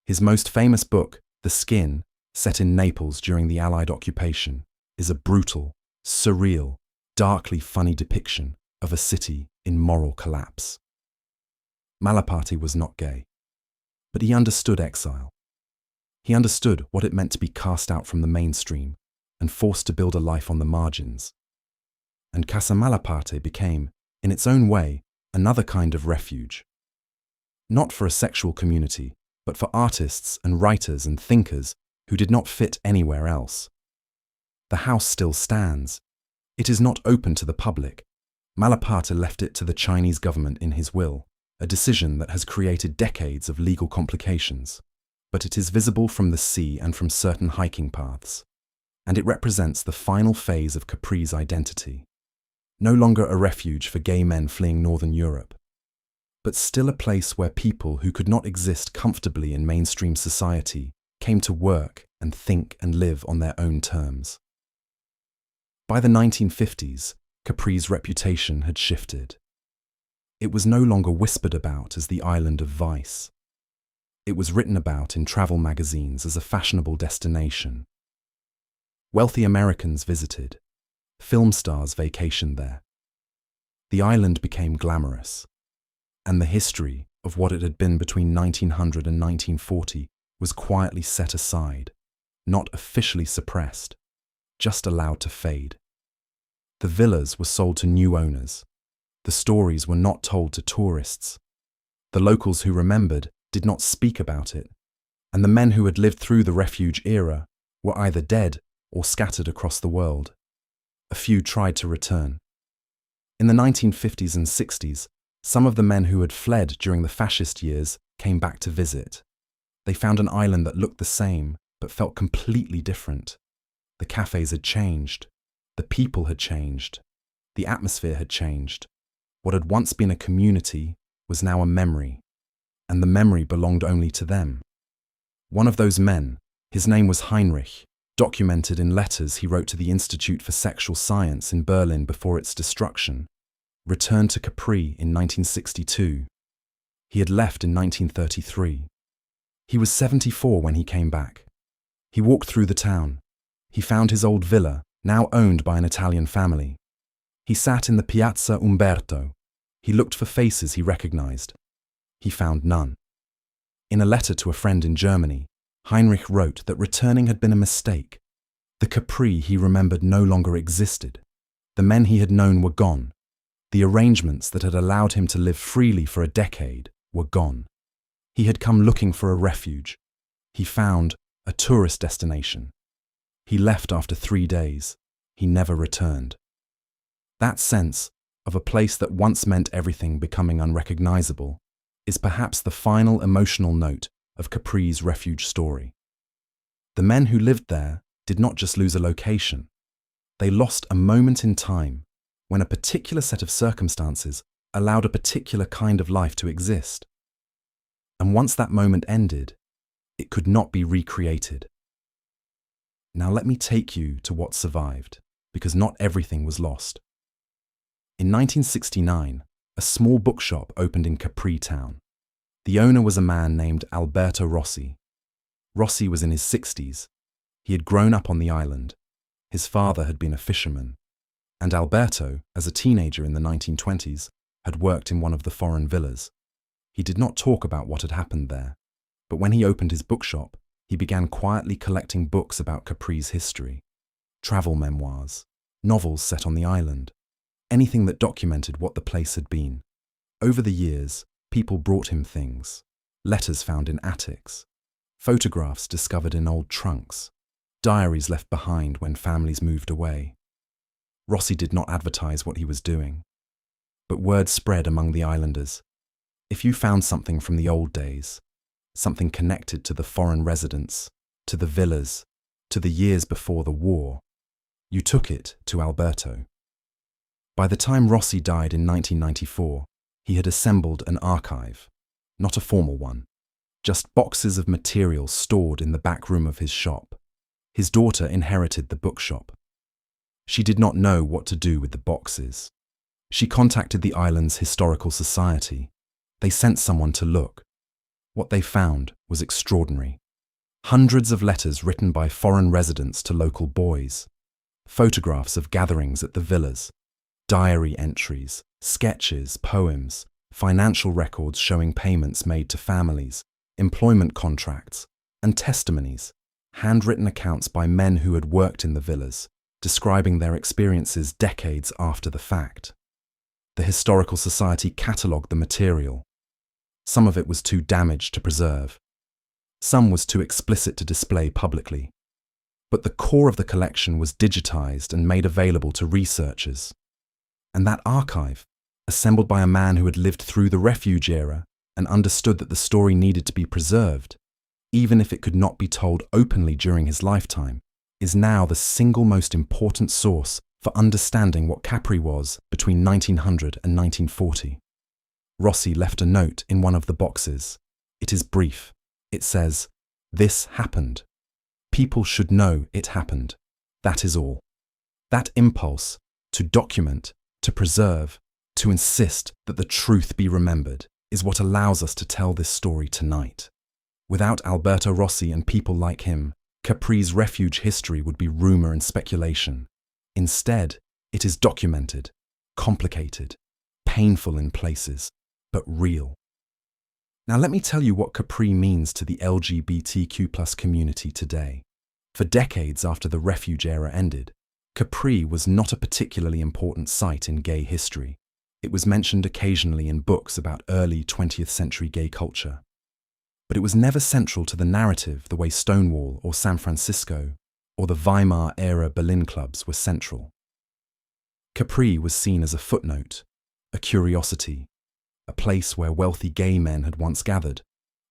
His most famous book, The Skin, set in Naples during the Allied occupation, is a brutal, surreal, darkly funny depiction of a city in moral collapse. Malaparte was not gay, but he understood exile. He understood what it meant to be cast out from the mainstream and forced to build a life on the margins. And Casa Malaparte became, in its own way, another kind of refuge. Not for a sexual community, but for artists and writers and thinkers who did not fit anywhere else. The house still stands. It is not open to the public. Malaparte left it to the Chinese government in his will, a decision that has created decades of legal complications. But it is visible from the sea and from certain hiking paths, and it represents the final phase of Capri's identity. No longer a refuge for gay men fleeing Northern Europe, but still a place where people who could not exist comfortably in mainstream society came to work and think and live on their own terms. By the 1950s, Capri's reputation had shifted. It was no longer whispered about as the island of vice. It was written about in travel magazines as a fashionable destination. Wealthy Americans visited. Film stars vacationed there. The island became glamorous, and the history of what it had been between 1900 and 1940 was quietly set aside, not officially suppressed, just allowed to fade. The villas were sold to new owners. The stories were not told to tourists. The locals who remembered did not speak about it, and the men who had lived through the refuge era were either dead or scattered across the world. A few tried to return. In the 1950s and 60s, some of the men who had fled during the fascist years came back to visit. They found an island that looked the same, but felt completely different. The cafes had changed. The people had changed. The atmosphere had changed. What had once been a community was now a memory, and the memory belonged only to them. One of those men, his name was Heinrich, documented in letters he wrote to the Institute for Sexual Science in Berlin before its destruction, returned to Capri in 1962. He had left in 1933. He was 74 when he came back. He walked through the town. He found his old villa, now owned by an Italian family. He sat in the Piazza Umberto. He looked for faces he recognized. He found none. In a letter to a friend in Germany, Heinrich wrote that returning had been a mistake. The Capri he remembered no longer existed. The men he had known were gone. The arrangements that had allowed him to live freely for a decade were gone. He had come looking for a refuge. He found a tourist destination. He left after 3 days. He never returned. That sense of a place that once meant everything becoming unrecognizable is perhaps the final emotional note of Capri's refuge story. The men who lived there did not just lose a location. They lost a moment in time when a particular set of circumstances allowed a particular kind of life to exist. And once that moment ended, it could not be recreated. Now let me take you to what survived, because not everything was lost. In 1969, a small bookshop opened in Capri town. The owner was a man named Alberto Rossi. Rossi was in his 60s. He had grown up on the island. His father had been a fisherman. And Alberto, as a teenager in the 1920s, had worked in one of the foreign villas. He did not talk about what had happened there, but when he opened his bookshop, he began quietly collecting books about Capri's history, travel memoirs, novels set on the island, anything that documented what the place had been. Over the years, people brought him things, letters found in attics, photographs discovered in old trunks, diaries left behind when families moved away. Rossi did not advertise what he was doing, but word spread among the islanders. If you found something from the old days, something connected to the foreign residents, to the villas, to the years before the war, you took it to Alberto. By the time Rossi died in 1994, he had assembled an archive, not a formal one, just boxes of material stored in the back room of his shop. His daughter inherited the bookshop. She did not know what to do with the boxes. She contacted the island's historical society. They sent someone to look. What they found was extraordinary. Hundreds of letters written by foreign residents to local boys, photographs of gatherings at the villas, diary entries, sketches, poems, financial records showing payments made to families, employment contracts, and testimonies, handwritten accounts by men who had worked in the villas, describing their experiences decades after the fact. The Historical Society catalogued the material. Some of it was too damaged to preserve. Some was too explicit to display publicly. But the core of the collection was digitized and made available to researchers. And that archive, assembled by a man who had lived through the refuge era and understood that the story needed to be preserved, even if it could not be told openly during his lifetime, is now the single most important source for understanding what Capri was between 1900 and 1940. Rossi left a note in one of the boxes. It is brief. It says, "This happened. People should know it happened. That is all." That impulse to document, to preserve, to insist that the truth be remembered is what allows us to tell this story tonight. Without Alberto Rossi and people like him, Capri's refuge history would be rumor and speculation. Instead, it is documented, complicated, painful in places, but real. Now let me tell you what Capri means to the LGBTQ+ community today. For decades after the refuge era ended, Capri was not a particularly important site in gay history. It was mentioned occasionally in books about early 20th century gay culture. But it was never central to the narrative the way Stonewall or San Francisco or the Weimar-era Berlin clubs were central. Capri was seen as a footnote, a curiosity, a place where wealthy gay men had once gathered,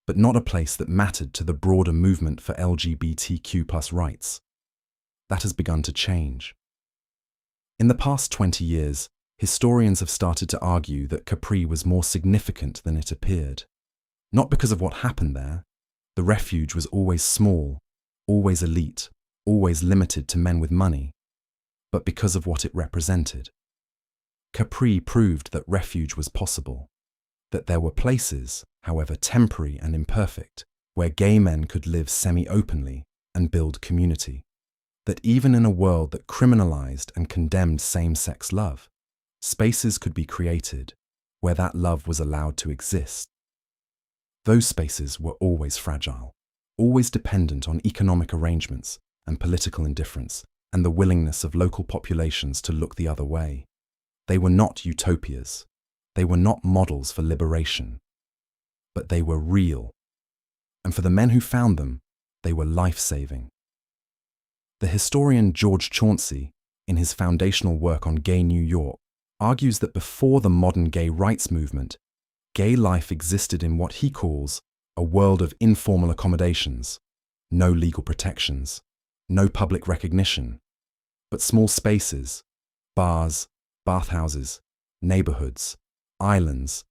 but not a place that mattered to the broader movement for LGBTQ+ rights. That has begun to change. In the past 20 years, historians have started to argue that Capri was more significant than it appeared. Not because of what happened there. The refuge was always small, always elite, always limited to men with money, but because of what it represented. Capri proved that refuge was possible, that there were places, however temporary and imperfect, where gay men could live semi-openly and build community. That even in a world that criminalized and condemned same-sex love, spaces could be created where that love was allowed to exist. Those spaces were always fragile, always dependent on economic arrangements and political indifference and the willingness of local populations to look the other way. They were not utopias. They were not models for liberation. But they were real. And for the men who found them, they were life-saving. The historian George Chauncey, in his foundational work on gay New York, argues that before the modern gay rights movement, gay life existed in what he calls a world of informal accommodations, no legal protections, no public recognition, but small spaces, bars, bathhouses, neighborhoods, islands,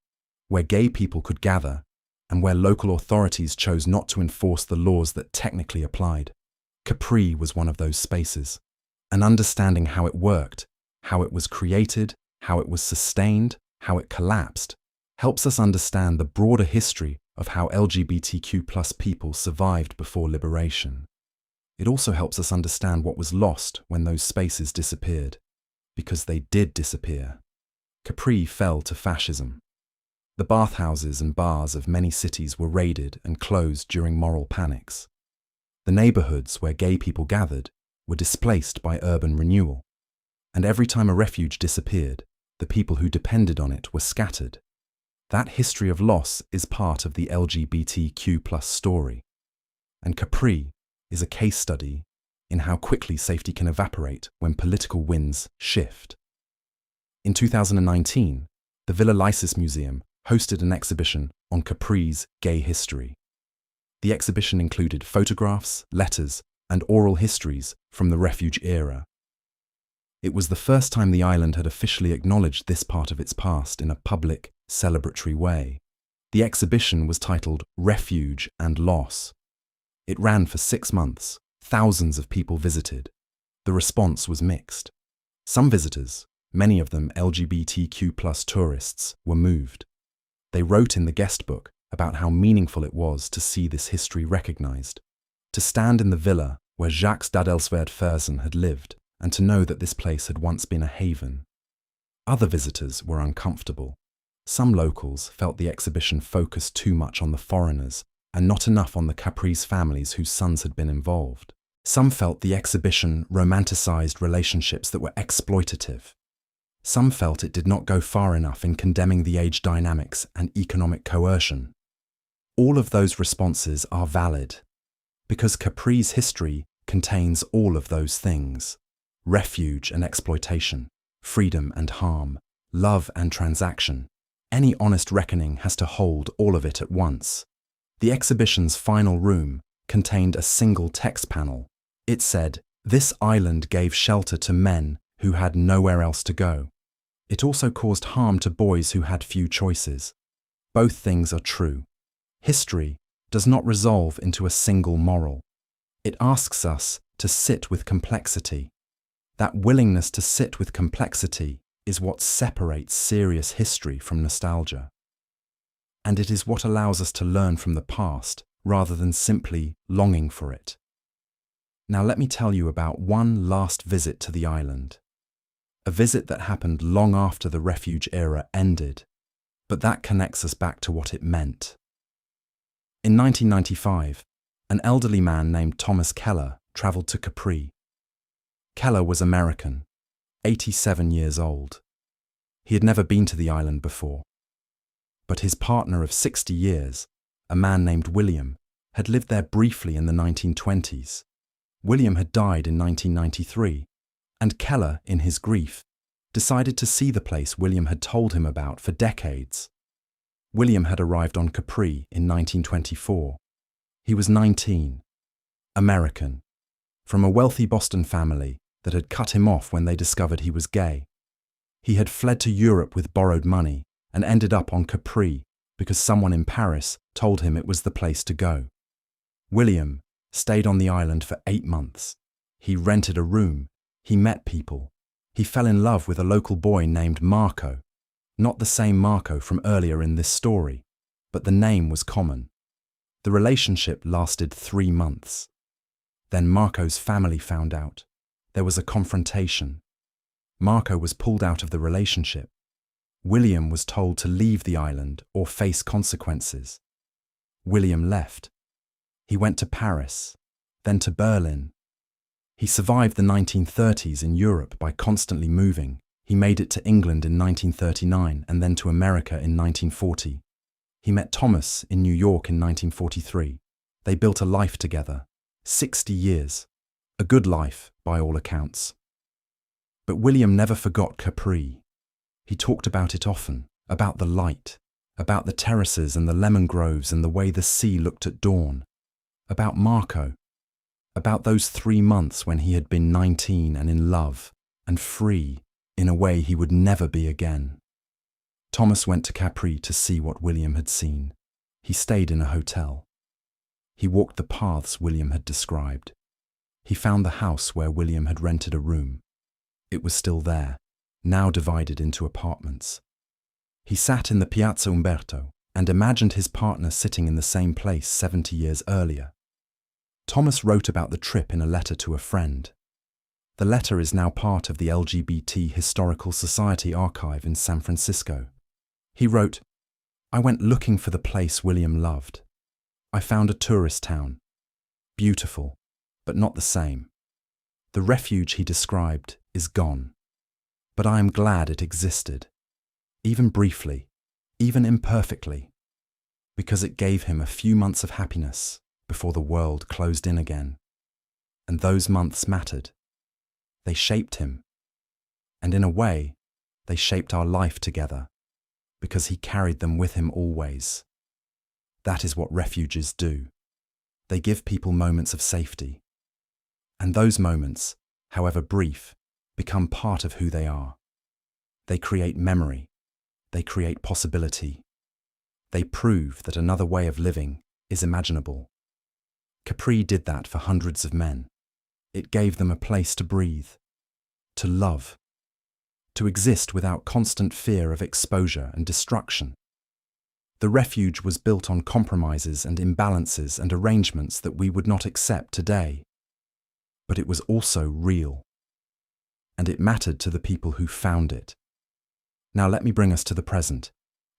where gay people could gather and where local authorities chose not to enforce the laws that technically applied. Capri was one of those spaces, and understanding how it worked, how it was created, how it was sustained, how it collapsed, helps us understand the broader history of how LGBTQ+ people survived before liberation. It also helps us understand what was lost when those spaces disappeared, because they did disappear. Capri fell to fascism. The bathhouses and bars of many cities were raided and closed during moral panics. The neighborhoods where gay people gathered were displaced by urban renewal. And every time a refuge disappeared, the people who depended on it were scattered. That history of loss is part of the LGBTQ+ story. And Capri is a case study in how quickly safety can evaporate when political winds shift. In 2019, the Villa Lysis Museum hosted an exhibition on Capri's gay history. The exhibition included photographs, letters, and oral histories from the refuge era. It was the first time the island had officially acknowledged this part of its past in a public, celebratory way. The exhibition was titled Refuge and Loss. It ran for 6 months. Thousands of people visited. The response was mixed. Some visitors, many of them LGBTQ+ tourists, were moved. They wrote in the guest book about how meaningful it was to see this history recognized, to stand in the villa where Jacques d'Adelswerd Fersen had lived, and to know that this place had once been a haven. Other visitors were uncomfortable. Some locals felt the exhibition focused too much on the foreigners and not enough on the Capri's families whose sons had been involved. Some felt the exhibition romanticized relationships that were exploitative. Some felt it did not go far enough in condemning the age dynamics and economic coercion. All of those responses are valid, because Capri's history contains all of those things: refuge and exploitation, freedom and harm, love and transaction. Any honest reckoning has to hold all of it at once. The exhibition's final room contained a single text panel. It said, "This island gave shelter to men who had nowhere else to go." It also caused harm to boys who had few choices. Both things are true. History does not resolve into a single moral. It asks us to sit with complexity. That willingness to sit with complexity is what separates serious history from nostalgia. And it is what allows us to learn from the past rather than simply longing for it. Now let me tell you about one last visit to the island. A visit that happened long after the refuge era ended, but that connects us back to what it meant. In 1995, an elderly man named Thomas Keller travelled to Capri. Keller was American, 87 years old. He had never been to the island before. But his partner of 60 years, a man named William, had lived there briefly in the 1920s. William had died in 1993, and Keller, in his grief, decided to see the place William had told him about for decades. William had arrived on Capri in 1924. He was 19, American, from a wealthy Boston family that had cut him off when they discovered he was gay. He had fled to Europe with borrowed money and ended up on Capri because someone in Paris told him it was the place to go. William stayed on the island for 8 months. He rented a room. He met people. He fell in love with a local boy named Marco. Not the same Marco from earlier in this story, but the name was common. The relationship lasted 3 months. Then Marco's family found out. There was a confrontation. Marco was pulled out of the relationship. William was told to leave the island or face consequences. William left. He went to Paris, then to Berlin. He survived the 1930s in Europe by constantly moving. He made it to England in 1939 and then to America in 1940. He met Thomas in New York in 1943. They built a life together, 60 years. A good life, by all accounts. But William never forgot Capri. He talked about it often, about the light, about the terraces and the lemon groves and the way the sea looked at dawn, about Marco, about those 3 months when he had been 19 and in love and free in a way he would never be again. Thomas went to Capri to see what William had seen. He stayed in a hotel. He walked the paths William had described. He found the house where William had rented a room. It was still there, now divided into apartments. He sat in the Piazza Umberto and imagined his partner sitting in the same place 70 years earlier. Thomas wrote about the trip in a letter to a friend. The letter is now part of the LGBT Historical Society archive in San Francisco. He wrote, "I went looking for the place William loved. I found a tourist town. Beautiful, but not the same. The refuge he described is gone. But I am glad it existed, even briefly, even imperfectly, because it gave him a few months of happiness before the world closed in again. And those months mattered. They shaped him. And in a way, they shaped our life together, because he carried them with him always. That is what refuges do. They give people moments of safety. And those moments, however brief, become part of who they are. They create memory. They create possibility. They prove that another way of living is imaginable. Capri did that for hundreds of men. It gave them a place to breathe, to love, to exist without constant fear of exposure and destruction. The refuge was built on compromises and imbalances and arrangements that we would not accept today. But it was also real. And it mattered to the people who found it. Now let me bring us to the present,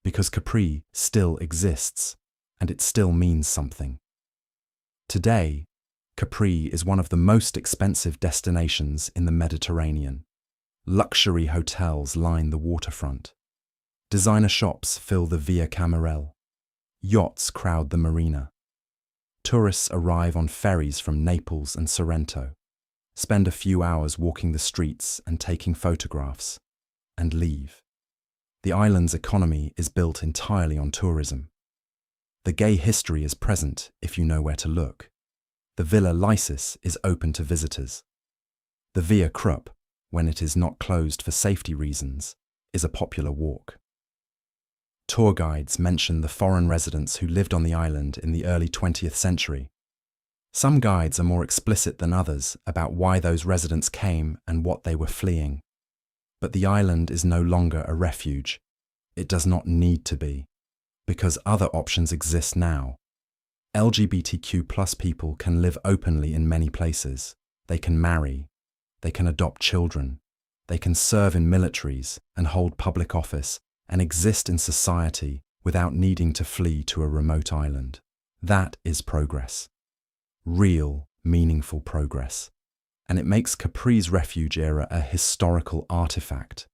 because Capri still exists, and it still means something. Today, Capri is one of the most expensive destinations in the Mediterranean. Luxury hotels line the waterfront. Designer shops fill the Via Camarelle. Yachts crowd the marina. Tourists arrive on ferries from Naples and Sorrento, spend a few hours walking the streets and taking photographs, and leave. The island's economy is built entirely on tourism. The gay history is present if you know where to look. The Villa Lysis is open to visitors. The Via Krupp, when it is not closed for safety reasons, is a popular walk. Tour guides mention the foreign residents who lived on the island in the early 20th century. Some guides are more explicit than others about why those residents came and what they were fleeing. But the island is no longer a refuge. It does not need to be, because other options exist now. LGBTQ+ people can live openly in many places. They can marry. They can adopt children. They can serve in militaries and hold public office and exist in society without needing to flee to a remote island. That is progress. Real, meaningful progress. And it makes Capri's refuge era a historical artifact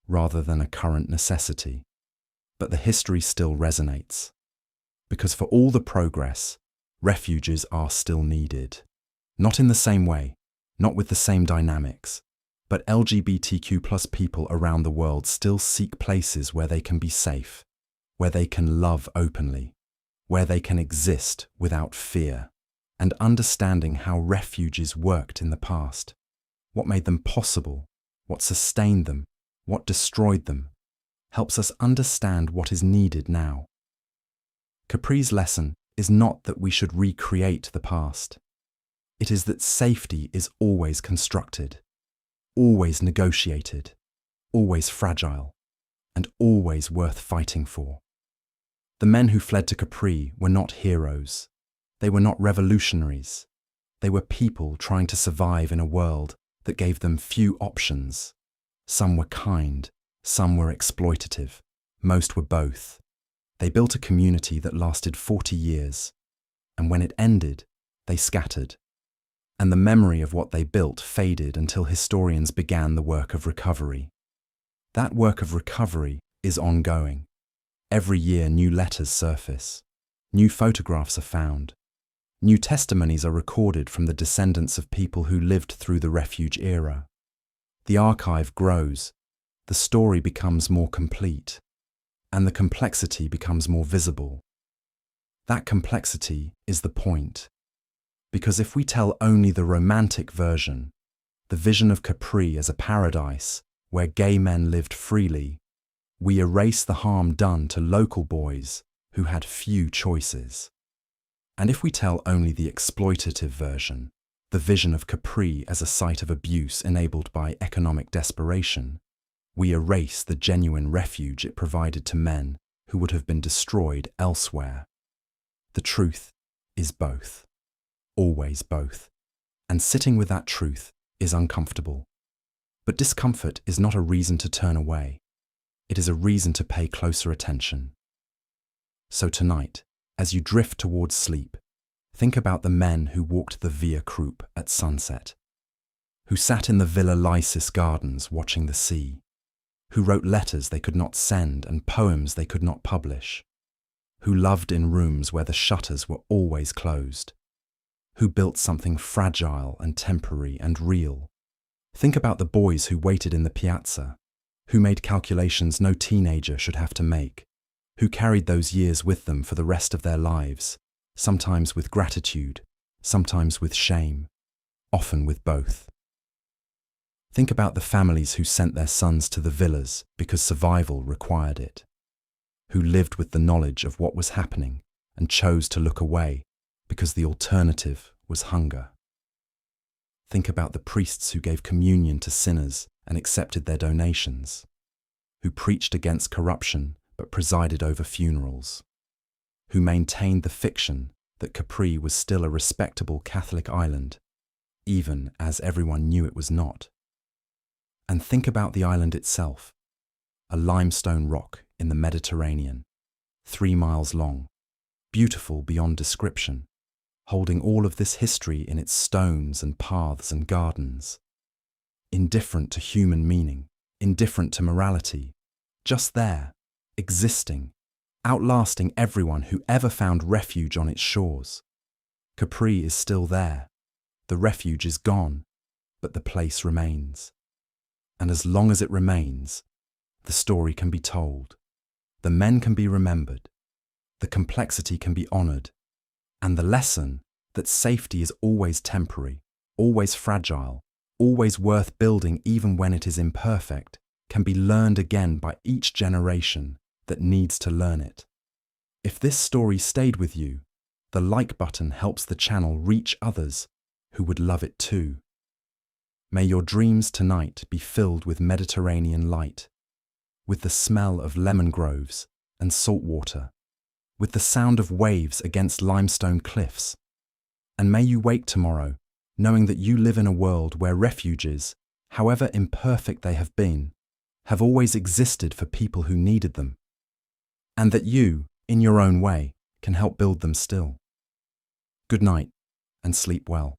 rather than a current necessity. But the history still resonates. Because for all the progress, refuges are still needed. Not in the same way, not with the same dynamics, but LGBTQ+ people around the world still seek places where they can be safe, where they can love openly, where they can exist without fear. And understanding how refuges worked in the past, what made them possible, what sustained them, what destroyed them, helps us understand what is needed now. Capri's lesson is not that we should recreate the past. It is that safety is always constructed, always negotiated, always fragile, and always worth fighting for. The men who fled to Capri were not heroes. They were not revolutionaries. They were people trying to survive in a world that gave them few options. Some were kind, some were exploitative, most were both. They built a community that lasted 40 years, and when it ended, they scattered. And the memory of what they built faded until historians began the work of recovery. That work of recovery is ongoing. Every year new letters surface, new photographs are found. New testimonies are recorded from the descendants of people who lived through the refuge era. The archive grows, the story becomes more complete, and the complexity becomes more visible. That complexity is the point, because if we tell only the romantic version, the vision of Capri as a paradise where gay men lived freely, we erase the harm done to local boys who had few choices. And if we tell only the exploitative version, the vision of Capri as a site of abuse enabled by economic desperation, we erase the genuine refuge it provided to men who would have been destroyed elsewhere. The truth is both, always both, and sitting with that truth is uncomfortable. But discomfort is not a reason to turn away. It is a reason to pay closer attention. So tonight, as you drift towards sleep, think about the men who walked the Via Crup at sunset, who sat in the Villa Lysis gardens watching the sea, who wrote letters they could not send and poems they could not publish, who loved in rooms where the shutters were always closed, who built something fragile and temporary and real. Think about the boys who waited in the piazza, who made calculations no teenager should have to make, who carried those years with them for the rest of their lives, sometimes with gratitude, sometimes with shame, often with both. Think about the families who sent their sons to the villas because survival required it, who lived with the knowledge of what was happening and chose to look away because the alternative was hunger. Think about the priests who gave communion to sinners and accepted their donations, who preached against corruption but presided over funerals, who maintained the fiction that Capri was still a respectable Catholic island, even as everyone knew it was not. And think about the island itself, a limestone rock in the Mediterranean, 3 miles long, beautiful beyond description, holding all of this history in its stones and paths and gardens, indifferent to human meaning, indifferent to morality, just there, existing, outlasting everyone who ever found refuge on its shores. Capri is still there. The refuge is gone, but the place remains. And as long as it remains, the story can be told. The men can be remembered. The complexity can be honored. And the lesson that safety is always temporary, always fragile, always worth building even when it is imperfect, can be learned again by each generation that needs to learn it. If this story stayed with you, the like button helps the channel reach others who would love it too. May your dreams tonight be filled with Mediterranean light, with the smell of lemon groves and salt water, with the sound of waves against limestone cliffs. And may you wake tomorrow knowing that you live in a world where refuges, however imperfect they have been, have always existed for people who needed them, and that you, in your own way, can help build them still. Good night, and sleep well.